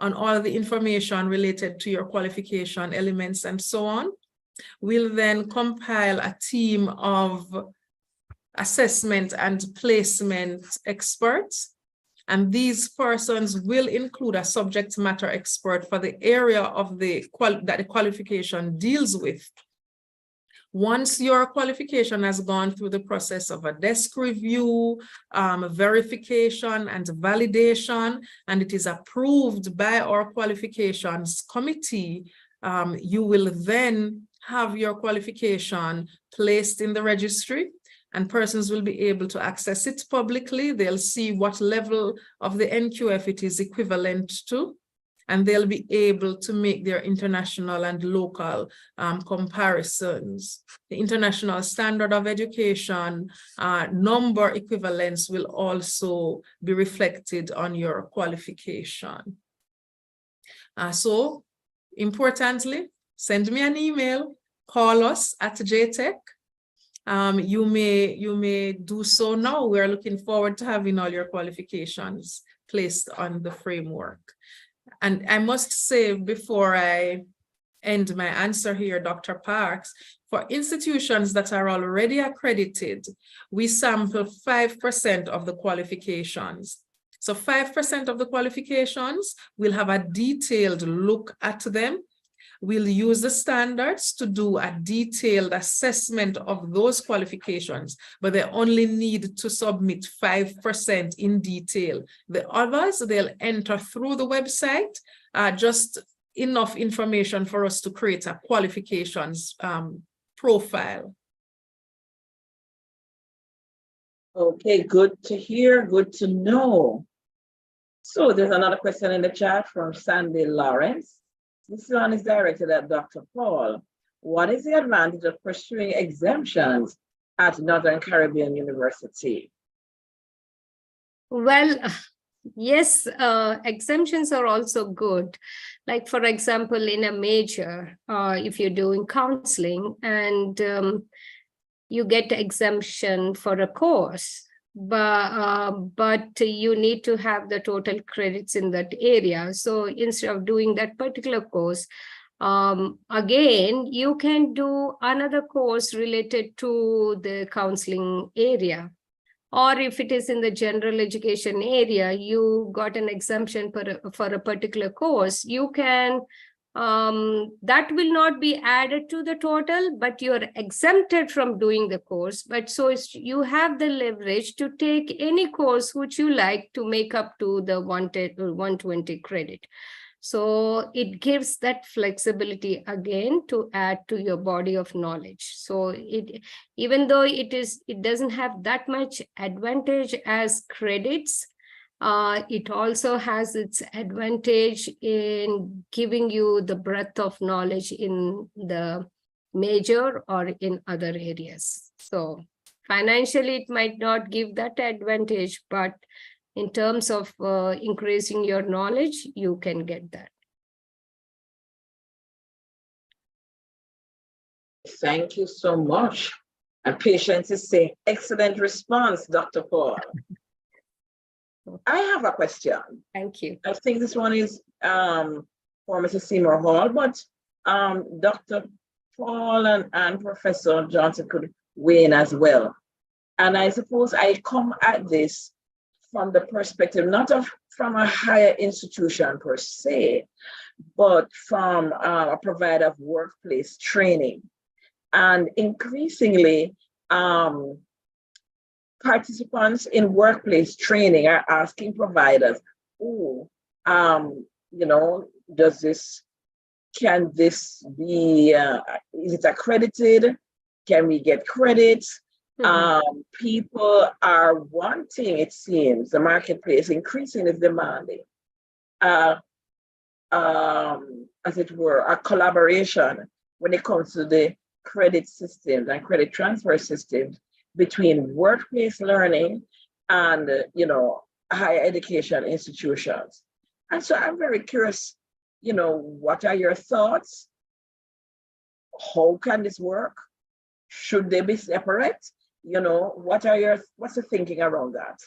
on all the information related to your qualification elements and so on. We'll then compile a team of assessment and placement experts. And these persons will include a subject matter expert for the area of that the qualification deals with. Once your qualification has gone through the process of a desk review, verification and validation, and it is approved by our qualifications committee, you will then have your qualification placed in the registry, and persons will be able to access it publicly. They'll see what level of the NQF it is equivalent to, and they'll be able to make their international and local comparisons. The International Standard of Education number equivalence will also be reflected on your qualification. So importantly, send me an email, call us at JTEC. You may do so now. We're looking forward to having all your qualifications placed on the framework. And I must say, before I end my answer here, Dr. Parks, for institutions that are already accredited, we sample 5% of the qualifications. So 5% of the qualifications, we'll have a detailed look at them. We'll use the standards to do a detailed assessment of those qualifications, but they only need to submit 5% in detail. The others, they'll enter through the website, just enough information for us to create a qualifications profile. Okay, good to hear, good to know. So there's another question in the chat from Sandy Lawrence. This one is directed at Dr. Paul. What is the advantage of pursuing exemptions at Northern Caribbean University? Well, yes, exemptions are also good. Like, for example, in a major, if you're doing counseling and you get exemption for a course, but you need to have the total credits in that area. So instead of doing that particular course, again, you can do another course related to the counseling area. Or if it is in the general education area, you got an exemption for a particular course, you can, that will not be added to the total, but you're exempted from doing the course. But so you have the leverage to take any course which you like to make up to the 120 credit. So it gives that flexibility again to add to your body of knowledge. So even though it doesn't have that much advantage as credits, it also has its advantage in giving you the breadth of knowledge in the major or in other areas. So financially, it might not give that advantage, but in terms of increasing your knowledge, you can get that. Thank you so much. And Patience is saying, excellent response, Dr. Paul. I have a question. Thank you. I think this one is for Mrs. Seymour Hall, but Dr. Paul and Professor Johnson could weigh in as well. And I suppose I come at this from the perspective, not from a higher institution per se, but from a provider of workplace training. And increasingly, participants in workplace training are asking providers, oh, you know, can this be, is it accredited? Can we get credit? Mm-hmm. People are wanting, it seems, the marketplace increasingly demanding, as it were, a collaboration when it comes to the credit systems and credit transfer systems between workplace learning and, you know, higher education institutions. And so I'm very curious, you know, what are your thoughts? How can this work? Should they be separate? You know, what's the thinking around that?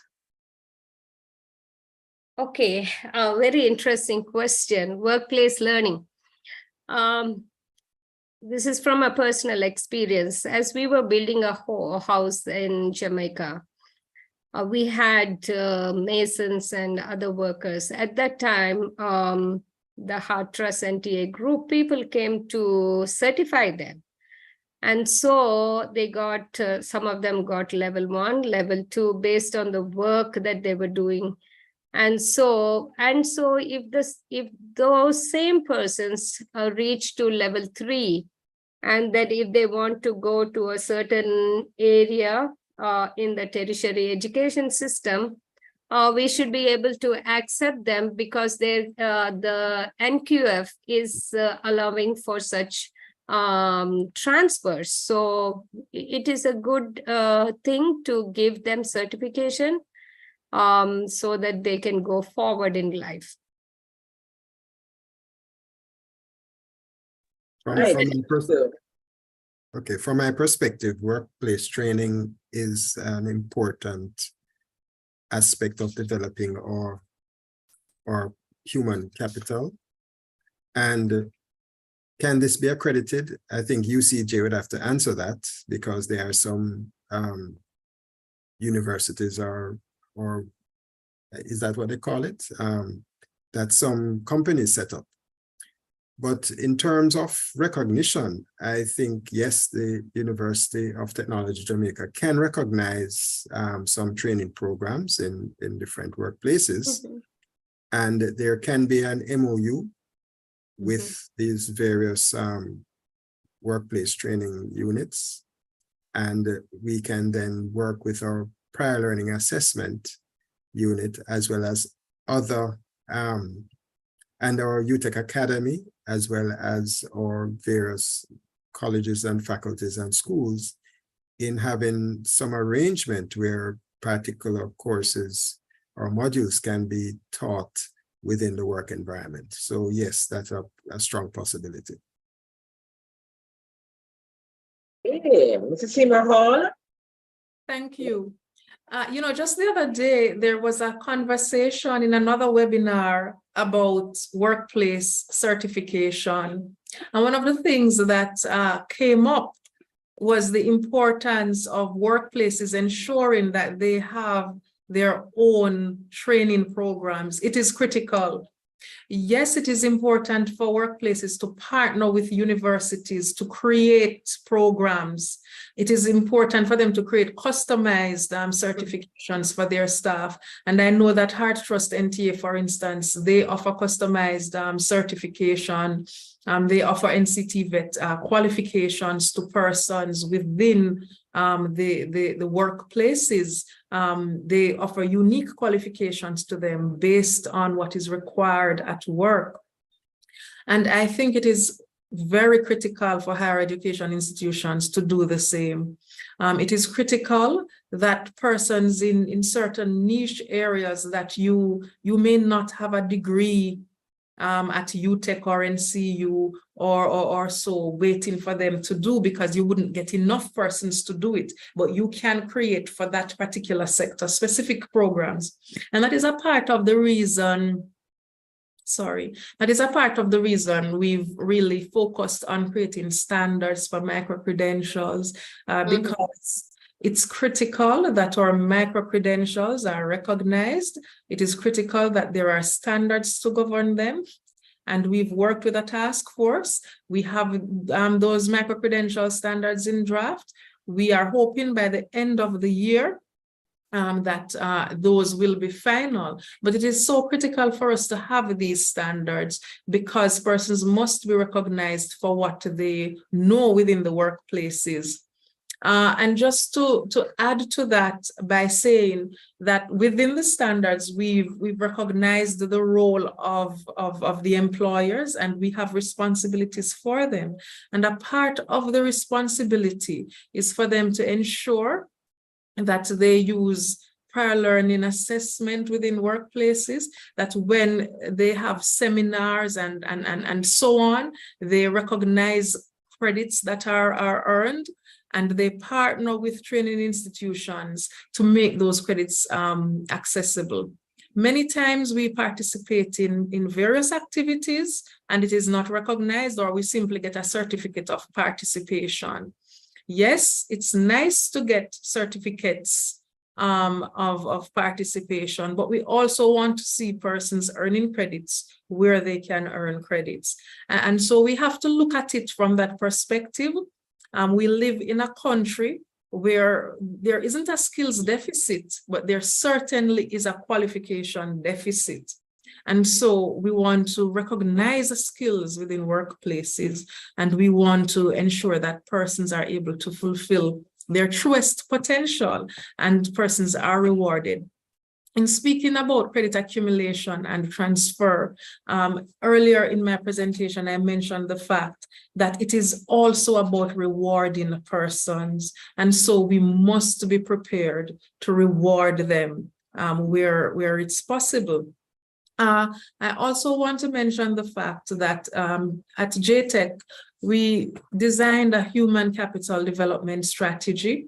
Okay, very interesting question. Workplace learning. This is from a personal experience. As we were building a house in Jamaica, we had masons and other workers. At that time, the Heart Trust NTA group people came to certify them. And so they got, some of them got level 1, level 2, based on the work that they were doing. And so if those same persons reach to level 3, and that if they want to go to a certain area in the tertiary education system, we should be able to accept them because the NQF is allowing for such transfers. So it is a good thing to give them certification so that they can go forward in life. From my perspective, workplace training is an important aspect of developing our human capital. And can this be accredited? I think UCJ would have to answer that, because there are some universities or is that what they call it? That some companies set up. But in terms of recognition, I think, yes, the University of Technology Jamaica can recognize some training programs in different workplaces. And there can be an MOU with these various workplace training units. And we can then work with our prior learning assessment unit, as well as other, and our JTEC Academy, as well as our various colleges and faculties and schools, in having some arrangement where particular courses or modules can be taught within the work environment. So yes, that's a strong possibility. Hey, Mrs. Seema Hall. Thank you. Just the other day, there was a conversation in another webinar about workplace certification. And one of the things that came up was the importance of workplaces ensuring that they have their own training programs. It is critical. Yes, it is important for workplaces to partner with universities to create programs. It is important for them to create customized certifications for their staff. And I know that Heart Trust NTA, for instance, they offer customized certification. They offer NCT vet qualifications to persons within the workplaces. They offer unique qualifications to them based on what is required at work. And I think it is very critical for higher education institutions to do the same. It is critical that persons in certain niche areas that you may not have a degree at UTEC or NCU or so waiting for them to do, because you wouldn't get enough persons to do it, but you can create for that particular sector specific programs. And that is a part of the reason, we've really focused on creating standards for micro-credentials, because it's critical that our micro-credentials are recognized. It is critical that there are standards to govern them. And we've worked with a task force. We have those micro-credential standards in draft. We are hoping by the end of the year that those will be final. But it is so critical for us to have these standards, because persons must be recognized for what they know within the workplaces. And just to add to that by saying that within the standards, we've recognized the role of the employers, and we have responsibilities for them. And a part of the responsibility is for them to ensure that they use prior learning assessment within workplaces, that when they have seminars and so on, they recognize credits that are earned, and they partner with training institutions to make those credits accessible. Many times we participate in various activities and it is not recognized, or we simply get a certificate of participation. Yes, it's nice to get certificates of participation, but we also want to see persons earning credits where they can earn credits. And so we have to look at it from that perspective. We live in a country where there isn't a skills deficit, but there certainly is a qualification deficit. And so we want to recognize the skills within workplaces, and we want to ensure that persons are able to fulfill their truest potential and persons are rewarded. In speaking about credit accumulation and transfer, earlier in my presentation, I mentioned the fact that it is also about rewarding persons. And so we must be prepared to reward them where it's possible. I also want to mention the fact that at JTEC, we designed a human capital development strategy.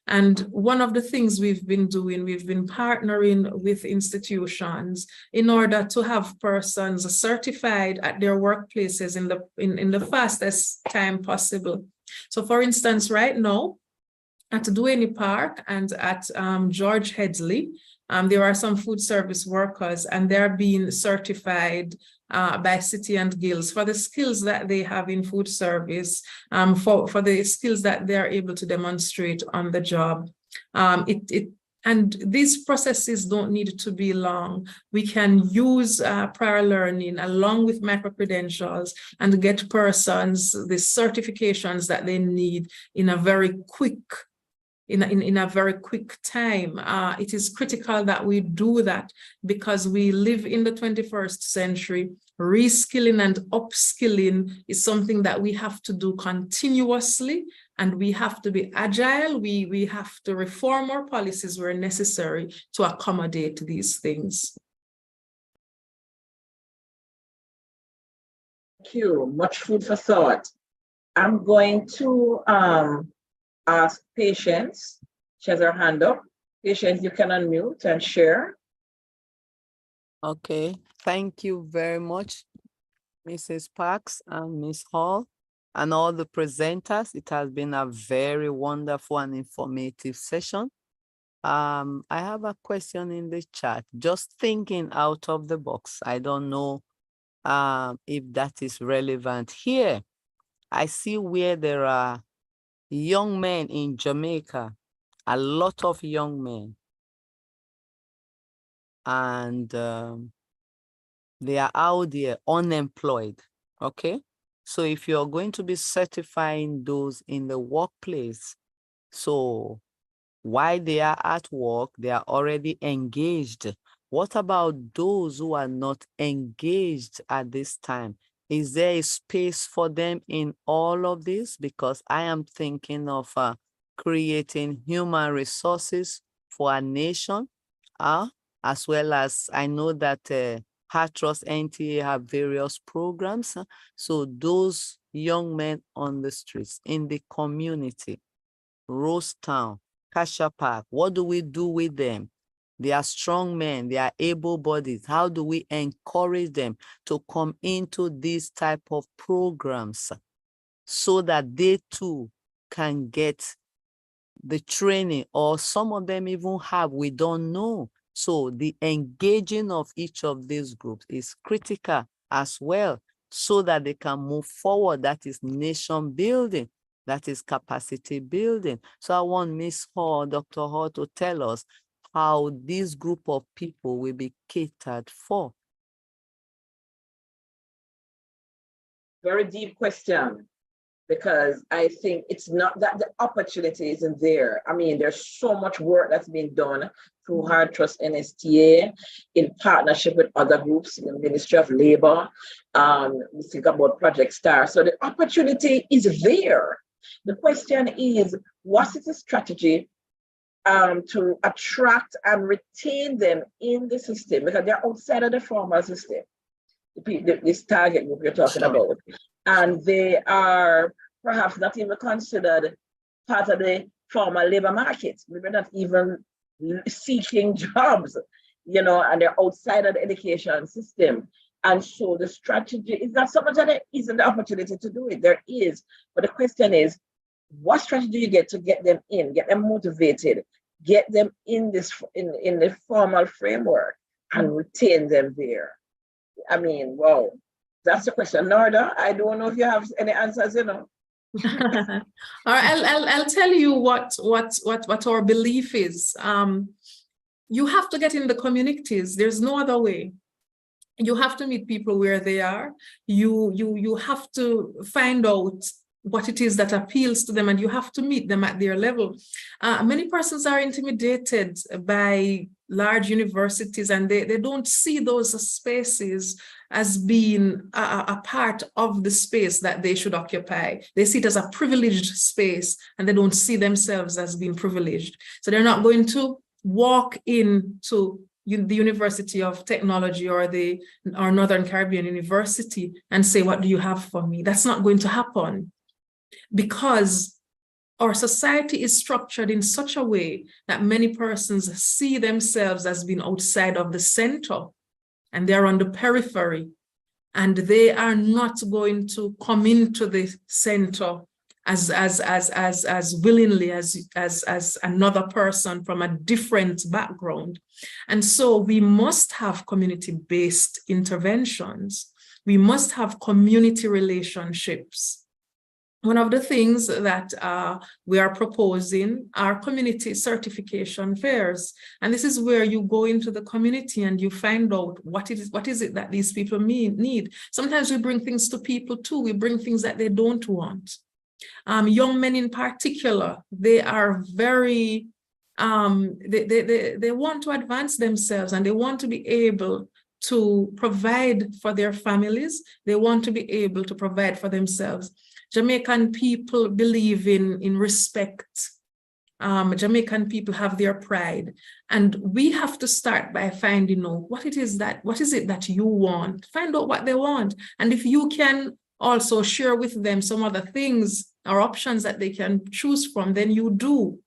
And one of the things we've been doing, we've been partnering with institutions in order to have persons certified at their workplaces in the fastest time possible. So for instance, right now, at Duane Park and at George Headley, there are some food service workers, and they're being certified by City and Guilds for the skills that they have in food service, for the skills that they're able to demonstrate on the job. And these processes don't need to be long. We can use prior learning along with micro-credentials and get persons the certifications that they need in a very quick time. It is critical that we do that because we live in the 21st century. Reskilling and upskilling is something that we have to do continuously, and we have to be agile. We have to reform our policies where necessary to accommodate these things. Thank you. Much food for thought. I'm going to ask Patience. She has her hand up. Patience, you can unmute and share. Okay, thank you very much, Mrs. Parks and Ms. Hall, and all the presenters. It has been a very wonderful and informative session. I have a question in the chat, just thinking out of the box. I don't know if that is relevant here. I see where there are young men in Jamaica, a lot of young men, and they are out there unemployed. Okay, so if you're going to be certifying those in the workplace, so while they are at work, they are already engaged. What about those who are not engaged at this time? Is there a space for them in all of this? Because I am thinking of creating human resources for a nation, as well as I know that Hatros NTA have various programs. So those young men on the streets, in the community, Rose Town, Kasha Park, what do we do with them? They are strong men, they are able-bodied. How do we encourage them to come into these type of programs so that they too can get the training, or some of them even have, we don't know. So the engaging of each of these groups is critical as well, so that they can move forward. That is nation building, that is capacity building. So I want Ms. Hall, Dr. Hall, to tell us how this group of people will be catered for. Very deep question, because I think it's not that the opportunity isn't there. I mean, there's so much work that's being done through Hard Trust NSTA in partnership with other groups, the Ministry of Labor. We think about Project STAR. So the opportunity is there. The question is, what is the strategy to attract and retain them in the system? Because they're outside of the formal system, this target group you're talking about. And they are perhaps not even considered part of the formal labor market. Maybe not even seeking jobs, and they're outside of the education system. And so the strategy is not so much that there isn't the opportunity to do it. There is. But the question is, what strategy you get to get them in, get them motivated, get them in the formal framework and retain them there? I mean, wow, that's the question. Norda, I don't know if you have any answers, I'll tell you what our belief is. You have to get in the communities. There's no other way. You have to meet people where they are. You have to find out what it is that appeals to them, and you have to meet them at their level. Many persons are intimidated by large universities, and they don't see those spaces as being a part of the space that they should occupy. They see it as a privileged space, and they don't see themselves as being privileged. So they're not going to walk into the University of Technology or Northern Caribbean University and say, what do you have for me? That's not going to happen, because our society is structured in such a way that many persons see themselves as being outside of the center, and they're on the periphery, and they are not going to come into the center as willingly as another person from a different background. And so we must have community-based interventions. We must have community relationships. One of the things that we are proposing are community certification fairs. And this is where you go into the community and you find out what is it that these people need. Sometimes we bring things to people too. We bring things that they don't want. Young men in particular, they are very, they want to advance themselves, and they want to be able to provide for their families. They want to be able to provide for themselves. Jamaican people believe in respect. Jamaican people have their pride, and we have to start by finding out what is it that you want. Find out what they want, and if you can also share with them some other things or options that they can choose from, then you do.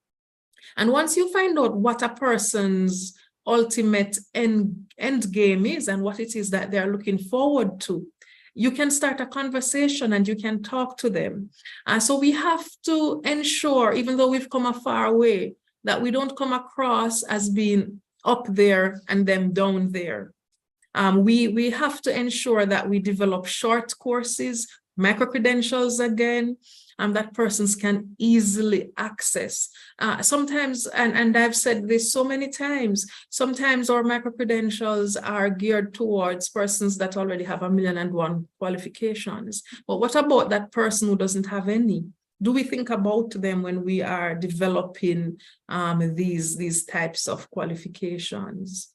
And once you find out what a person's ultimate end game is and what it is that they're looking forward to, you can start a conversation and you can talk to them. So we have to ensure, even though we've come a far way, that we don't come across as being up there and them down there. We have to ensure that we develop short courses, micro-credentials again, that persons can easily access. Sometimes, and I've said this so many times, sometimes our micro-credentials are geared towards persons that already have 1,000,001 qualifications. But what about that person who doesn't have any? Do we think about them when we are developing these types of qualifications?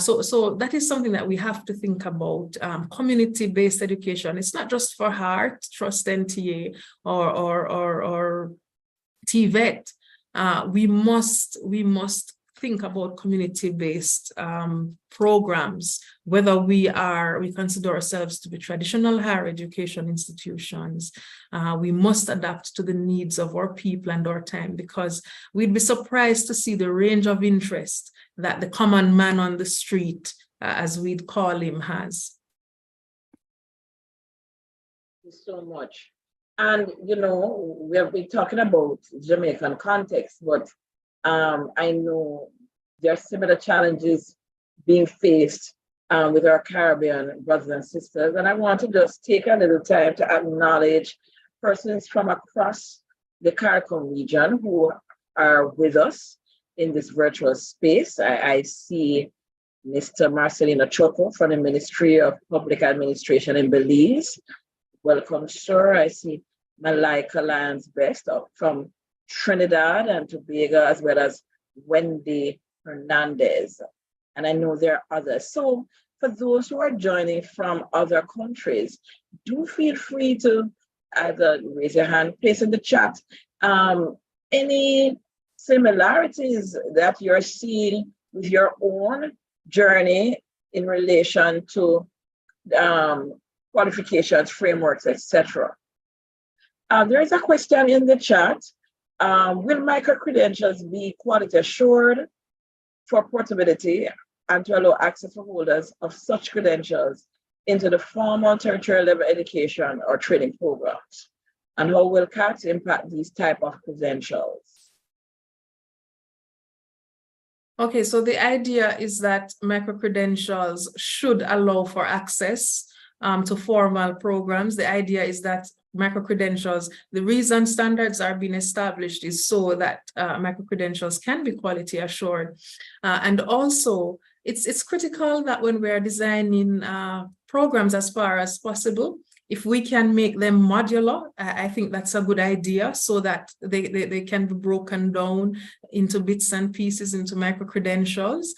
So that is something that we have to think about. Community-based education. It's not just for HEART, Trust NTA, or TVET. We must think about community-based programs, whether we consider ourselves to be traditional higher education institutions. We must adapt to the needs of our people and our time, because we'd be surprised to see the range of interest that the common man on the street, as we'd call him, has. Thank you so much. And, we've been talking about Jamaican context, but I know there are similar challenges being faced with our Caribbean brothers and sisters. And I want to just take a little time to acknowledge persons from across the CARICOM region who are with us in this virtual space. I see Mr. Marcelino Choco from the Ministry of Public Administration in Belize. Welcome, sir. I see Malaika Lyons Best from Trinidad and Tobago, as well as Wendy Hernandez. And I know there are others. So for those who are joining from other countries, do feel free to either raise your hand, place in the chat, any similarities that you're seeing with your own journey in relation to qualifications, frameworks, etc. There is a question in the chat. Will micro-credentials be quality assured for portability and to allow access for holders of such credentials into the formal tertiary level education or training programs? And how will CAT impact these type of credentials? Okay, so the idea is that micro-credentials should allow for access to formal programs. The idea is that micro-credentials, the reason standards are being established is so that micro-credentials can be quality assured. And also, it's critical that when we're designing programs as far as possible, if we can make them modular, I think that's a good idea, so that they can be broken down into bits and pieces, into micro-credentials.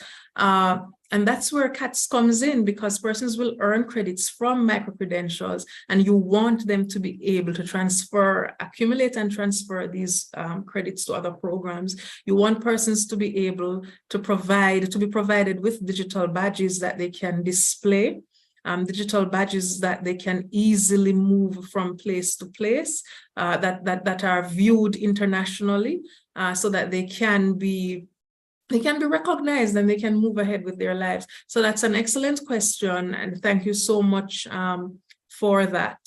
And that's where CATS comes in, because persons will earn credits from micro-credentials, and you want them to be able to transfer, accumulate and transfer these credits to other programs. You want persons to be able to be provided with digital badges that they can display, digital badges that they can easily move from place to place, that are viewed internationally, so that they can be recognized and they can move ahead with their lives. So that's an excellent question, and thank you so much for that.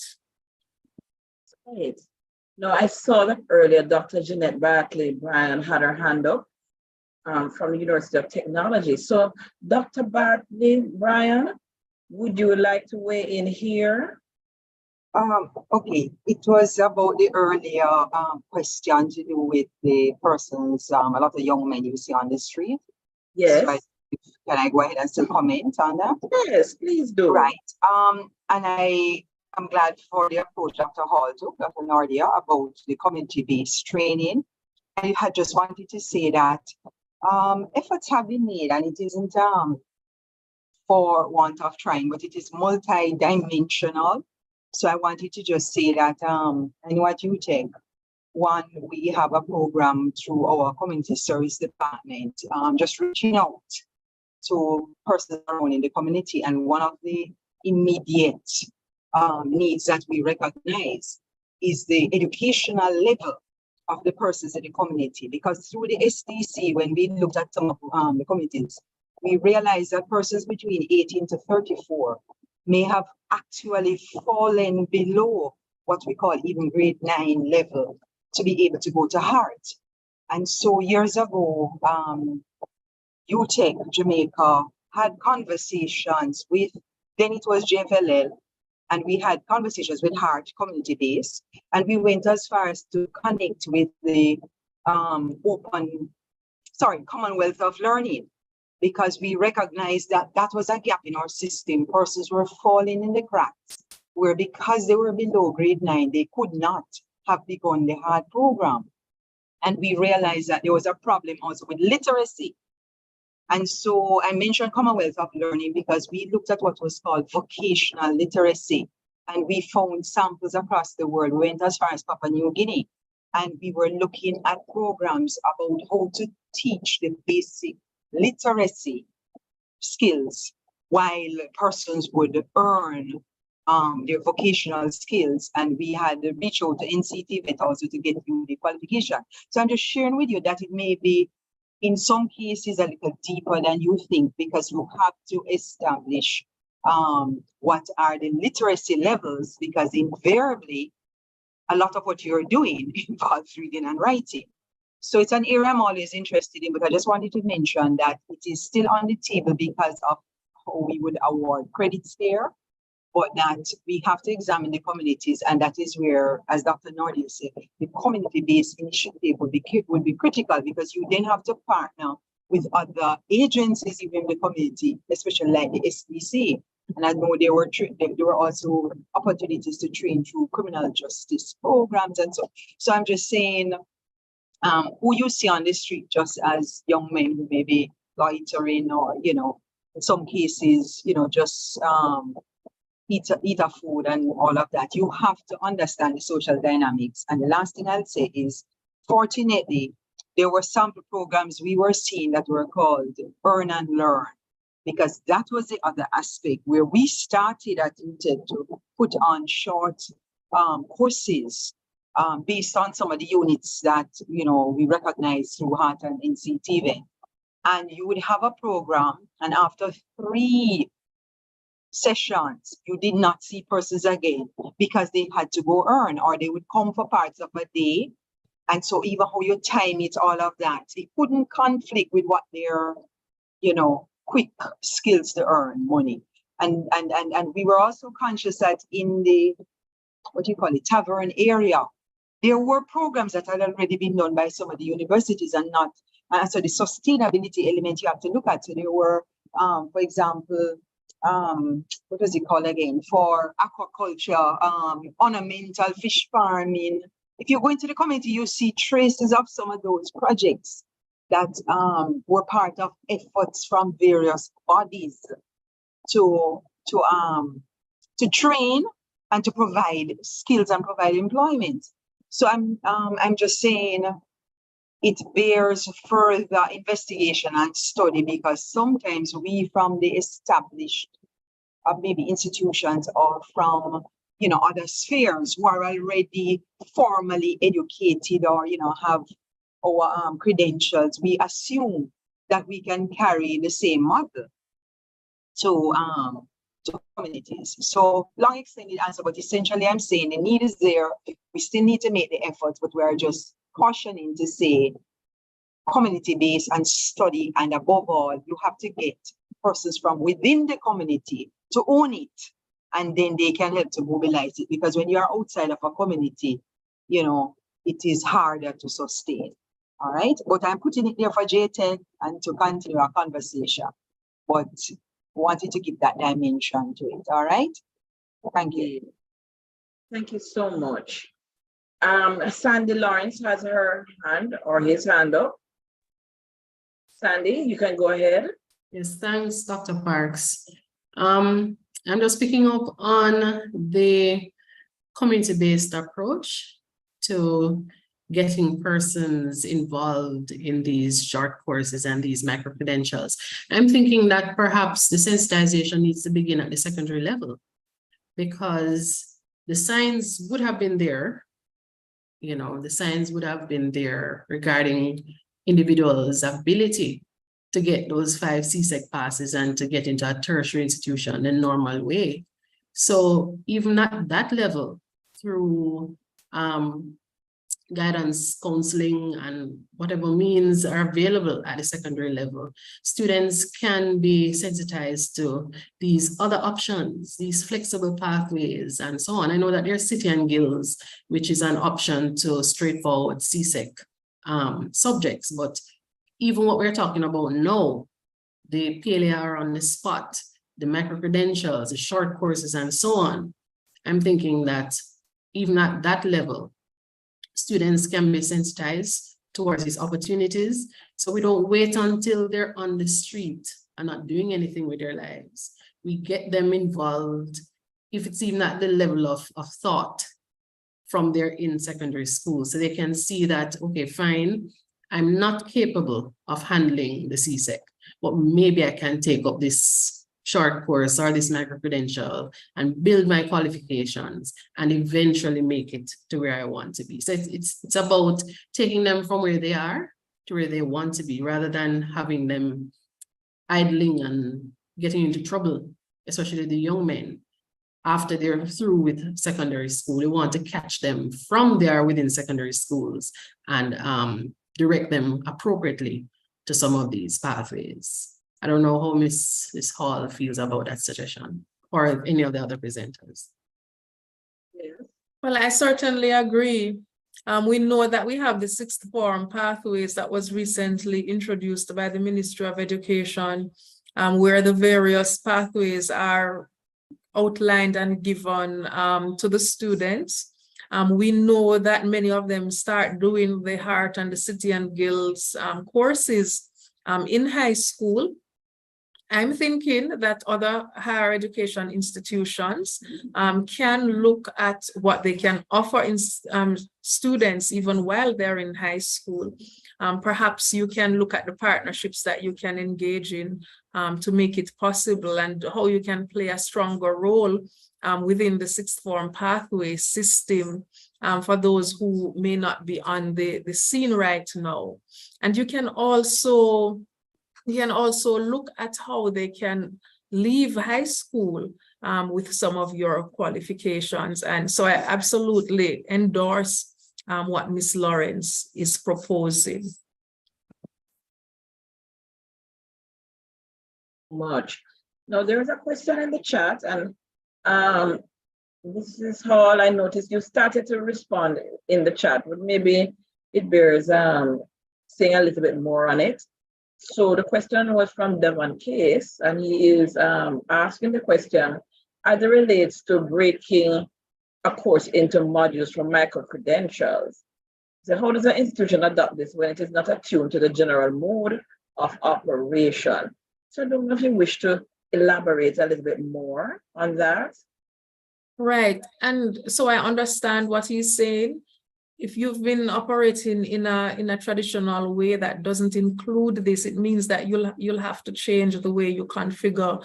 Great. No, I saw that earlier Dr. Jeanette Bartley Bryan had her hand up from the University of Technology. So Dr. Bartley Bryan, would you like to weigh in here? Okay, it was about the earlier question to do with the persons, a lot of young men you see on the street. Yes. So can I go ahead and still comment on that? Yes, please do. Right. And I'm glad for the approach Dr. Hall took, Dr. Nordia, about the community-based training. I had just wanted to say that efforts have been made, and it isn't for want of trying, but it is multi-dimensional. So I wanted to just say that I know at JTEC, one, we have a program through our community service department, just reaching out to persons around in the community. And one of the immediate needs that we recognize is the educational level of the persons in the community. Because through the SDC, when we looked at some of the communities, we realized that persons between 18 to 34 may have actually fallen below what we call even grade 9 level to be able to go to heart. And so years ago, JTEC Jamaica had conversations with, then it was JFLL, and we had conversations with Heart Community Base, and we went as far as to connect with the Commonwealth of Learning, because we recognized that that was a gap in our system. Persons were falling in the cracks, where because they were below grade 9, they could not have begun the hard program. And we realized that there was a problem also with literacy. And so I mentioned Commonwealth of Learning because we looked at what was called vocational literacy, and we found samples across the world. We went as far as Papua New Guinea, and we were looking at programs about how to teach the basic literacy skills while persons would earn their vocational skills. And we had to reach out to NCTVET also to get you the qualification. So I'm just sharing with you that it may be in some cases a little deeper than you think, because you have to establish what are the literacy levels, because invariably a lot of what you're doing involves reading and writing. So it's an area I'm always interested in, but I just wanted to mention that it is still on the table because of how we would award credits there, but that we have to examine the communities, and that is where, as Dr. Nordia said, the community-based initiative would be critical, because you then have to partner with other agencies in the community, especially like the SDC. And I know there were also opportunities to train through criminal justice programs and so. So I'm just saying, who you see on the street just as young men who may be loitering, or, you know, in some cases, you know, just eat a food and all of that. You have to understand the social dynamics. And the last thing I'll say is, fortunately, there were sample programs we were seeing that were called Earn and Learn, because that was the other aspect where we started at JTEC to put on short courses based on some of the units that, you know, we recognize through Heart and NCTVET. And you would have a program, and after 3 sessions, you did not see persons again because they had to go earn, or they would come for parts of a day. And so even how you time it, all of that, it couldn't conflict with what their, you know, quick skills to earn money. And we were also conscious that in the, what you call it, tavern area, there were programs that had already been done by some of the universities and not, and so the sustainability element you have to look at. So there were, for example, what was it called again? For aquaculture, ornamental fish farming. If you go into the community, you see traces of some of those projects that were part of efforts from various bodies to train and to provide skills and provide employment. So I'm just saying it bears further investigation and study, because sometimes we from the established maybe institutions or from other spheres who are already formally educated or have our credentials, we assume that we can carry the same model to communities. So long extended answer, but essentially I'm saying the need is there. We still need to make the efforts, but we are just cautioning to say community-based and study, and above all, you have to get persons from within the community to own it, and then they can help to mobilize it, because when you are outside of a community, it is harder to sustain. All right, but I'm putting it there for JTEC and to continue our conversation, but wanted to give that dimension to it. All right, thank you. Thank you so much. Sandy Lawrence has her hand or his hand up. Sandy, you can go ahead. Yes, thanks, Dr. Parks. I'm just picking up on the community-based approach to getting persons involved in these short courses and these micro-credentials. I'm thinking that perhaps the sensitization needs to begin at the secondary level, because the signs would have been there, the signs would have been there regarding individuals' ability to get those 5 CSEC passes and to get into a tertiary institution in a normal way. So even at that level, through guidance, counseling, and whatever means are available at the secondary level, students can be sensitized to these other options, these flexible pathways, and so on. I know that there's City and Guilds, which is an option to straightforward CSEC subjects, but even what we're talking about now, the PLAR on the spot, the micro-credentials, the short courses, and so on, I'm thinking that even at that level, students can be sensitized towards these opportunities. So we don't wait until they're on the street and not doing anything with their lives. We get them involved, if it's even at the level of thought, from their in secondary school, so they can see that, okay, fine, I'm not capable of handling the CSEC, but maybe I can take up this short course or this micro-credential and build my qualifications and eventually make it to where I want to be. So it's about taking them from where they are to where they want to be, rather than having them idling and getting into trouble, especially the young men. After they're through with secondary school, we want to catch them from there within secondary schools and direct them appropriately to some of these pathways. I don't know how Ms. Hall feels about that suggestion, or any of the other presenters. Yes. Well, I certainly agree. We know that we have the 6th form pathways that was recently introduced by the Ministry of Education, where the various pathways are outlined and given to the students. We know that many of them start doing the Heart and the City and Guilds courses in high school. I'm thinking that other higher education institutions can look at what they can offer in students even while they're in high school. Perhaps you can look at the partnerships that you can engage in to make it possible, and how you can play a stronger role within the 6th form pathway system for those who may not be on the scene right now. And you can also look at how they can leave high school with some of your qualifications. And so I absolutely endorse what Ms. Lawrence is proposing. Much. Now there is a question in the chat, and Mrs. Hall, I noticed you started to respond in the chat, but maybe it bears saying a little bit more on it. So the question was from Devon Case, and he is asking the question as it relates to breaking a course into modules for micro-credentials. So how does the institution adopt this when it is not attuned to the general mode of operation? So I don't know if you wish to elaborate a little bit more on that. Right. And so I understand what he's saying. If you've been operating in a traditional way that doesn't include this, it means that you'll have to change the way you configure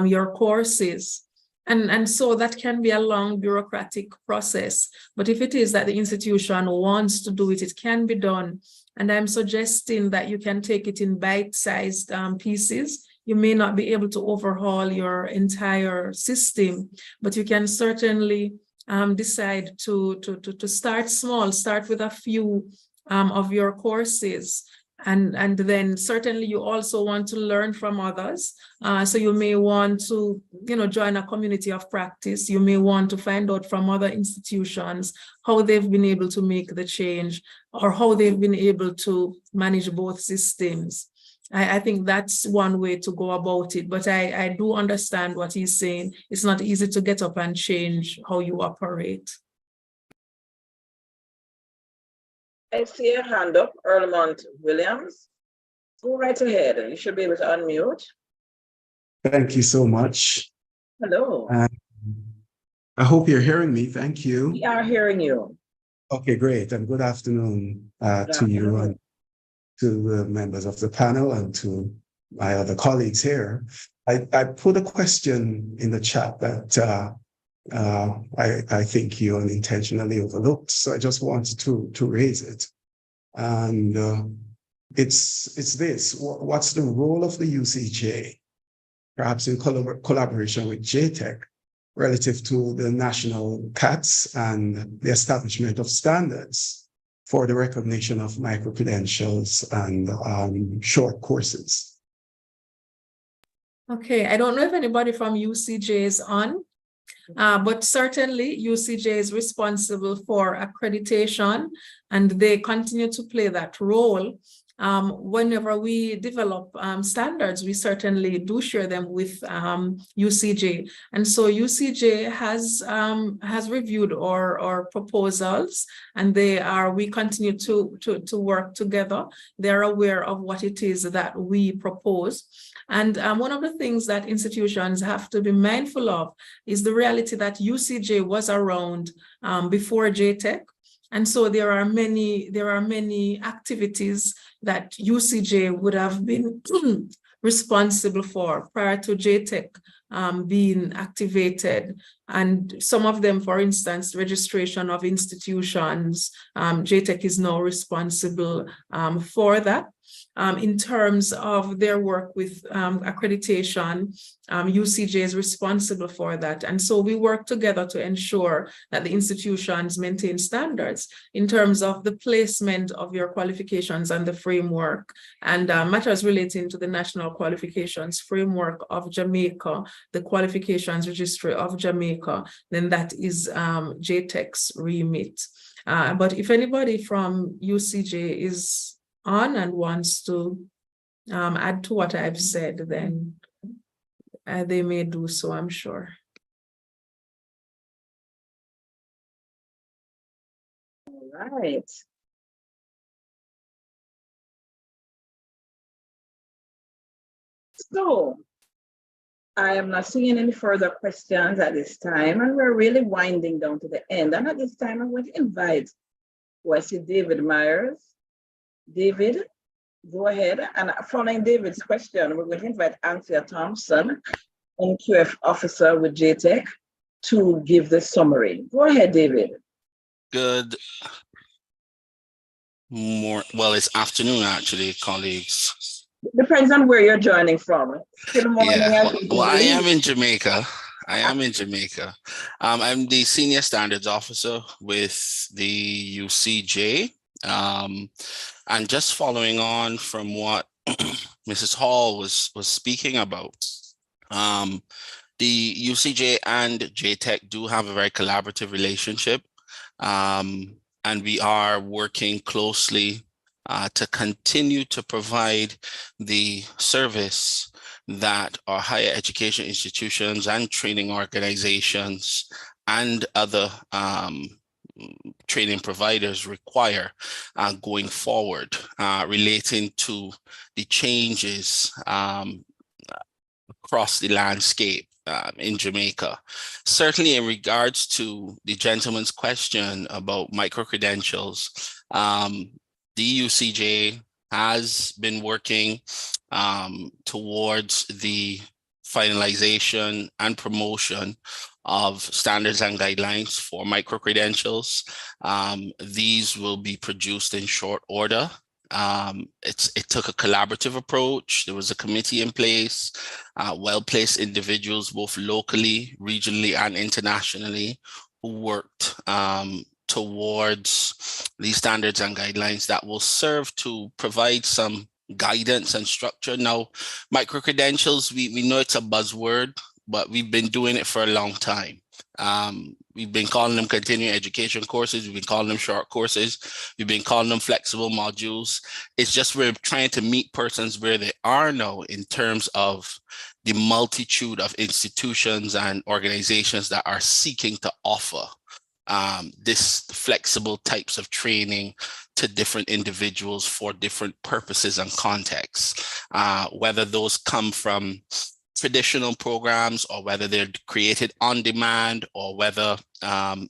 your courses. And so that can be a long bureaucratic process. But if it is that the institution wants to do it, it can be done. And I'm suggesting that you can take it in bite-sized pieces. You may not be able to overhaul your entire system, but you can certainly decide to start small, start with a few of your courses. And then certainly you also want to learn from others. So you may want to, join a community of practice. You may want to find out from other institutions how they've been able to make the change or how they've been able to manage both systems. I think that's one way to go about it, but I do understand what he's saying. It's not easy to get up and change how you operate. I see a hand up, Earlmont Williams. Go right ahead. You should be able to unmute. Thank you so much. Hello. I hope you're hearing me. Thank you. We are hearing you. Okay, great. And good afternoon to you and to the members of the panel and to my other colleagues here. I put a question in the chat that I think you unintentionally overlooked. So I just wanted to raise it. And it's this: what's the role of the UCJ, perhaps in collaboration with JTEC, relative to the national CATs and the establishment of standards for the recognition of micro-credentials and short courses? Okay, I don't know if anybody from UCJ is on. But certainly UCJ is responsible for accreditation and they continue to play that role. Whenever we develop standards, we certainly do share them with UCJ. And so UCJ has reviewed our proposals and we continue to work together. They're aware of what it is that we propose. And one of the things that institutions have to be mindful of is the reality that UCJ was around before JTEC. And so there are many activities that UCJ would have been responsible for prior to JTEC being activated. And some of them, for instance, registration of institutions, JTEC is now responsible for that. In terms of their work with accreditation, UCJ is responsible for that. And so we work together to ensure that the institutions maintain standards in terms of the placement of your qualifications and the framework and matters relating to the National Qualifications Framework of Jamaica, the Qualifications Registry of Jamaica, then that is JTEC's remit. But if anybody from UCJ is on and wants to add to what I've said, then they may do so, I'm sure. All right. So I am not seeing any further questions at this time, and we're really winding down to the end. And at this time, I'm going to invite, I see David Myers. David, go ahead. And following David's question, we're going to invite Anthea Thompson, NQF officer with JTEC, to give the summary. Go ahead, David. Good morning. Well, it's afternoon, actually, colleagues. Depends on where you're joining from. Good morning. Yeah. Well, I am in Jamaica. I'm the Senior Standards Officer with the UCJ. And just following on from what Mrs. Hall was speaking about, the UCJ and JTEC do have a very collaborative relationship, and we are working closely to continue to provide the service that our higher education institutions and training organizations and other training providers require going forward relating to the changes across the landscape in Jamaica. Certainly in regards to the gentleman's question about micro-credentials, the UCJ has been working towards the finalization and promotion of standards and guidelines for micro-credentials. These will be produced in short order. It took a collaborative approach. There was a committee in place, well-placed individuals, both locally, regionally, and internationally, who worked towards these standards and guidelines that will serve to provide some guidance and structure. Now, micro-credentials, we know it's a buzzword, but we've been doing it for a long time. We've been calling them continuing education courses. We've been calling them short courses. We've been calling them flexible modules. It's just we're trying to meet persons where they are now in terms of the multitude of institutions and organizations that are seeking to offer this flexible types of training to different individuals for different purposes and contexts, whether those come from traditional programs or whether they're created on demand or whether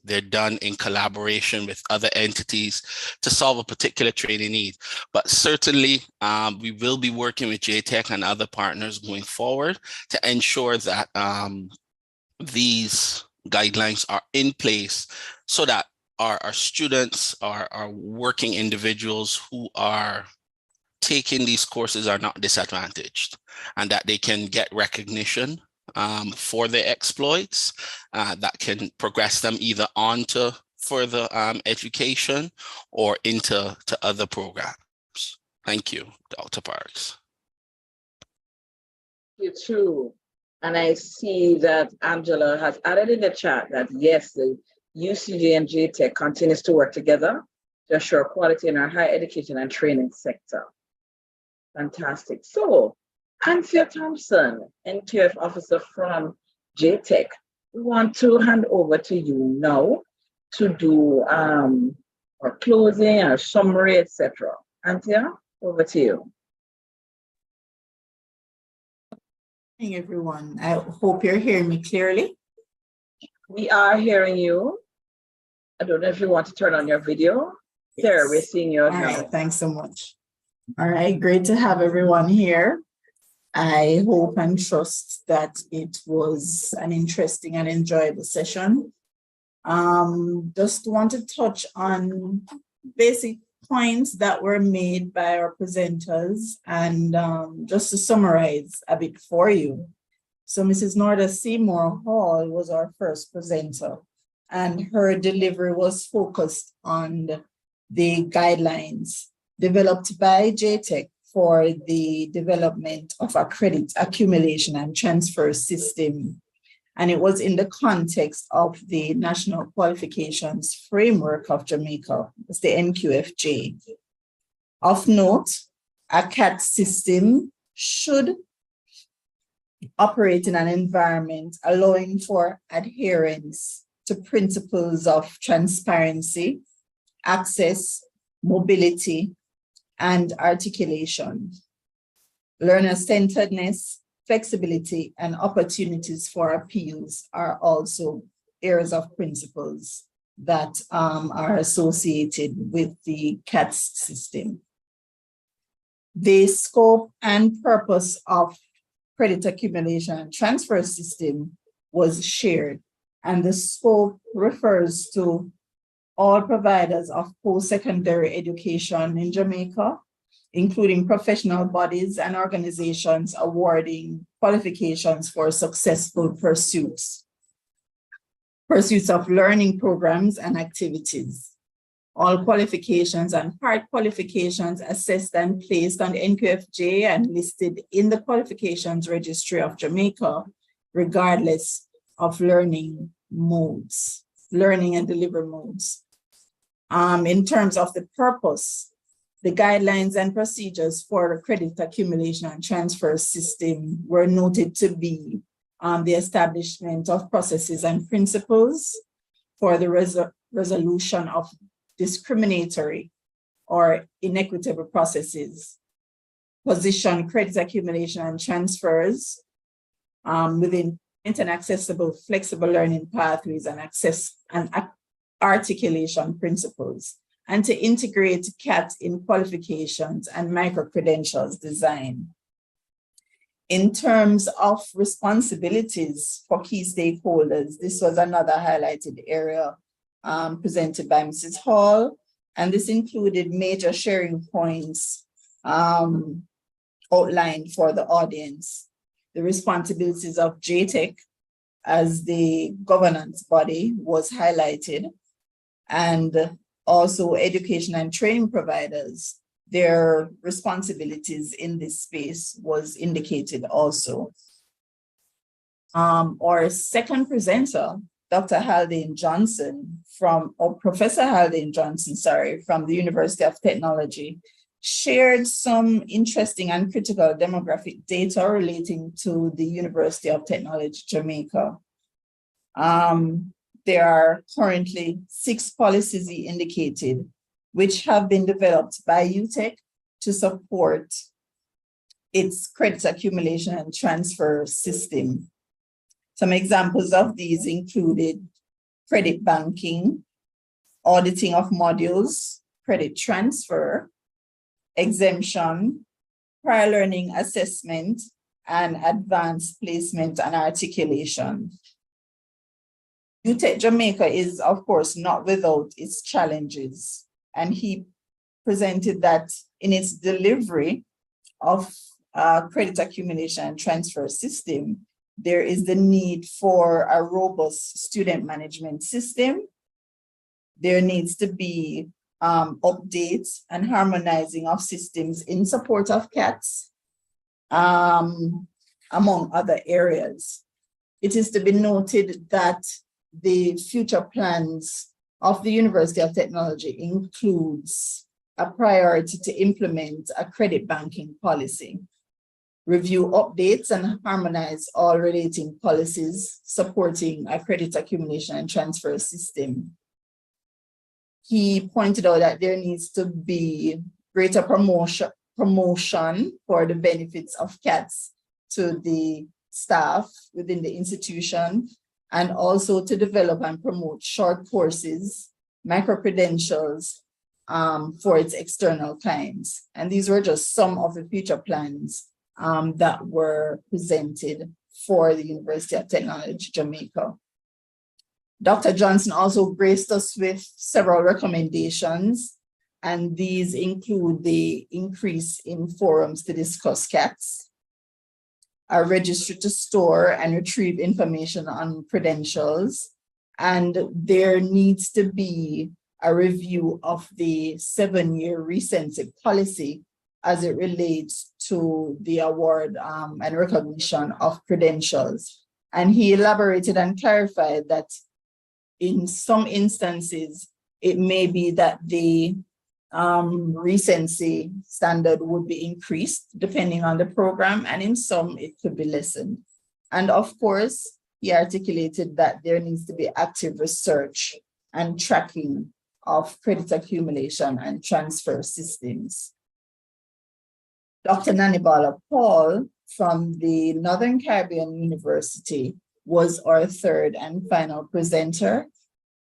they're done in collaboration with other entities to solve a particular training need. But certainly we will be working with JTEC and other partners going forward to ensure that these guidelines are in place so that our students, our working individuals who are taking these courses are not disadvantaged, and that they can get recognition for their exploits that can progress them either on to further education or into other programs. Thank you, Dr. Parks. You too. And I see that Angela has added in the chat that yes, the UCJ and JTEC continues to work together to assure quality in our higher education and training sector. Fantastic. So, Anthea Thompson, NQF officer from JTEC, we want to hand over to you now to do our closing, our summary, etc. Anthea, over to you. Good morning, everyone. I hope you're hearing me clearly. We are hearing you. I don't know if you want to turn on your video. Yes. There, we're seeing you. All right, thanks so much. All right, great to have everyone here. I hope and trust that it was an interesting and enjoyable session. Just want to touch on basic points that were made by our presenters and just to summarize a bit for you. So Mrs. Norda Seymour Hall was our first presenter, and her delivery was focused on the guidelines developed by JTEC for the development of a credit accumulation and transfer system. And it was in the context of the National Qualifications Framework of Jamaica, it's the NQFJ. Of note, a CAT system should operate in an environment allowing for adherence to principles of transparency, access, mobility, and articulation. Learner-centeredness, flexibility, and opportunities for appeals are also areas of principles that are associated with the CATS system. The scope and purpose of credit accumulation and transfer system was shared, and the scope refers to all providers of post-secondary education in Jamaica, including professional bodies and organizations awarding qualifications for successful pursuits of learning programs and activities. All qualifications and part qualifications assessed and placed on the NQFJ and listed in the Qualifications Registry of Jamaica, regardless of learning modes, learning and delivery modes. In terms of the purpose, the guidelines and procedures for the credit accumulation and transfer system were noted to be the establishment of processes and principles for the resolution of discriminatory or inequitable processes, position credit accumulation and transfers within and accessible, flexible learning pathways and access and articulation principles, and to integrate CAT in qualifications and micro-credentials design. In terms of responsibilities for key stakeholders, this was another highlighted area presented by Mrs. Hall, and this included major sharing points outlined for the audience. The responsibilities of JTEC as the governance body was highlighted, and also education and training providers, their responsibilities in this space was indicated also. Our second presenter, Dr. Haldane Johnson Professor Haldane Johnson, from the University of Technology, shared some interesting and critical demographic data relating to the University of Technology, Jamaica. There are currently 6 policies he indicated, which have been developed by UTEC to support its credit accumulation and transfer system. Some examples of these included credit banking, auditing of modules, credit transfer, exemption, prior learning assessment, and advanced placement and articulation. UTEC Jamaica is, of course, not without its challenges, and he presented that in its delivery of credit accumulation and transfer system, there is the need for a robust student management system. There needs to be updates and harmonizing of systems in support of CATs, among other areas. It is to be noted that the future plans of the University of Technology includes a priority to implement a credit banking policy, review updates and harmonize all relating policies supporting a credit accumulation and transfer system. He pointed out that there needs to be greater promotion for the benefits of CATs to the staff within the institution, and also to develop and promote short courses, micro-credentials for its external clients. And these were just some of the future plans that were presented for the University of Technology, Jamaica. Dr. Johnson also graced us with several recommendations, and these include the increase in forums to discuss CATs, a registry to store and retrieve information on credentials, and there needs to be a review of the 7-year recency policy as it relates to the award and recognition of credentials. And he elaborated and clarified that in some instances, it may be that the recency standard would be increased depending on the program, and in some it could be lessened. And of course, he articulated that there needs to be active research and tracking of credit accumulation and transfer systems. Dr. Nanibala Paul from the Northern Caribbean University was our third and final presenter.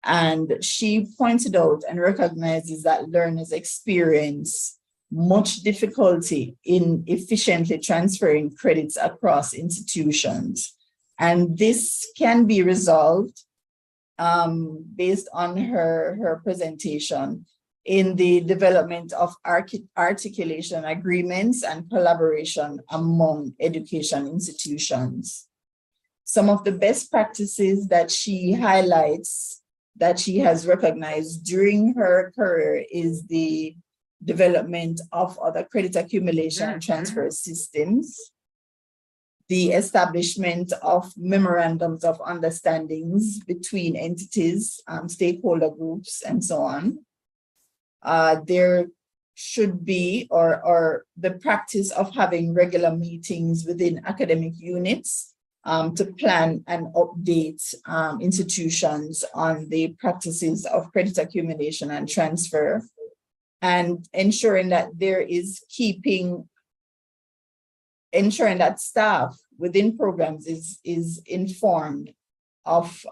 And she pointed out and recognizes that learners experience much difficulty in efficiently transferring credits across institutions. And this can be resolved based on her presentation in the development of articulation agreements and collaboration among education institutions. Some of the best practices that she highlights that she has recognized during her career is the development of other credit accumulation and transfer systems, the establishment of memorandums of understandings between entities, stakeholder groups, and so on. There should be, or the practice of having regular meetings within academic units to plan and update institutions on the practices of credit accumulation and transfer, and ensuring that ensuring that staff within programs is informed of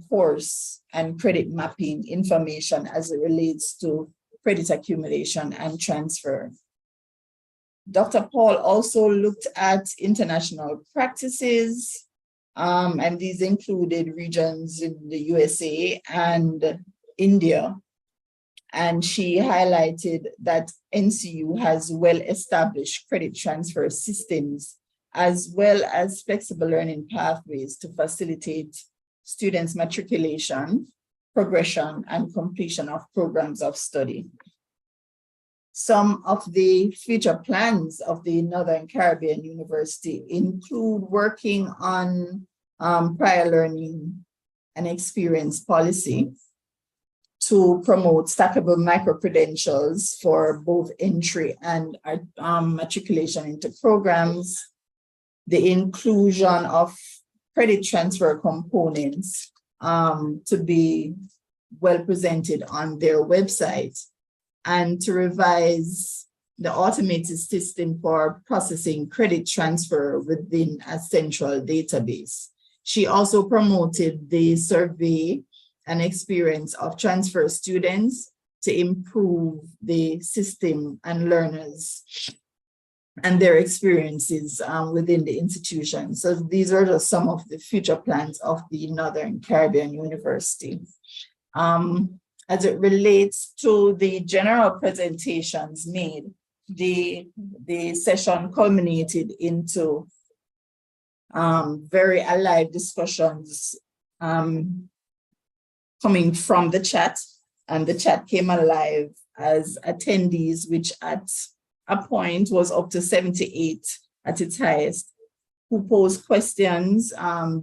course and credit mapping information as it relates to credit accumulation and transfer. Dr. Paul also looked at international practices, and these included regions in the USA and India. And she highlighted that NCU has well-established credit transfer systems, as well as flexible learning pathways to facilitate students' matriculation, progression, and completion of programs of study. Some of the future plans of the Northern Caribbean University include working on prior learning and experience policy to promote stackable micro-credentials for both entry and matriculation into programs, the inclusion of credit transfer components to be well presented on their website, and to revise the automated system for processing credit transfer within a central database. She also promoted the survey and experience of transfer students to improve the system and learners and their experiences within the institution. So these are just some of the future plans of the Northern Caribbean University. As it relates to the general presentations made, the session culminated into very alive discussions coming from the chat, and the chat came alive as attendees, which at a point was up to 78 at its highest, who posed questions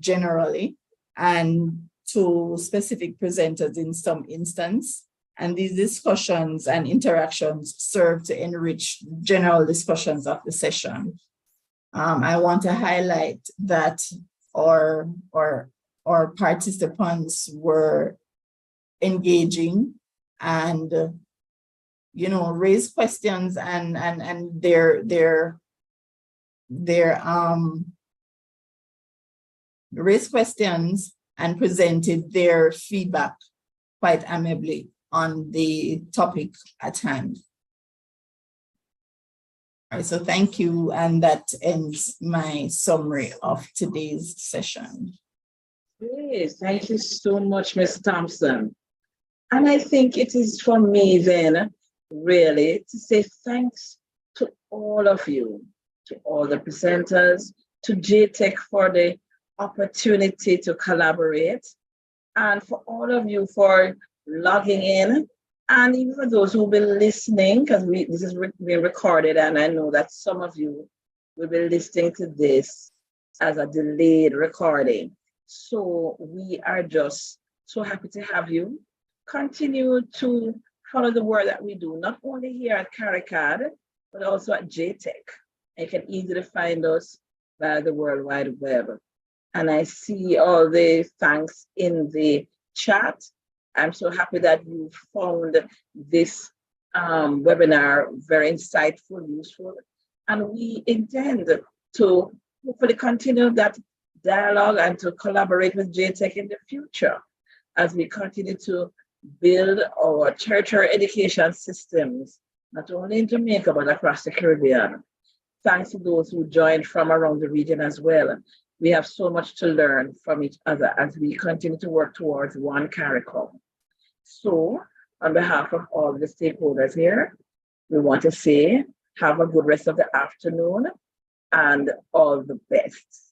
generally and to specific presenters in some instance. And these discussions and interactions serve to enrich general discussions of the session. I want to highlight that our participants were engaging and raise questions and raise questions and presented their feedback quite amicably on the topic at hand. All right, so thank you, and that ends my summary of today's session. Yes, thank you so much, Ms. Thompson. And I think it is for me then, really, to say thanks to all of you, to all the presenters, to JTEC for the opportunity to collaborate, and for all of you for logging in, and even for those who've been listening, because this is being recorded, and I know that some of you will be listening to this as a delayed recording. So we are just so happy to have you. Continue to follow the work that we do, not only here at CARICAD, but also at JTEC. You can easily find us via the World Wide Web. And I see all the thanks in the chat. I'm so happy that you found this webinar very insightful, useful. And we intend to hopefully continue that dialogue and to collaborate with JTEC in the future as we continue to build our tertiary education systems, not only in Jamaica, but across the Caribbean. Thanks to those who joined from around the region as well. We have so much to learn from each other as we continue to work towards one CARICOM. So, on behalf of all the stakeholders here, we want to say, have a good rest of the afternoon and all the best.